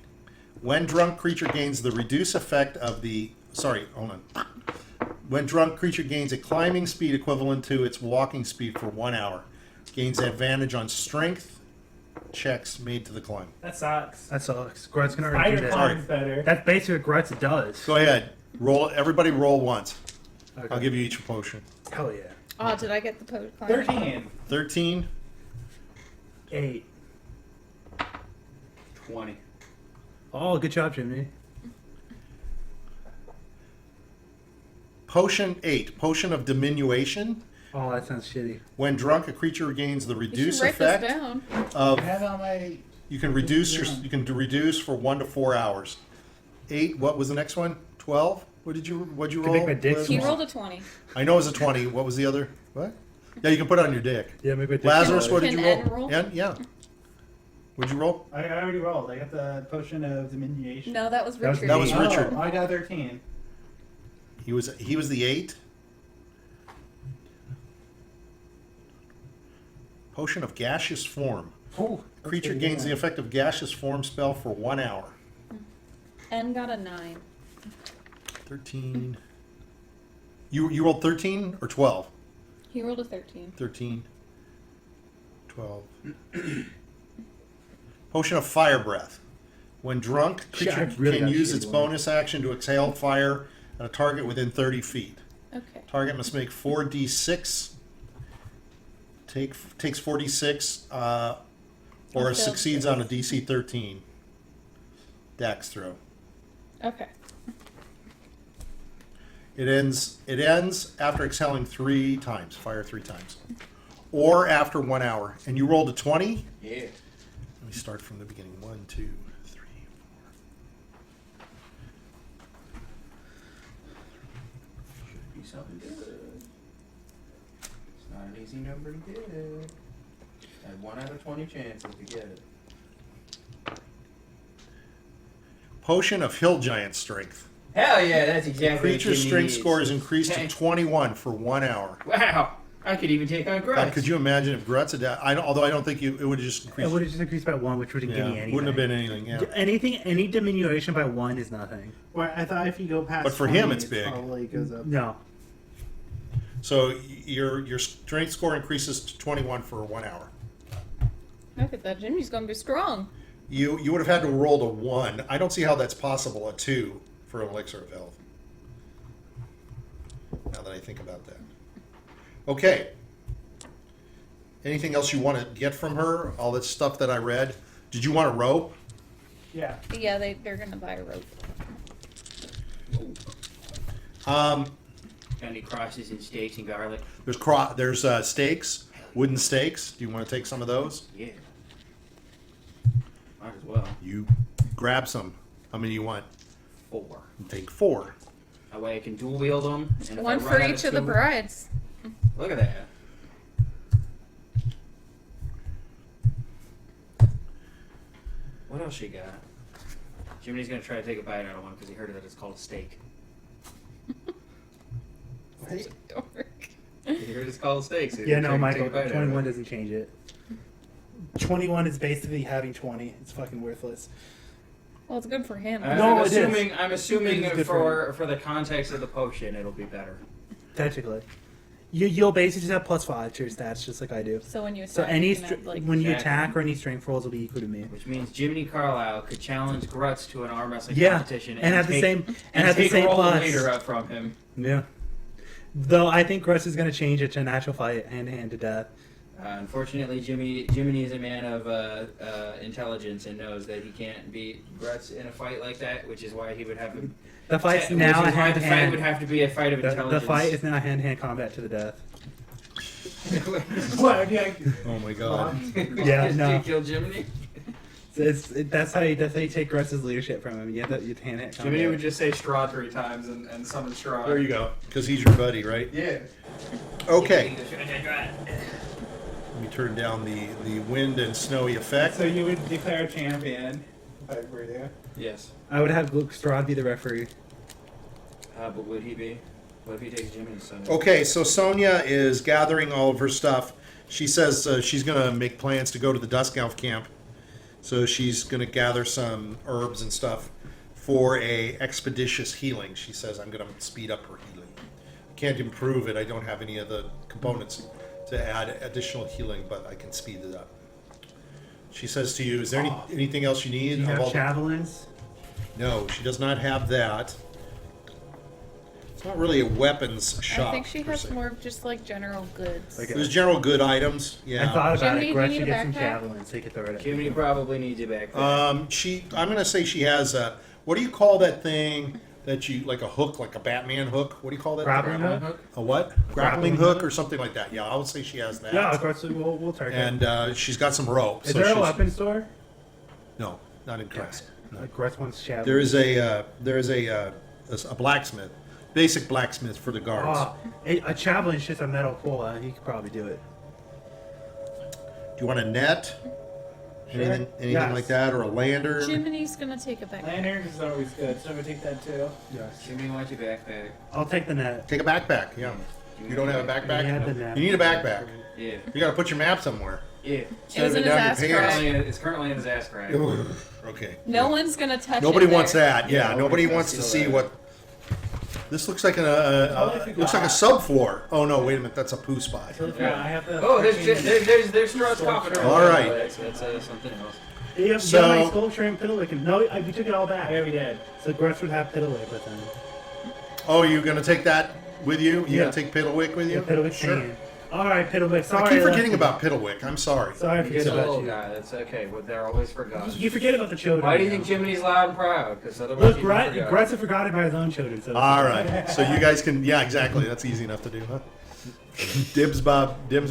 When drunk, creature gains the reduced effect of the... Sorry, hold on. When drunk, creature gains a climbing speed equivalent to its walking speed for 1 hour. Gains advantage on strength checks made to the climb. That sucks. That sucks. Grutz can already do Spider that. climb's better. That's basically what Grutz does. Go ahead. Roll. Everybody roll once. Okay. I'll give you each a potion. Hell yeah. Oh, did I get the potion? 13. 13. 8. 20. Oh, good job, Jimmy. Potion 8. Potion of diminution. Oh, that sounds shitty. When drunk, a creature regains the You reduced should write effect this down. of... I have it on my... You can reduce reduce for 1 to 4 hours. 8. What was the next one? 12. What'd you can roll? make my dick Liz? He small. rolled a 20. I know it was a 20. What was the other? What? Yeah, you can put it on your dick. Yeah, maybe I did. Lazarus, what did Can you Ed roll? roll? Ed? Yeah. What'd you roll? I already rolled. I got the potion of diminution. No, that was That was- Richard. that was Oh, Richard. I got 13. He was the 8. Potion of gaseous form. Ooh, Creature gains the effect of gaseous form spell for 1 hour. N got a 9. 13. You rolled 13 or 12? He rolled a 13. 13. 12. Potion of fire breath. When drunk, Shit, creature I really can got use shitty its one. bonus action to exhale fire at a target within 30 feet. Okay. Target must make 4d6. Takes 4d6 or Failed succeeds on a DC 13 Dex throw. Okay. It ends after exhaling 3 times, fire 3 times, or after 1 hour. And you rolled a 20. Yeah. Let me start from the beginning. 1, 2, 3, something good. It's not an easy number to get. I had 1 out of 20 chances to get it. Potion of Hill Giant Strength. Hell yeah, that's exactly what Creature's Jimmy strength needs. score is increased to Okay. 21 for 1 hour. Wow, I could even take on Grutz. God, could you imagine if Grutz had that? Although I don't think it would have just It increased. would have just increased by 1, which wouldn't give me anything. Wouldn't have been anything. Yeah. Any diminution by 1 is nothing. Well, I thought if you go past But for 20, him, it's big. Probably goes up. No. So your strength score increases to 21 for 1 hour. Look at that. Jimmy's gonna be strong. You would have had to roll a 1. I don't see how that's possible. A 2 for an elixir of health. Now that I think about that. Okay. Anything else you want to get from her? All this stuff that I read. Did you want a rope? Yeah. Yeah, they're gonna buy a rope. Got any crosses and steaks and garlic? There's stakes, wooden stakes. Do you want to take some of those? Yeah. Might as well. You grab some. How many you want? 4. Take 4. That way I can dual wield them. And if One I for run out each of the two- brides. Look at that. What else she got? Jiminy's gonna try to take a bite out of one because he heard that it's called a steak. He heard it's called a steak. So he's Yeah, gonna no, try to Michael, take a bite out of 21 it. doesn't change it. 21 is basically having 20. It's fucking worthless. Well, it's good for him. No, I'm it is. I'm assuming It is good for for the context of the potion, it'll be better. Technically. You'll basically just have +5 to your stats, just like I do. So when you attack, So any you can have, like, when you Exactly. attack or any strength rolls will be equal to me. Which means Jiminy Carlyle could challenge Grutz to an arm wrestling Yeah, competition and have the take- same and have the take same roll plus. later up from him. Yeah. Though I think Grutz is going to change it to natural fight, hand to hand to death. Unfortunately, Jiminy is a man of intelligence and knows that he can't beat Grutz in a fight like that, which is why he would have him. The fight's which now is why hand the to fight hand. would have to be a fight of The intelligence. fight is now hand to hand combat to the death. What? Yeah. Oh my god. Yeah, no. Kill Jiminy. That's how you take Grutz's leadership from him. You have hand to hand combat. Jiminy would just say Strahd 3 times and summon Strahd. There you go. Because he's your buddy, right? Yeah. Okay. Let me turn down the wind and snowy effect. So you would declare a champion if I were you. Yes. I would have Strahd be the referee. But would he be? What if he takes Jiminy's son? Okay, so Sonia is gathering all of her stuff. She says she's going to make plans to go to the Dusk Elf camp. So she's going to gather some herbs and stuff for a expeditious healing. She says, I'm going to speed up her healing. Can't improve it. I don't have any of the components to add additional healing, but I can speed it up. She says to you, is there anything else you need? Do you Of have all- javelins? No, she does not have that. It's not really a weapons shop. I think she per has se. more of just like general goods. Okay. There's general good items. Yeah. I thought about Jiminy, it. do you Grutz need should a get some backpack? javelins. He could throw it at Jiminy me. probably needs it back. I'm gonna say she has a. What do you call that thing that you like a hook, like a Batman hook? What do you call that? Grappling hook? A what? Grappling hook or something like that. Yeah, I would say she has that. Yeah, Grutz, we'll target. And she's got some rope. Is so there a she's- weapon store? No, not in Krezk. No. Like Grutz wants javelins. There is a blacksmith, basic blacksmith for the guards. A javelin's just a metal pole. He could probably do it. Do you want a net? Anything Yes. like that, or a lantern? Jiminy's gonna take a backpack. Lantern is always good, so I'm gonna take that too. Yes. Jiminy wants your backpack. I'll take the net. Take a backpack. Yeah. You don't have a backpack? Yeah, the net. You need a backpack. Yeah. You got to put your map somewhere. Yeah. It was in his down your ass pants. crack. It's currently in his ass crack. Okay. No one's gonna touch Nobody it wants there. that. Yeah, Yeah, nobody nobody's wants to gonna see steal what. This looks like looks like a subfloor. Oh no, wait a minute, that's a poo spot. Yeah, I have the. Oh, there's freaking- Strahd's coffin. All right. That's something else. You have So- my sculpture and Piddlewick. No, we took it all back. Yeah, we did. So Grutz would have Piddlewick with him. Oh, you're gonna take that with you? You Yeah. gonna take Piddlewick with you? Yeah, Piddlewick's Sure. hanging. All right, Piddlewick. Sorry. I keep I forgetting left about Piddlewick. I'm sorry. you. Sorry, I He's forget a about little you. guy. That's okay, but they're always forgotten. You forget about the children. Why do you now. think Jiminy's loud and proud? Because otherwise Look, he'd be forgotten. Grutz had forgotten about his own children. So All right, so you guys can. Yeah, exactly. That's easy enough to do, huh? Dims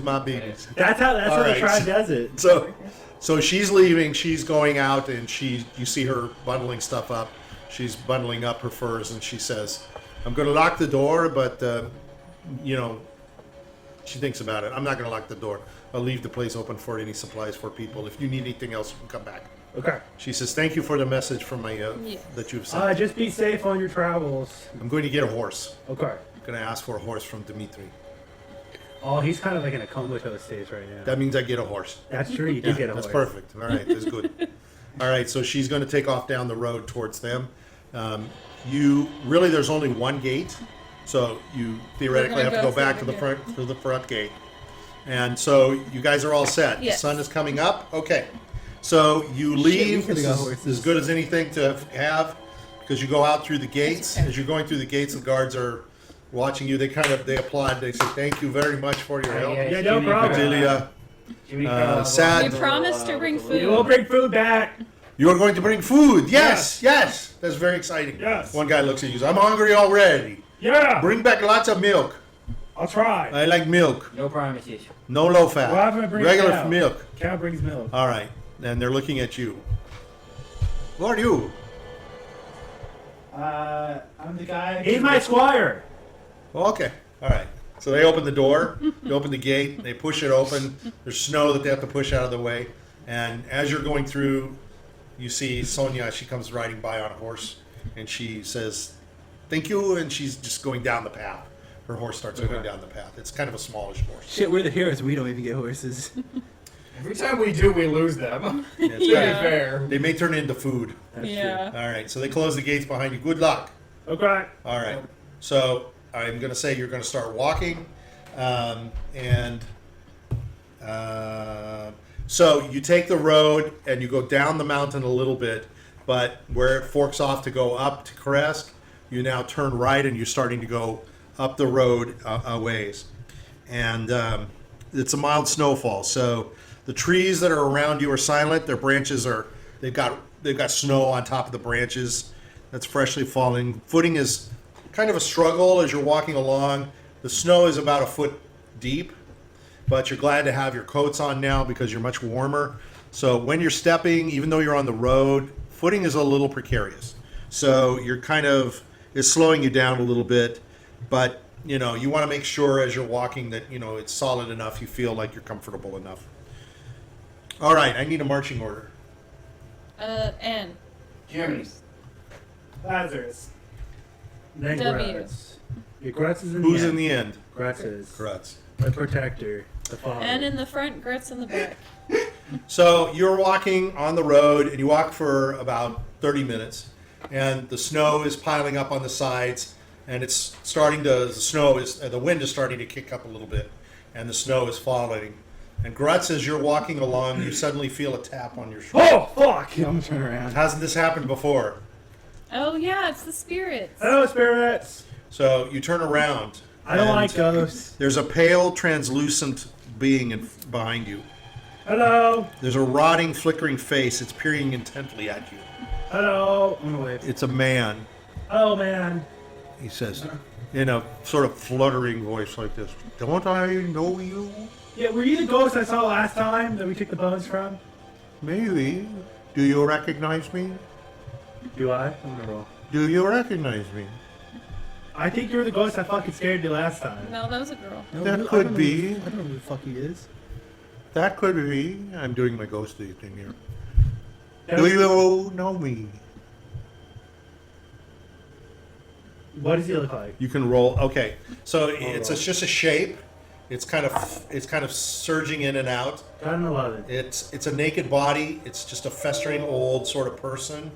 my babies. That's how All the right. tribe does it. So she's leaving. She's going out, and you see her bundling stuff up. She's bundling up her furs, and she says, "I'm going to lock the door, but she thinks about it. I'm not going to lock the door. I'll leave the place open for any supplies for people. If you need anything else, you can come back. Okay. She says, thank you for the message from my that you've sent. Just be safe on your travels. I'm going to get a horse. Okay. I'm going to ask for a horse from Dimitri. Oh, he's kind of like in a comatose stage right now. That means I get a horse. That's true. You did get a That's horse. perfect. All right, that's good. All right, so she's going to take off down the road towards them. There's only one gate, so you theoretically have to go back to the front gate. And so you guys are all set. Yes. The sun is coming up. Okay, so you leave. This is as good as anything to have because you go out through the gates. As you're going through the gates, the guards are watching you. They applaud. They say thank you very much for your help. Yeah, no problem. Cordelia, Jiminy Carlyle, sad. We promised to bring food. We'll bring food back. You are going to bring food. Yes. That's very exciting. Yes. One guy looks at you and says, I'm hungry already. Yeah. Bring back lots of milk. I'll try. I like milk. No promises. No low fat. Well, I'm gonna bring Regular cow. milk. Cow brings milk. All right. And they're looking at you. Who are you? I'm the guy. He's my squire. Oh, okay. All right. So they open the door. They open the gate. They push it open. There's snow that they have to push out of the way. And as you're going through, you see Sonia. She comes riding by on a horse. And she says, thank you. And she's just going down the path. Her horse starts going down the path. It's kind of a smallish horse. Shit, we're the heroes. We don't even get horses. Every time we do, we lose them. It's To be kind of- fair. They may turn into food. Yeah. All right. So they close the gates behind you. Good luck. Okay. All right. So I'm going to say you're going to start walking. So you take the road and you go down the mountain a little bit, but where it forks off to go up to Krezk, you now turn right and you're starting to go up the road a ways. And it's a mild snowfall. So the trees that are around you are silent. Their branches they've got snow on top of the branches that's freshly falling. Footing is kind of a struggle as you're walking along. The snow is about a foot deep, but you're glad to have your coats on now because you're much warmer. So when you're stepping, even though you're on the road, footing is a little precarious. So you're it's slowing you down a little bit, but you want to make sure as you're walking that it's solid enough, you feel like you're comfortable enough. All right, I need a marching order. N. Jiminy. Lazarus. Then W. Grutz. Yeah, Grutz is in Who's the in end. the end? Grutz is. Grutz. The protector. The father. N in the front, Grutz in the back. So you're walking on the road, and you walk for about 30 minutes, and the snow is piling up on the sides, and the wind is starting to kick up a little bit, and the snow is falling. And Grutz, as you're walking along, you suddenly feel a tap on your shoulder. Oh, fuck! I'm gonna turn around. Hasn't this happened before? Oh yeah, it's the spirits. Hello, spirits! So you turn around. I don't and like ghosts. There's a pale, translucent being behind you. Hello! There's a rotting, flickering face. It's peering intently at you. Hello! I'm gonna wave. It's a man. Oh, man. He says, in a sort of fluttering voice like this, don't I know you? Yeah, were you the ghost I saw last time that we took the bones from? Maybe. Do you recognize me? Do I? I'm gonna roll. Do you recognize me? I think you were the ghost I fucking scared you last time. No, that was a girl. No, That I could don't know be. I don't know who the fuck he is. That could be. I'm doing my ghostly thing here. That Do was- you know me? What does he look like? You can roll. Okay, so it's just a shape. It's kind of surging in and out. Got an 11. It's a naked body. It's just a festering old sort of person.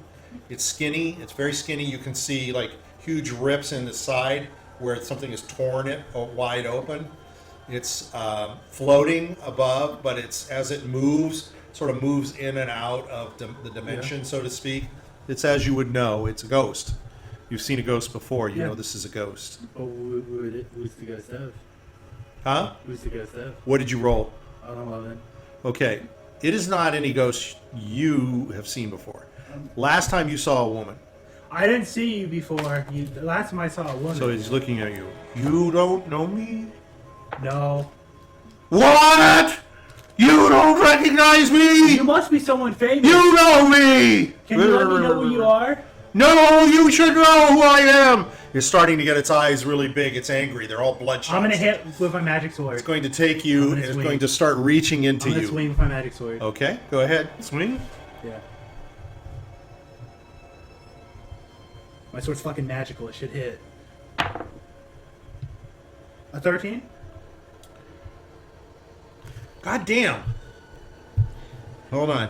It's skinny. It's very skinny. You can see like huge rips in the side where something is torn it wide open. It's floating above, but as it moves, sort of moves in and out of the dimension, so to speak. It's as you would know. It's a ghost. You've seen a ghost before. You Yeah. know this is a ghost. Oh, who's the ghost of? Huh? Who's the ghost of? What did you roll? I don't know. Okay. It is not any ghost you have seen before. Last time you saw a woman. I didn't see you before. The last time I saw a woman. So he's looking at you. You don't know me? No. What? You don't recognize me? You must be someone famous. You know me! Can you let me know who you are? No, you should know who I am. You're starting to get its eyes really big. It's angry. They're all bloodshot. I'm gonna hit with my magic sword. It's going to take you, I'm and gonna it's swing. going to start reaching into I'm gonna you. swing with my magic sword. Okay, go ahead. Swing. Yeah. My sword's fucking magical. It should hit. A 13? God damn. Hold on.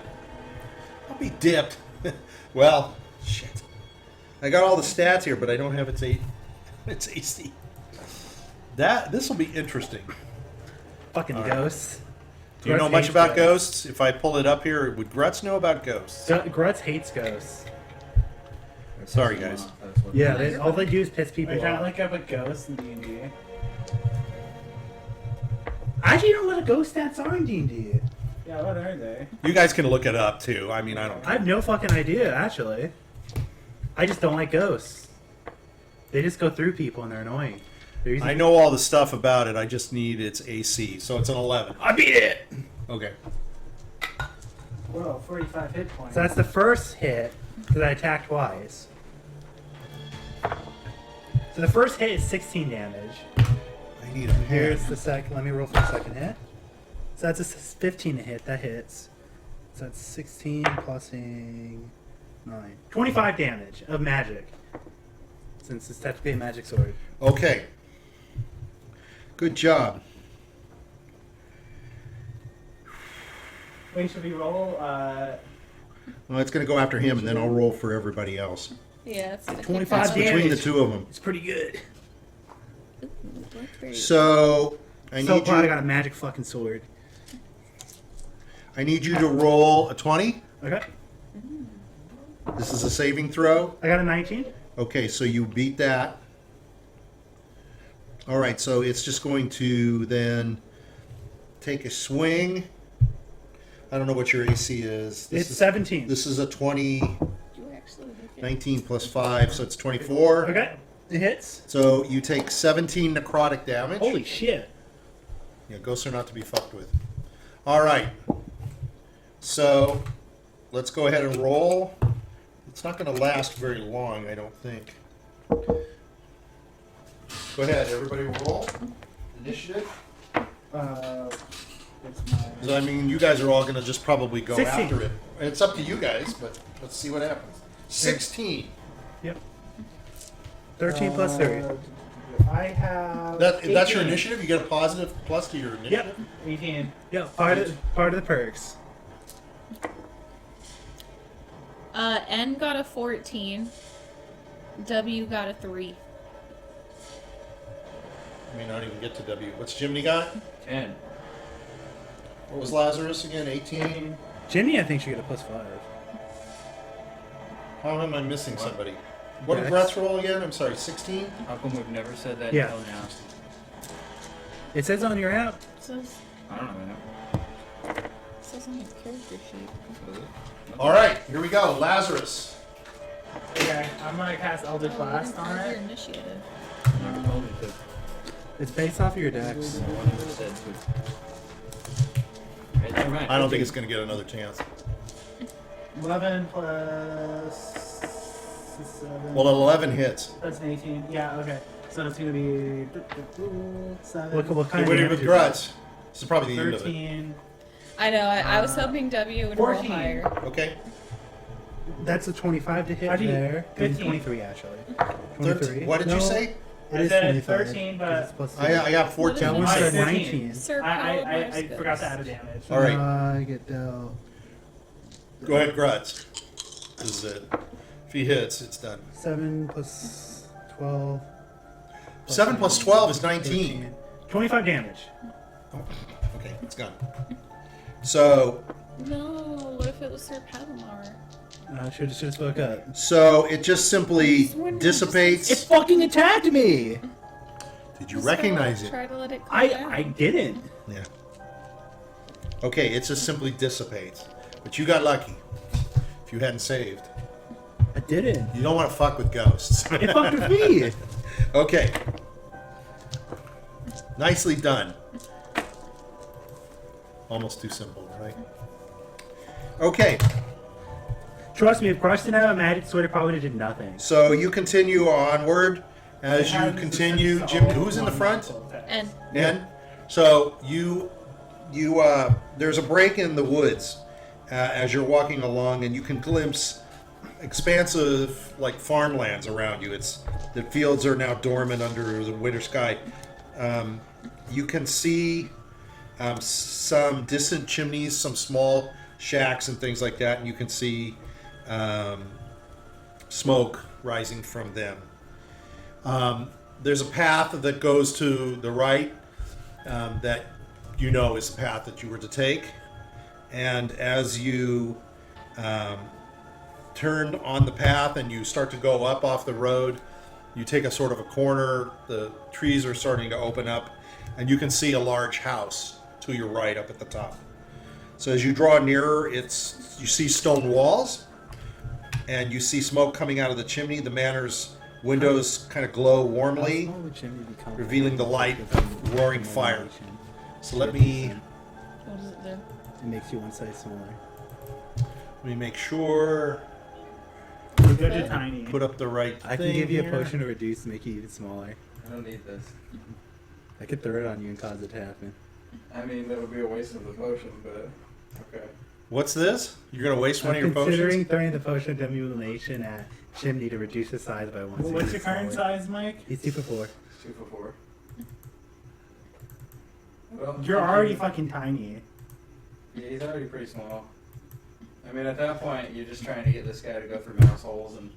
I'll be dipped. Well, shit. I got all the stats here, but I don't have its AC. This will be interesting. Fucking All right. ghosts. Do you know Grutz much hates about ghosts? If I pull it up here, would Grutz know about ghosts? Grutz hates ghosts. Sorry, guys. Yeah, all they do is piss people We're trying to off. look up a ghost in D&D. I actually don't know what a ghost stats are in D&D. Yeah, what are they? You guys can look it up too. I mean, I don't. I have no fucking idea, actually. I just don't like ghosts. They just go through people and they're annoying. They're usually- I know all the stuff about it. I just need its AC. So it's an 11. I beat it! Okay. Whoa, 45 hit points. So that's the first hit, because I attacked twice. So the first hit is 16 damage. I need a Here's pen. the second. Let me roll for the second hit. So that's a 15 to hit. That hits. So that's 16 plus 9. 25 damage of magic. Since it's technically a magic sword. Okay. Good job. Wait, should we roll? Well, it's going to go after him, and then I'll roll for everybody else. Yeah, it's gonna 25 It's hit between the damage. two of them. It's pretty good. So I So need glad I you. got a magic fucking sword. I need you to roll a 20. Okay. This is a saving throw. I got a 19. Okay, so you beat that. All right, so it's just going to then take a swing. I don't know what your AC is. It's 17. This is a 20, You actually look at 19 plus 5, so it's 24. Okay. It hits. So you take 17 necrotic damage. Holy shit. Yeah, ghosts are not to be fucked with. All right. So let's go ahead and roll. It's not going to last very long, I don't think. Go ahead, everybody roll. Initiative. It's mine. So, I mean, you guys are all going to just probably go 16. after it. It's up to you guys, but let's see what happens. 16. Yep. 13 plus 30. I have. That's your 18. initiative? You get a positive plus to your initiative? Yep. 18. Yeah, part of the perks. N got a 14. W got a 3. I may not even get to W. What's Jiminy got? 10. What was Lazarus again? 18? Jimmy, I think, should get a plus 5. How am I missing somebody? What did Dex. Grutz roll again? I'm sorry, 16? How come we've never said that Yeah. until now? It says on your app. Says I don't know. says on his character sheet. All right, here we go. Lazarus. Okay, I'm gonna cast Eldritch Blast on Your it. initiative. Never told me to. It's based off of your dex. No one ever said to. Right, never mind. I don't think it's going to get another chance. 11 plus 7. Well, 11 hits. That's an 18. Yeah, okay. So it's gonna be 7. What kind What of did with damage is Grutz? This is probably the end of it. 13. I know. I was hoping W would roll 14. higher. Okay. that? That's a 25 to hit Actually, there. 15. 23, actually. 13. 23. What did you No, say? It I is said 25, 13, 'cause but it's plus I got 14. That one's I a said 19. Sir I forgot to add a damage. All right. I get dealt. Go ahead, Grutz. This is it. If he hits, it's done. 7 plus 12. 7 plus 12 is 19. 13. 25 damage. Okay, it's gone. So, No. What if it was Sir Palomar? Should have spoke up. so it just simply dissipates. It fucking attacked me! Did you recognize it? Try to let it cool down. I didn't. Yeah. Okay, it just simply dissipates. But you got lucky. If you hadn't saved. I didn't. You don't want to fuck with ghosts. It fucked with me. Okay. Nicely done. Almost too simple, right? Okay, Trust me, if Grutz didn't have a magic sword, it probably did nothing. so you continue onward, As you continue, Jim, who's in the front? And So there's a break in the woods as you're walking along, and you can glimpse expansive like farmlands around you. The fields are now dormant under the winter sky. You can see some distant chimneys, some small shacks and things like that, and you can see smoke rising from them. There's a path that goes to the right that you know is the path that you were to take. And as you turn on the path and you start to go up off the road, you take a sort of a corner, the trees are starting to open up, and you can see a large house to your right up at the top. So as you draw nearer, you see stone walls, and you see smoke coming out of the chimney. The manor's windows kind of glow warmly, revealing the light of roaring fire. So let me what does it do? It makes you one size smaller. make sure, They're tiny. put up the right I thing can give you a here. potion to reduce to make you even smaller. I don't need this. I could throw it on you and cause it to happen. I mean, that would be a waste of the potion, but okay. What's this? You're going to waste one of I'm your considering potions? throwing the potion of demulation at Chimney to reduce his size by one. Well, what's your current size, Mike? He's 2 for 4. It's 2 for 4. Well, You're already fucking tiny. Yeah, he's already pretty small. I mean, at that point, you're just trying to get this guy to go through mouse holes and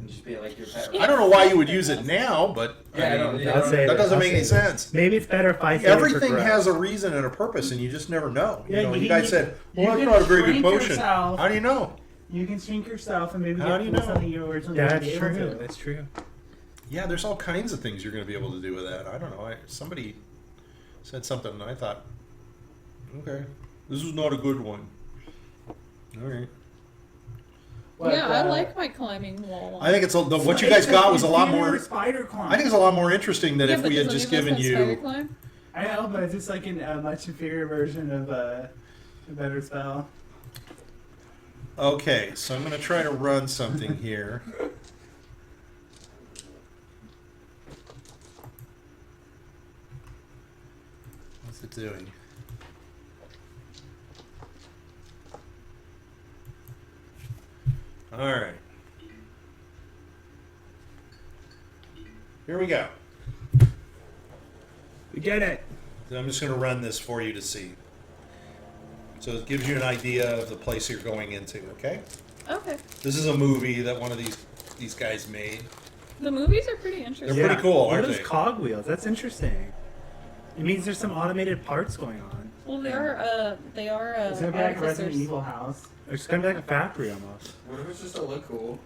just be like your pet. I don't know why you would use it now, but Yeah, I I don't- mean, yeah, I'll save that it, doesn't I'll make any save it. sense. Maybe it's better if I save it for Everything Grutz. has a reason and a purpose, and you just never know. Yeah, You guys said, you well, I can thought a very good shrink potion. yourself. How do you know? You can shrink yourself and maybe How get do you know? something you originally That's wouldn't be able true. to. That's true. Yeah, there's all kinds of things you're going to be able to do with that. I don't know. Somebody said something, and I thought, okay, this is not a good one. All right. But, yeah, I like my climbing wall. I think what you guys got was a lot more. Spider climb. I think it's a lot more interesting than yeah, if but we had does just any of us given have spider you. climb? I know, but it's just like a much inferior version of a better spell. Okay, so I'm going to try to run something here. What's it doing? All right. Here we go. We get it. So I'm just going to run this for you to see. So it gives you an idea of the place you're going into, okay? Okay. This is a movie that one of these guys made. The movies are pretty interesting. They're pretty cool, What aren't are those they? cogwheels? That's interesting. It means there's some automated parts going on. Well, they are It's gonna be like a Resident artificers. Evil house. It's gonna be like a factory almost. What if it's just to look cool?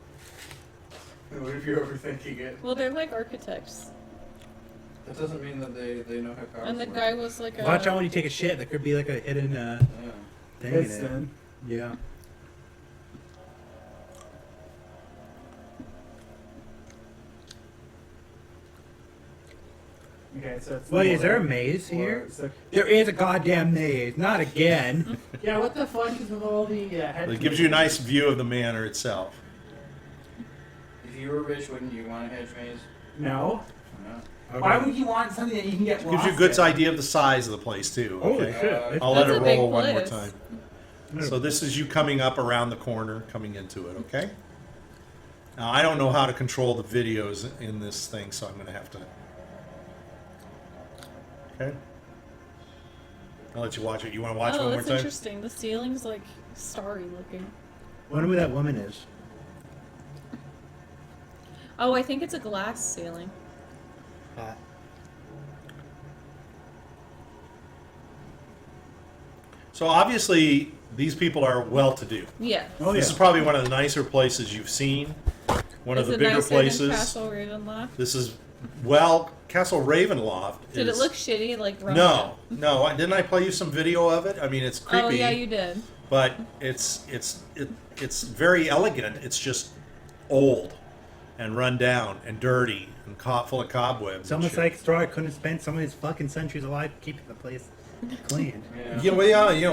And what if you're overthinking it? Well, they're like architects. That doesn't mean that they know how cars And the work. guy was like a. Watch out when you take a shit. There could be like a hidden Yeah. thing in it. Piston. Yeah. Okay, so it's Wait, is there a maze here? There is a goddamn maze. Not again. Yeah, what the fuck is with all the heads? It gives you a nice view of the manor itself. If you were rich, wouldn't you want a hedge maze? No. No. Why would you want something that you can get Gives lost you a good in? idea of the size of the place too. Holy Okay? shit. I'll let That's it a big roll one more place. time. So this is you coming up around the corner, coming into it, okay? Now I don't know how to control the videos in this thing, so I'm going to have to. Okay. I'll let you watch it. You want to watch Oh, one more that's time? interesting. The ceiling's like starry looking. Wonder who that woman is. Oh, I think it's a glass ceiling. So obviously these people are well-to-do. Yeah. Oh This is probably one of the nicer places you've seen. One Is of the it bigger nicer than places. Castle Ravenloft? This is Castle Ravenloft. Did it is- look shitty like Rome? No. Didn't I play you some video of it? I mean, it's creepy. Oh yeah, you did. But it's very elegant. It's just old and run down and dirty and full of cobwebs. It's and almost shit. like Strahd couldn't have spent some of his fucking centuries alive keeping the place Clean.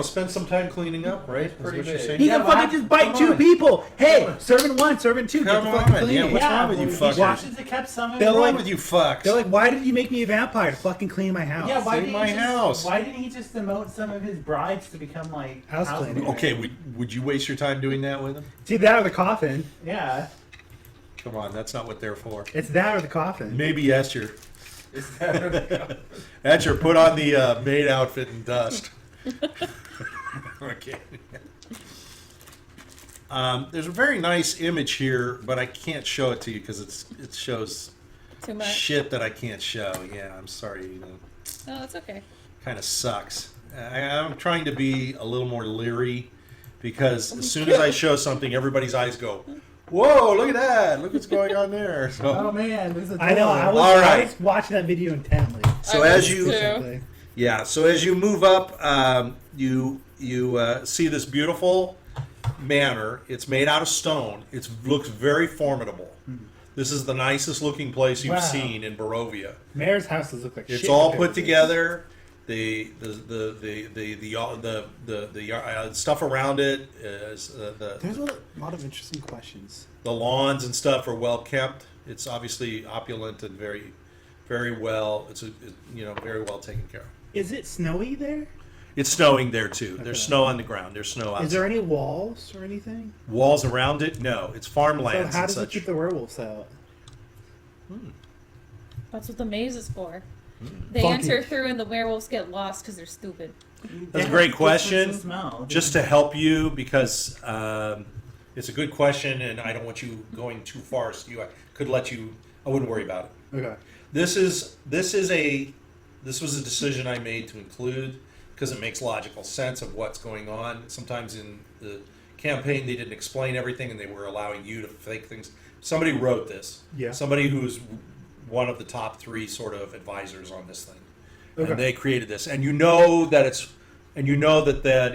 Spend some time cleaning up, right? Pretty That's what you're big. saying? He Yeah, can fucking just bite come two on. people. Hey, servant 1, servant 2, Come get the fucking on, clean. yeah, what's wrong with you He fuckers? watches it kept some of They're it. What's wrong like- with you fucks? They're like, why did you make me a vampire to fucking clean my house? Yeah, why Save didn't my he just, house. Why didn't he just demote some of his brides to become like House cleaning. Okay, would you waste your time doing that with them? It's either that or the coffin. Yeah. Come on, that's not what they're for. It's that or the coffin. Maybe Esther. Is that Esther, put on the maid outfit and dust. Okay. There's a very nice image here, but I can't show it to you because it shows Too much. shit that I can't show. Yeah, I'm sorry. No, that's okay. Kind of sucks. I'm trying to be a little more leery because as soon as I show something, everybody's eyes go, "Whoa! Look at that! Look what's going on there." Oh So, man, there's a I know. I was, All right. I was watching that video intently. so I as was you too. so as you move up, you see this beautiful manor. It's made out of stone. It looks very formidable. This is the nicest looking place you've Wow. seen in Barovia. Mayor's houses look like It's shit all compared put to together. The stuff around it is There's a lot of interesting questions. the lawns and stuff are well kept. It's obviously opulent and very, very well. Very well taken care of. Is it snowy there? It's snowing there too. There's Okay. snow on the ground. There's snow outside. Is there any walls or anything? Walls around it? No. It's So farmlands how and does it such. keep the werewolves out? That's what the maze is for. They Funky. enter through and the werewolves get lost because they're stupid. That's a great Just question. the smell. Just to help you, because it's a good question, and I don't want you going too far. So I could let you. I wouldn't worry about it. Okay. This was a decision I made to include because it makes logical sense of what's going on. Sometimes in the campaign they didn't explain everything and they were allowing you to fake things. Somebody wrote this. Yeah. Somebody who's one of the top 3 sort of advisors on this thing. Okay. And they created this. And you know that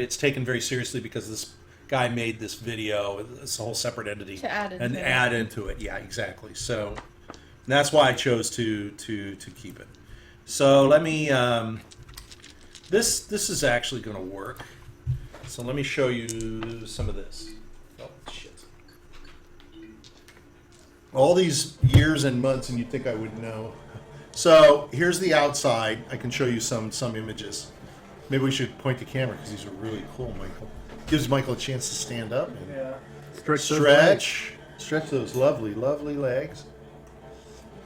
it's taken very seriously because this guy made this video. It's a whole separate entity. To add into and it. add into it. Yeah, exactly. So that's why I chose to keep it. So let me. This is actually going to work. So let me show you some of this. Oh shit! All these years and months, and you'd think I would know. So here's the outside. I can show you some images. Maybe we should point the camera because these are really cool, Michael. Gives Michael a chance to stand up and Yeah. stretch those lovely, lovely legs.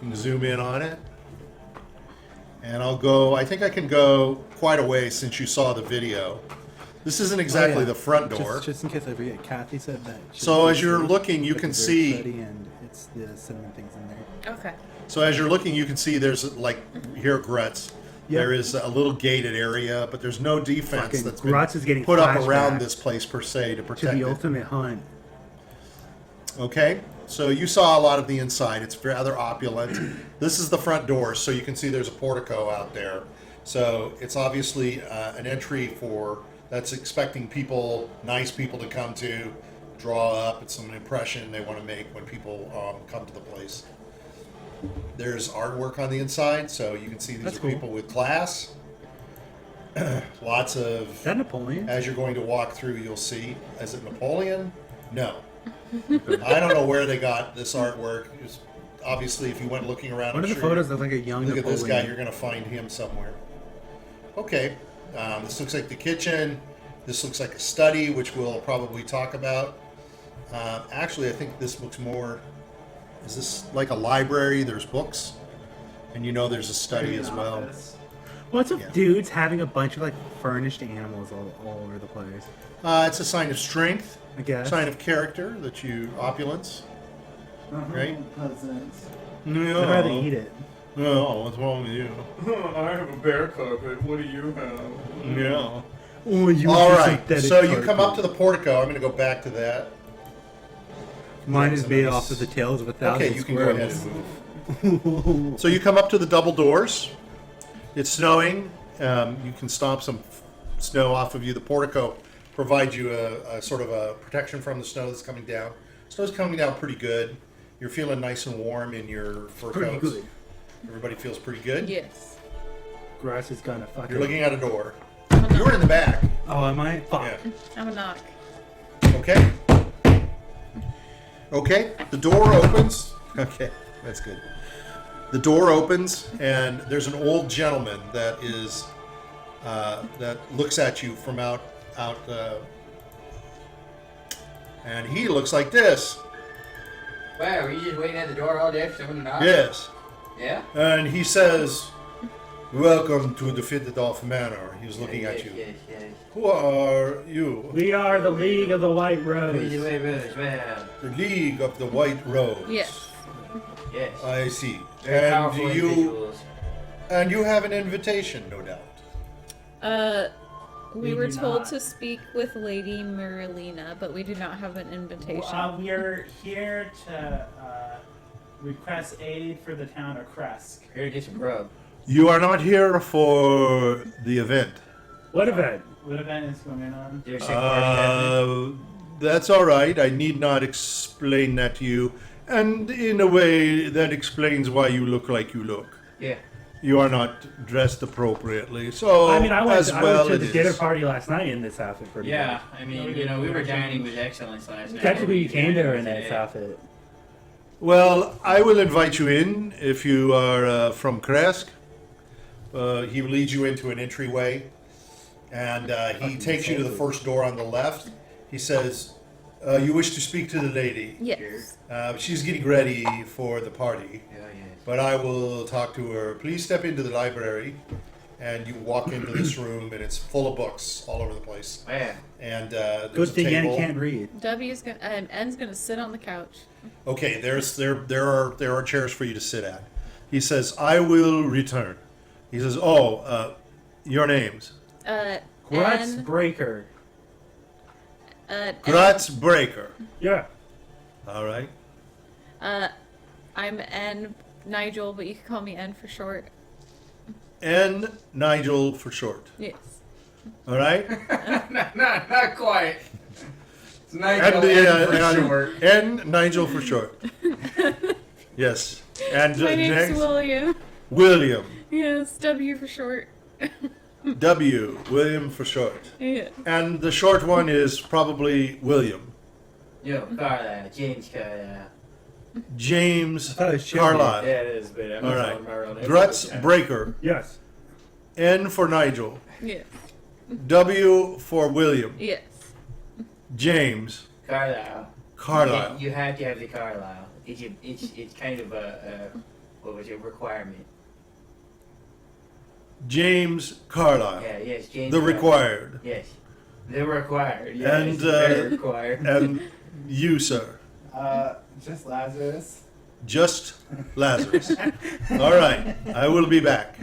You can zoom in on it. And I'll go, I think I can go quite a way since you saw the video. This isn't exactly Oh, yeah. the front door. Just in case I forget, Kathy said that. So as you're looking, you can see, And it's the cinnamon things in there. Okay. so as you're looking, you can see there's like, here at Grutz, Yeah. there is a little gated area, but there's no defense Fucking that's been Grutz is getting put up around flashbacks this place per se to To protect the it. ultimate hunt. Okay, so you saw a lot of the inside. It's rather opulent. This is the front door, so you can see there's a portico out there. So it's obviously an entry that's expecting people, nice people to come to, draw up. It's an impression they want to make when people come to the place. There's artwork on the inside, so you can see these That's are cool. people with class. Lots of, Is that Napoleon? as you're going to walk through, you'll see. Is it Napoleon? No. I don't know where they got this artwork. It's obviously, if you went looking around, One I'm of the sure photos looks like a young look at Napoleon. this guy. You're going to find him somewhere. Okay, this looks like the kitchen. This looks like a study, which we'll probably talk about. Actually, I think this looks more. Is this like a library? There's books, and you know there's a study as well. Office. What's with Yeah. dudes having a bunch of like furnished animals all over the place? It's a sign of strength, I guess. sign of character that you opulence. Right. Peasants. I'd rather eat it. No, what's wrong with you? I have a bear carpet. What do you have? Yeah. Oh, you All use right. synthetic So you come up carpet. to the portico. I'm going to go back to that. Mine is That's made nice. off of the tails of 1,000 Okay, you can go ahead squirrels. and move. So you come up to the double doors. It's snowing. You can stomp some snow off of you. The portico provides you a sort of a protection from the snow that's coming down. Snow's coming down pretty good. You're feeling nice and warm in your fur Pretty coats. good. Everybody feels pretty good. Yes. Grass is gonna fucking. You're looking at a door. You're in the back. Oh, am I? Fuck. Yeah. I'm a knock. Okay. Okay. The door opens. Okay, that's good. The door opens, and there's an old gentleman that is that looks at you from out, and he looks like this. Wow, were you just waiting at the door all day for someone to knock? Yes. Yeah? And he says, "Welcome to the Fidatov Manor." He was looking at you. Yes. Who are you? We are the League of the White Rose. The League of the White Rose. Yes. Yes. I see. Very And powerful individuals. you have an invitation, no doubt. We We were do told not. to speak with Lady Marilena, but we do not have an invitation. We're here to request aid for the town of Krezk. Here to get some grub. You are not here for the event. What event? What event is going on? There's a sick party happening. That's all right. I need not explain that to you. And in a way, that explains why you look like you look. Yeah. You are not dressed appropriately. So, I mean, I went, as I well went to it the dinner is. party last night in this outfit. Pretty Yeah, I mean, you know, we were dining with excellence last much. night. Technically, you came there in Today. this outfit. Well, I will invite you in if you are from Krezk. He leads you into an entryway, and he takes you to the first door on the left. He says, "You wish to speak to the lady. Yes. She's getting ready for the party, Yeah, yes. but I will talk to her. Please step into the library." And you walk into this room, and it's full of books all over the place. Man. And Good there's a thing Annie table. can't read. N's gonna sit on the couch. Okay, there are chairs for you to sit at. He says, "I will return." He says, "Oh, your names." Grutz N, Breaker. Grutz Breaker. Yeah. All right. I'm N Nigel, but you can call me N for short. N Nigel for short. Yes. All right. not quite. It's Nigel And for short. N Nigel for short. Yes. And My name's next, William. William. Yes, W for short. W. William for short. Yeah. And the short one is probably William. Yo, Carlyle, James Carlyle. James thought it was Jimmy. Carlyle. Yeah, it is, but I'm All not right. telling my real name. Grutz Breaker. Yes. N for Nigel. Yes. W for William. Yes. James Carlyle. Carlyle. You have to have the Carlyle. It's kind of a what was it, requirement. James Carlyle. Yeah, yes, James. The Carlyle. required. Yes. The required. Yes, And, very required. And you, sir. Just Lazarus. Just Lazarus. All right. I will be back.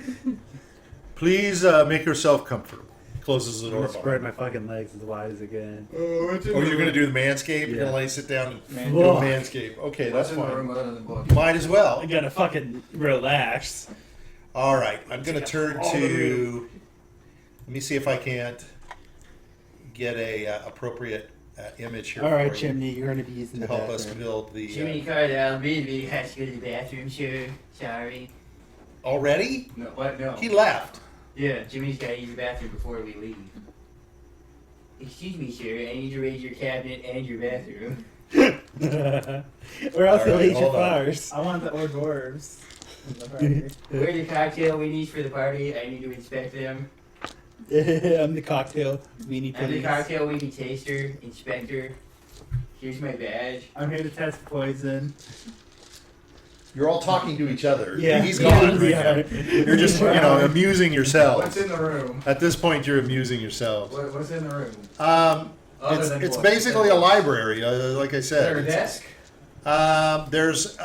Please make yourself comfortable. Closes the I'm door. gonna spread my fucking legs as wide as I can. Oh, you're going to do the manscape? You're going to lay sit down and do Whoa. a manscape. Okay, that's What's in the fine. room other than the book? Might as well. I gotta fucking relax. All right. I'm going to turn all the to... Let me see if I can't get a appropriate image here All right, for you Chimney, you're gonna be using to the help us bathroom. build the... Jiminy Carlyle, maybe has to go to the bathroom, sir. Sorry. already? No, what? No. He left. Yeah, Jimmy's got to use the bathroom before we leave. Excuse me, sir. I need to raise your cabinet and your bathroom. Or else All they'll right, eat your hold on. flowers. I want the hors d'oeuvres. in the party. Where's the cocktail we need for the party? I need to inspect them. I'm the cocktail weenie I'm the police. cocktail weenie taster, inspector. Here's my badge. I'm here to test poison. You're all talking to each other. Yeah. He's gone. We are. You're just, amusing yourselves. What's in the room? At this point, you're amusing yourselves. What's in the room? It's than it's books. basically a library, like I Is there a said. desk? There's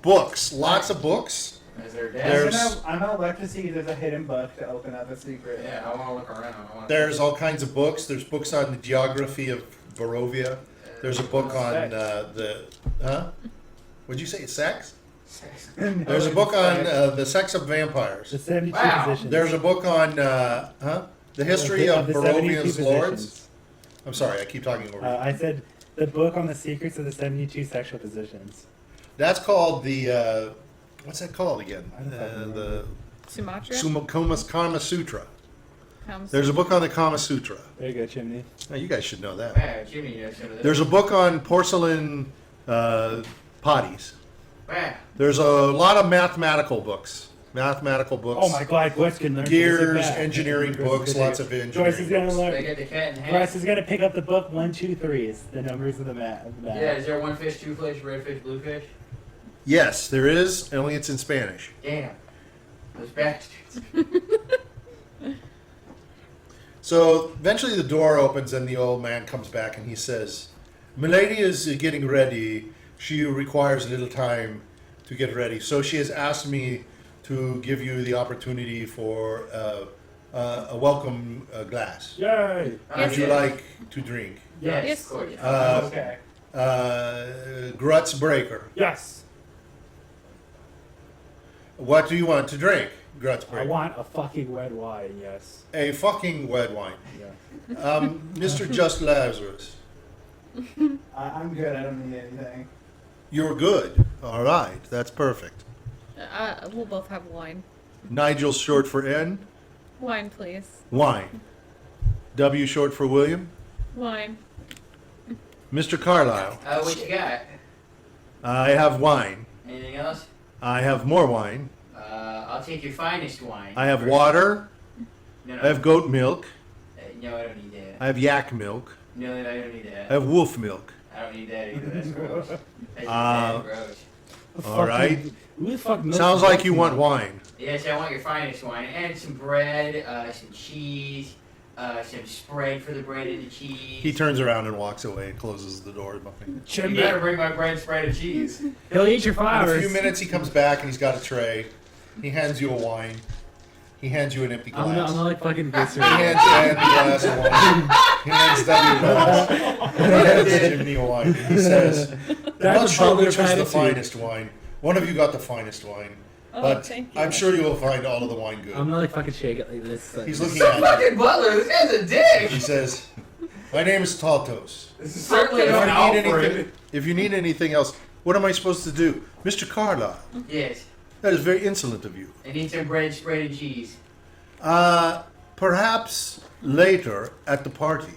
books, lots of books. Is there a There's- desk? I'm gonna look to see if there's a hidden book to open up a secret. Yeah, I want to look around. There's all kinds of books. There's books on the geography of Barovia. There's a book on what'd you say, sex? There's a book on the sex of vampires. The 72 Wow. positions. There's a book on the history of the 72 Barovia's lords. positions. I'm sorry, I keep talking over you. I said the book on the secrets of the 72 sexual positions. That's called the what's that called again? I don't fucking The Sumatra? Kama Sutra. There's a book on the Kama Sutra. There you go, Chimney. Now, you guys should know that. Yeah, Jimmy knows some of this. There's a book on porcelain potties. Yeah. There's a lot of mathematical books. Oh my God, Grutz can learn. Gears, basic math. engineering books, lots of Grutz is engineering gonna books. They learn. get the cat in Grutz half. is gonna pick up the book 1, 2, 3. It's the numbers of the math. Yeah, is there one fish, two fish, red fish, blue fish? Yes, there is, only it's in Spanish. Damn. Those bastards. So eventually the door opens and the old man comes back and he says, "Milady is getting ready. She requires a little time to get ready. So she has asked me to give you the opportunity for a welcome glass. Yay! Would you like to drink? Yes, Yes. of course. Okay. Grutz Breaker. Yes! What do you want to drink, Grutz I Breaker? want a fucking red wine, yes. A fucking red wine. Yeah. Mr. Just Lazarus. I'm good. I don't need anything. You're good. All right, that's perfect. We'll both have wine. Nigel's short for N. Wine, please. Wine. W short for William. Wine. Mr. Carlyle. What you got? I have wine. Anything else? I have more wine. I'll take your finest wine. I have water. No, no. I have goat milk. No, I don't need that. I have yak milk. No, I don't need that. I have wolf milk. I don't need that either. That's gross. That's gross. All right. Who the fuck knows Sounds like you want wine. Yes, I want your finest wine. And some bread, some cheese, some spread for the bread and the cheese. He turns around and walks away and closes the door. You Chimney. better bring my bread, spread, and cheese. He'll eat your In a flowers. few minutes, he comes back and he's got a tray. He hands you a wine. He hands you an empty I'm glass. not like fucking He visceral. hands you an empty glass of wine. He hands W a glass. He hands Jiminy a wine. He says, "I'm not sure which was the finest wine. One of you got the finest wine, Oh, but thank you. I'm sure you will find all of the wine good." I'm not like fucking shake it like this. He's looking So at you. fucking butler, this guy's a dick. He says, "My name is Taltos. This is certainly If not you, need Alfred. anything, if you need anything else, what am I supposed to do? Mr. Carlyle, Yes, that is very insolent of you. I need some bread, spread, and cheese. Perhaps later at the party.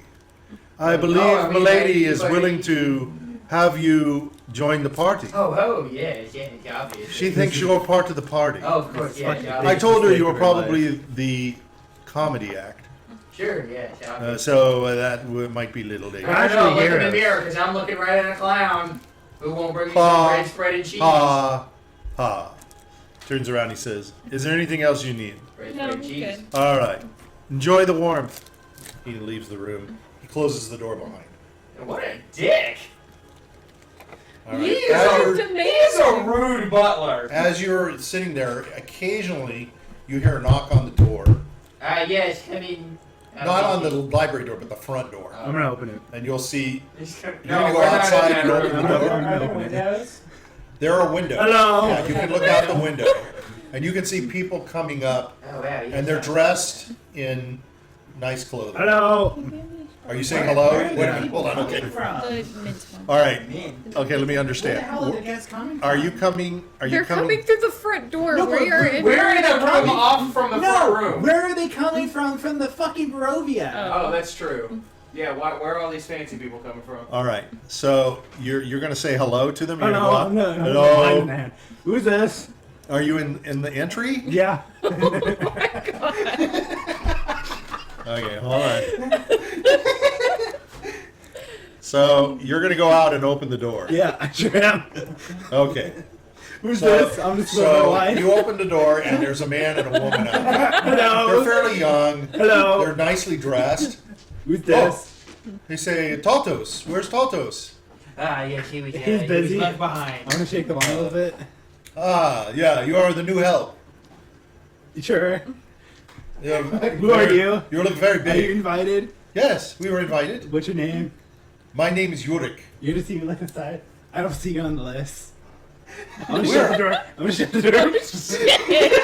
I believe I mean, Milady is but- willing to have you join the party. Oh, yes, obviously. She thinks you're part of the party. Oh, of course, yes, fucking- obviously. I told her you were Mistake of her probably the comedy act, Sure, yes, obviously. so that might be a little late. I don't know, look in the heroes. mirror, because I'm looking right at a clown who won't bring me Ha. some bread, spread, and cheese. Ha, ha. Turns around, he says, "Is there anything else you need?" Bread, No, spread, I'm and cheese. good. All right. Enjoy the warmth. He leaves the room. He closes the door behind. What a dick! All He right. is As a- you're- He's a rude butler. As you're sitting there, occasionally you hear a knock on the door. Yes, I mean... Not on the library door, but the front door. I'm gonna open it. And you'll see, He's gonna, you're going to go outside and open the door. Are there windows? There are windows. Hello. Yeah, you can look out the window. And you can see people coming up, Oh, wow, yes. and they're dressed in nice clothing. Hello. Are you saying hello? Where are Wait the a minute, people hold on, okay. coming from? The mint one. All right. Man. Okay, let me Where the understand. hell are the guests coming from? Are you coming? Are you They're coming through the front door. No, we but are in. We're in a room off from the front No, room. where are they coming from? From the fucking Barovia. Oh, that's true. Yeah, where are all these fancy people coming from? All right. So you're going to say hello to them. You're Hello. gonna I'm go up? not. Hello. Man. Who's this? Are you in the entry? Yeah. Oh my god. Okay, hold on. So you're gonna go out and open the door. Yeah, I sure am. Okay. Who's So, this? I'm just my so wife. you open the door and there's a man and a woman out there. Hello. They're fairly young. Hello. They're nicely dressed. Who's this? They say, "Taltos, where's Taltos?" Yes, he was, He's busy. left behind. I'm gonna shake them on a little bit. Ah, yeah, you are the new help. Sure. Yeah, Who are you? You look very Are you big. invited? Yes, we were invited. What's your name? My name is Yurik. You just see me like aside. I don't see you on the list. I'm gonna Where? shut the door. I'm gonna shut the door.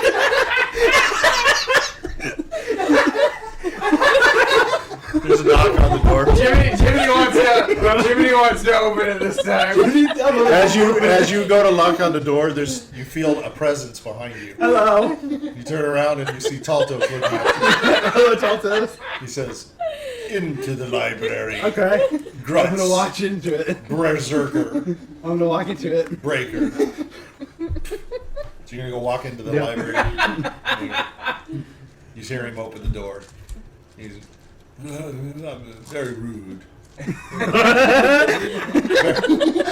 There's a knock on the door. Jiminy wants to open it this time. As you go to knock on the door, you feel a presence behind you. Hello. You turn around and you see Taltos looking at you. Hello, Taltos. He says, "Into the library." Okay. Grutz. I'm gonna watch into it. Berserker. I'm gonna walk into it. Breaker. So you're gonna go walk into the library. You hear him open the door. He's very rude.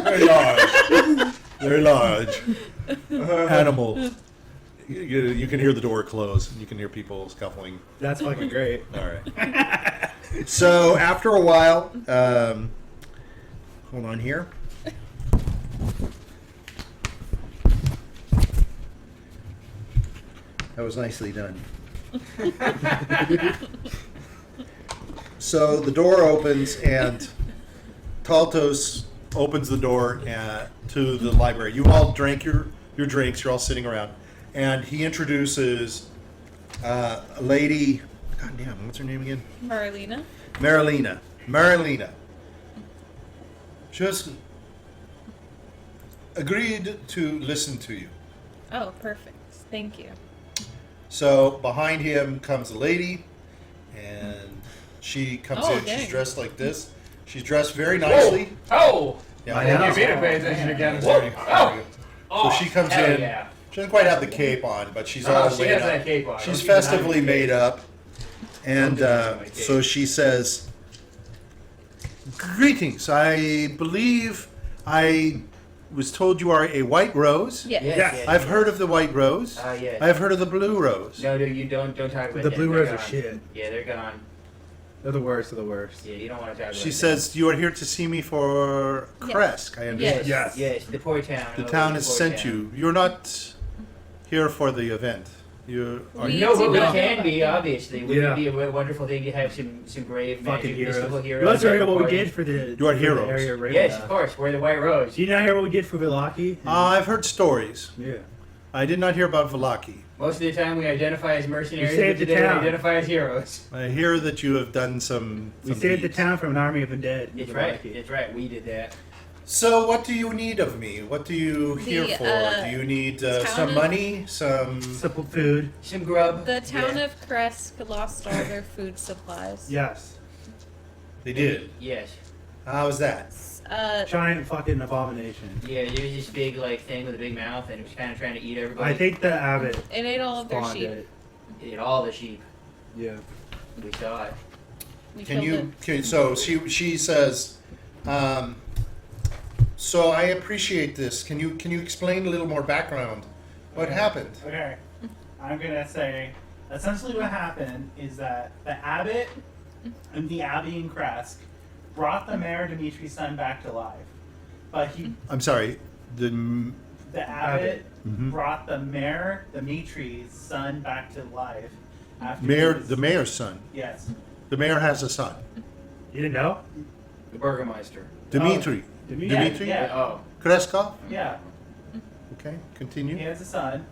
Very large. Very large. Animal. You can hear the door close. You can hear people scuffling. That's fucking great. All right. So after a while, hold on here. That was nicely done. So the door opens and Taltos opens the door to the library. You all drank your drinks. You're all sitting around, and he introduces a lady. God damn, what's her name again? Marlena. Marilena. Just agreed to listen to you. Oh, perfect. Thank you. So behind him comes a lady, and she comes Oh, in. dang. She's dressed like this. She's dressed very nicely. Oh! Yeah, I hold know. on. You made her pay attention again. There you go. Oh! Oh, So she comes hell in. Yeah. She doesn't quite have the cape on, but she's all She made has up. that cape on. She's Don't festively even made up, and Don't even so she says, "Greetings. I believe I was told you are a white rose. Yes. Yes. I've heard of the white rose. Yes. I've heard of the blue rose. No, you don't talk about The them. blue They're rose are gone. shit. Yeah, they're gone. They're the worst of the worst. Yeah, you don't want to talk about She them. says you are here to see me for Krezk. I understand. Yes. Yes, the poor town. The Oh, town the has poor sent town. you. You're not here for the event. You are. We No, do but we not can know be, about obviously. Wouldn't Yeah. it be a wonderful thing to have some brave Fucking magic mystical heroes. heroes? Let's at hear the what we party? did for the. You are for the heroes. area of Yes, Ravenloft. of course. We're the White Rose. Do you not hear what we did for Villaki? I've heard stories. Yeah. I did not hear about Villaki. Most of the time we identify as mercenaries, We but saved the today we town. identify as heroes. I hear that you have done some. We some saved the deeds. town from an army of undead. That's Villaki. right. That's right. We did that. So, what do you need of me? What do you here The, for? Do you need town some of- money? Some. Simple food. Some grub. The town Yeah. of Krezk lost all their food supplies. Yes. They did. Yes. How was that? Giant fucking abomination. Yeah, there was this big thing with a big mouth, and it was kind of trying to eat everybody. I think the abbot It ate all of their spawned sheep. it. It ate all the sheep. Yeah. We saw it. We Can killed you? So she says. So I appreciate this. Can you explain a little more background? What happened? Okay. I'm gonna say essentially what happened is that the abbot and the abbey in Krezk brought the mayor Dimitri's son back to life. But I'm sorry. The the abbot Mhm. brought the mayor Dimitri's son back to life after mayor, he was- the mayor's son. Yes. The mayor has a son, You didn't know? The Burgermeister. Dimitri. Dimitri? Dimitri. Yeah. Oh. Kreskov. Yeah. Okay, He continue. has a son.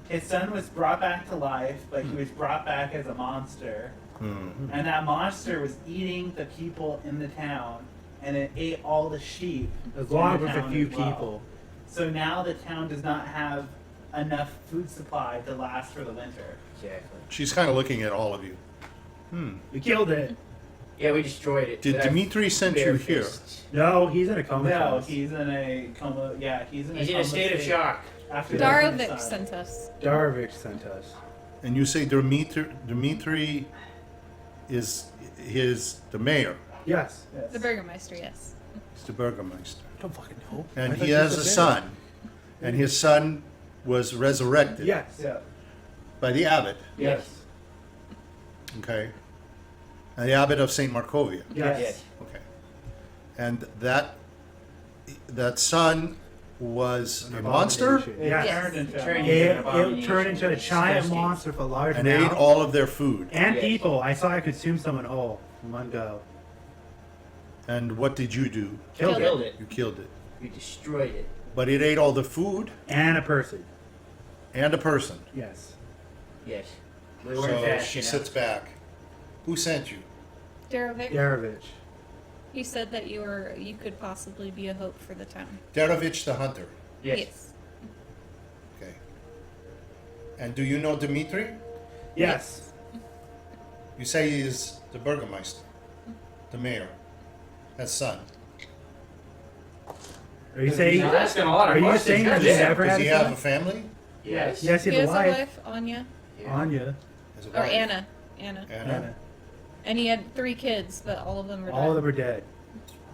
His son was brought back to life, but he was brought back as a monster. Mhm. And that monster was eating the people in the town, and it ate all the sheep. Along in the with a town few as well. people. So now the town does not have enough food supply to last for the winter. Exactly. She's kind of looking at all of you. We killed it. Yeah, we destroyed it. Did with our Dimitri send bare you here? fists. No, he's in a coma. No, he's in a coma. Yeah, he's in He's a in coma a state of shock. After losing his Darovik son. sent us. Darvik sent us. And you say Dimitri is the mayor. Yes. Yes. The Burgermeister, yes. He's the burgomaster. I don't fucking know. And I thought he you has said a that. son. And his son was resurrected Yes. Yeah. by the abbot. Yes. Okay. And the abbot of St. Markovia. Yes. Yes. Okay. And that son was a monster Abomination. It Yes. turned into Turned It turned into a giant Disgusting. monster with a large and mouth. ate all of their food. And Yes. people. I saw it consume someone whole in one go. And what did you do? Killed Killed it. it. You killed it. We destroyed it. But it ate all the food And a person. and a person. Yes. Yes. We weren't So fast she enough. sits back. Who sent you? Darovich. Yarovich. He said that you could possibly be a hope for the town. Darovich the hunter. Yes. Okay. And do you know Dmitri? Yes. You say he is the burgomeister, the mayor, his son. Are you saying? You're asking a lot of Are you questions. saying that he Yeah. never Does had he a have son? a family? Yes. Yes, he He has has a a wife. wife, Anya, Anya. Has a or wife? Anna. Anna. And he had 3 kids, but all of them were All of dead. them are dead.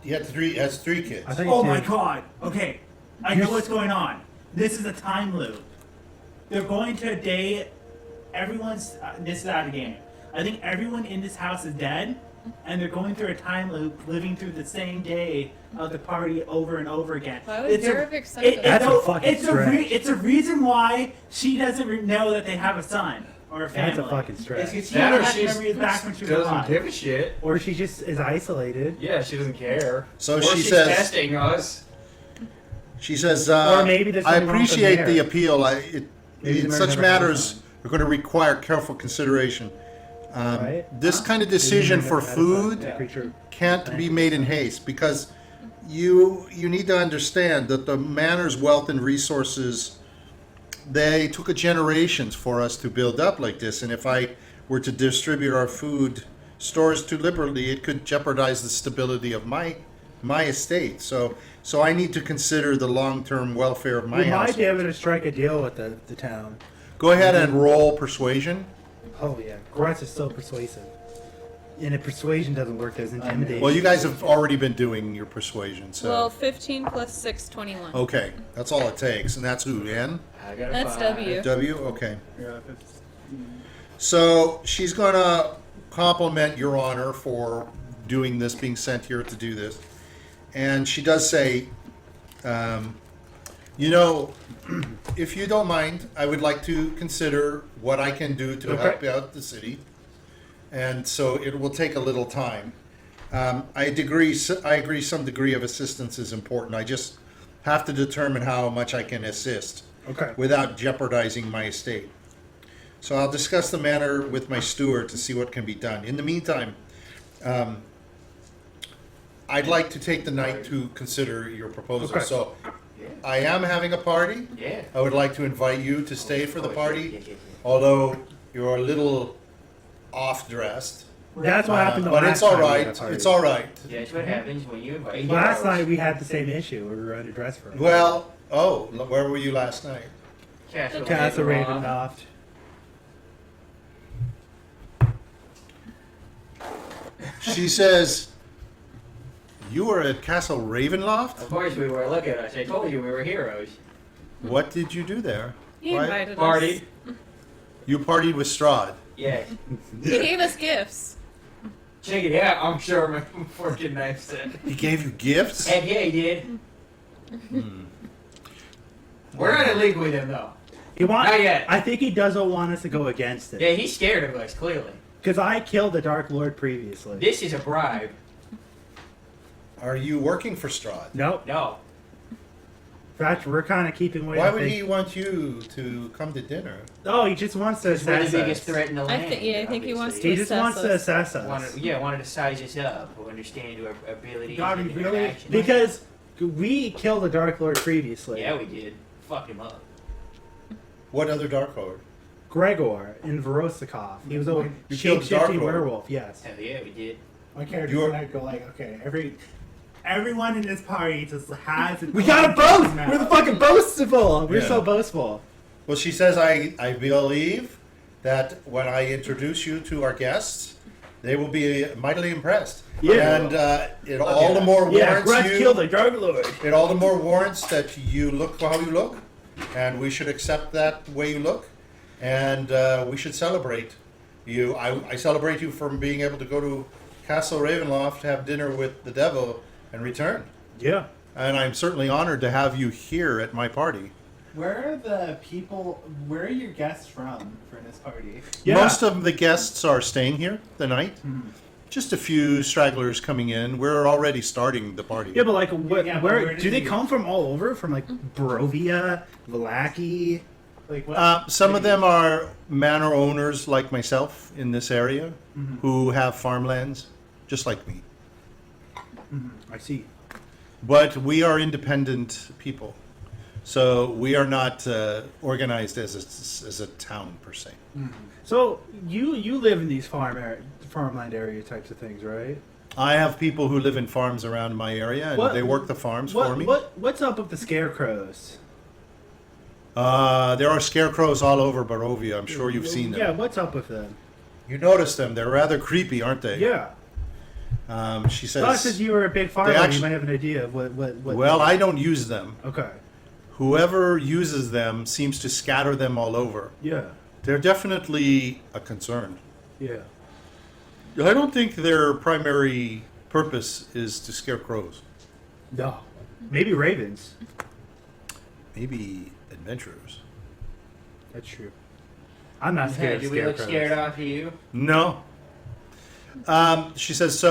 He has 3 kids. I think Oh he my did. god. Okay. I know what's going on. This is a time loop. They're going to a day. Everyone's. This is out of the game. I think everyone in this house is dead, and they're going through a time loop, living through the same day of the party over and over again. Why would It's a- Darovich send it- them? That's it's a fucking stretch. it's a reason why she doesn't know that they have a son or a family. That's a fucking It's stretch. 'cause she That or only had she's memories back when she was doesn't alive. give a shit. Or she just is isolated. Yeah, she doesn't care. So or she she's says- testing us. She says, Or maybe there's I something wrong with the appreciate mayor. the appeal. Maybe the In mayor such never had a matters son. are going to require careful consideration. Right? This kind of decision for food Creature. can't be made in haste because you need to understand that the manor's wealth and resources, they took a generations for us to build up like this, and if I were to distribute our food stores too liberally, it could jeopardize the stability of my estate. So I need to consider the long-term welfare of my We house. might be able to strike a deal with the town. Go ahead and roll persuasion. Oh yeah, Grutz is so persuasive. And if persuasion doesn't work, there's intimidation. Well, you guys have already been doing your persuasion, so Well, 15 plus 6, 21. okay, that's all it takes, and that's who, N? I got a That's 5. W. W? Okay. Yeah, if it's- So she's going to compliment Your Honor for doing this, being sent here to do this. And she does say, if you don't mind, I would like to consider what I can do to help out the city. And so it will take a little time. I agree some degree of assistance is important. I just have to determine how much I can assist without jeopardizing my estate. So I'll discuss the matter with my steward to see what can be done. In the meantime, I'd like to take the night to consider your proposal. Okay. So I am having a party. Yeah. I would like to invite you to stay for the party, although you're a little off-dressed. That's what happened the But last it's all time we had a right. party. It's all right. Yeah, that's what happens when you invite Last heroes. night we had the same issue. We were underdressed for it. Well, where were you last night? Castle Ravenloft. She says, you were at Castle Ravenloft? Of course we were. Look at us. I told you we were heroes. What did you do there? He Why- invited Party. us. You partied with Strahd. Yes. He gave us gifts. Check it out. I'm sure my fortune knife said. He gave you gifts? Heck yeah, he did. We're not in league with him though. Not yet. I think he doesn't want us to go against it. Yeah, he's scared of us, clearly. Because I killed the Dark Lord previously. This is a bribe. Are you working for Strahd? Nope. No. In fact, we're kind of keeping away. Why I would think. he want you to come to dinner? Oh, he just wants to We're the assess biggest us. threat in the land. I think he wants He just assess wants to us. assess us. Wanted to size us up, understand our abilities God, and we really- interactions. Because we killed the Dark Lord previously. Yeah, we did. Fuck him up. What other Dark Lord? Gregor in Vorostikov. He was a You killed the Dark shape-shifting Lord. werewolf, yes. Hell yeah, we did. My character's You're- gonna go like, okay, everyone in this party just has an We gotta own boast! mouth. We're the fucking boastful! We're Yeah. so boastful. Well, she says, I believe that when I introduce you to our guests, they will be mightily impressed. Yeah. And it all the more Yeah, warrants Grutz you. killed the Dark Lord. It all the more warrants that you look how you look, and we should accept that way you look, and we should celebrate you. I celebrate you for being able to go to Castle Ravenloft, have dinner with the devil, and return. Yeah. And I'm certainly honored to have you here at my party. Where are the people? Where are your guests from for this party? Yeah. Most of the guests are staying here the night. Just a few stragglers coming in. We're already starting the party. Yeah, but like, what, Yeah, but where where do did they you- come from? All over, from like Barovia, Vallaki. Like what? Some of them are manor owners like myself in this area who have farmlands. just like me. I see. But we are independent people. So we are not organized as a town, per se. So you live in these farmland area types of things, right? I have people who live in farms around my area, and they work the farms for me. What's up with the scarecrows? There are scarecrows all over Barovia. I'm sure you've seen them. Yeah, what's up with them? You notice them. They're rather creepy, aren't they? Yeah. She says... Well, since you were a big farmer, you might have an idea of what Well, I don't use them. Okay. Whoever uses them seems to scatter them all over. Yeah. They're definitely a concern. Yeah. I don't think their primary purpose is to scare crows. No. Maybe ravens. Maybe adventurers. That's true. I'm not scared of Do we look scarecrows. scared off of you? No. She says,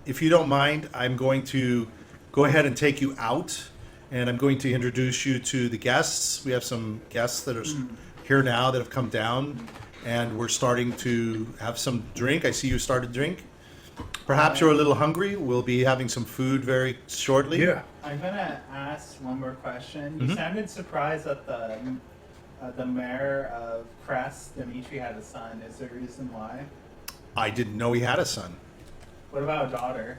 if you don't mind, I'm going to go ahead and take you out, and I'm going to introduce you to the guests. We have some guests that are here now that have come down, and we're starting to have some drink. I see you started drink. Perhaps you're a little hungry. We'll be having some food very shortly. Yeah. I'm gonna ask one more question. You sounded surprised that the mayor of Krezk, Dimitri, had a son. Is there a reason why? I didn't know he had a son. What about a daughter?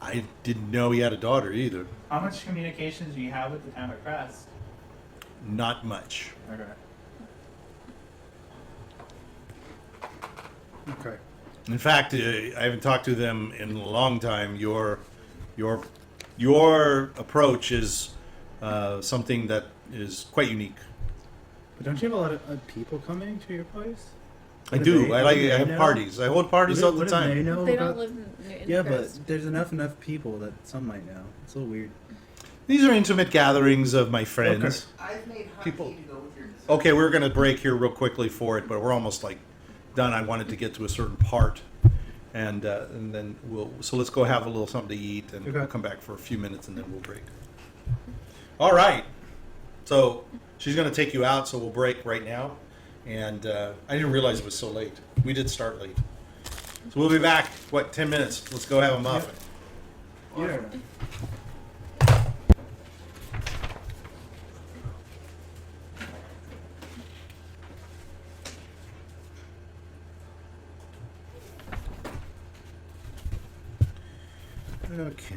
I didn't know he had a daughter either. How much communications do you have with the town of Krezk? Not much. Okay. Okay. In fact, I haven't talked to them in a long time. Your approach is something that is quite unique. But don't you have a lot of people coming to your place? I What do. they- I what do they have know? parties. I hold parties all the What do they time. know They about- don't live in Yeah, Krezk. but there's enough people that some might know. It's a little weird. These are intimate gatherings of my friends. I've made hot People- tea to go with your dessert. Okay, we're going to break here real quickly for it, but we're almost like done. I wanted to get to a certain part, and then so let's go have a little something to eat, and Okay. we'll come back for a few minutes, and then we'll break. All right. So she's going to take you out, so we'll break right now. And I didn't realize it was so late. We did start late. So we'll be back, 10 minutes? Let's go have a muffin. Yeah. Okay.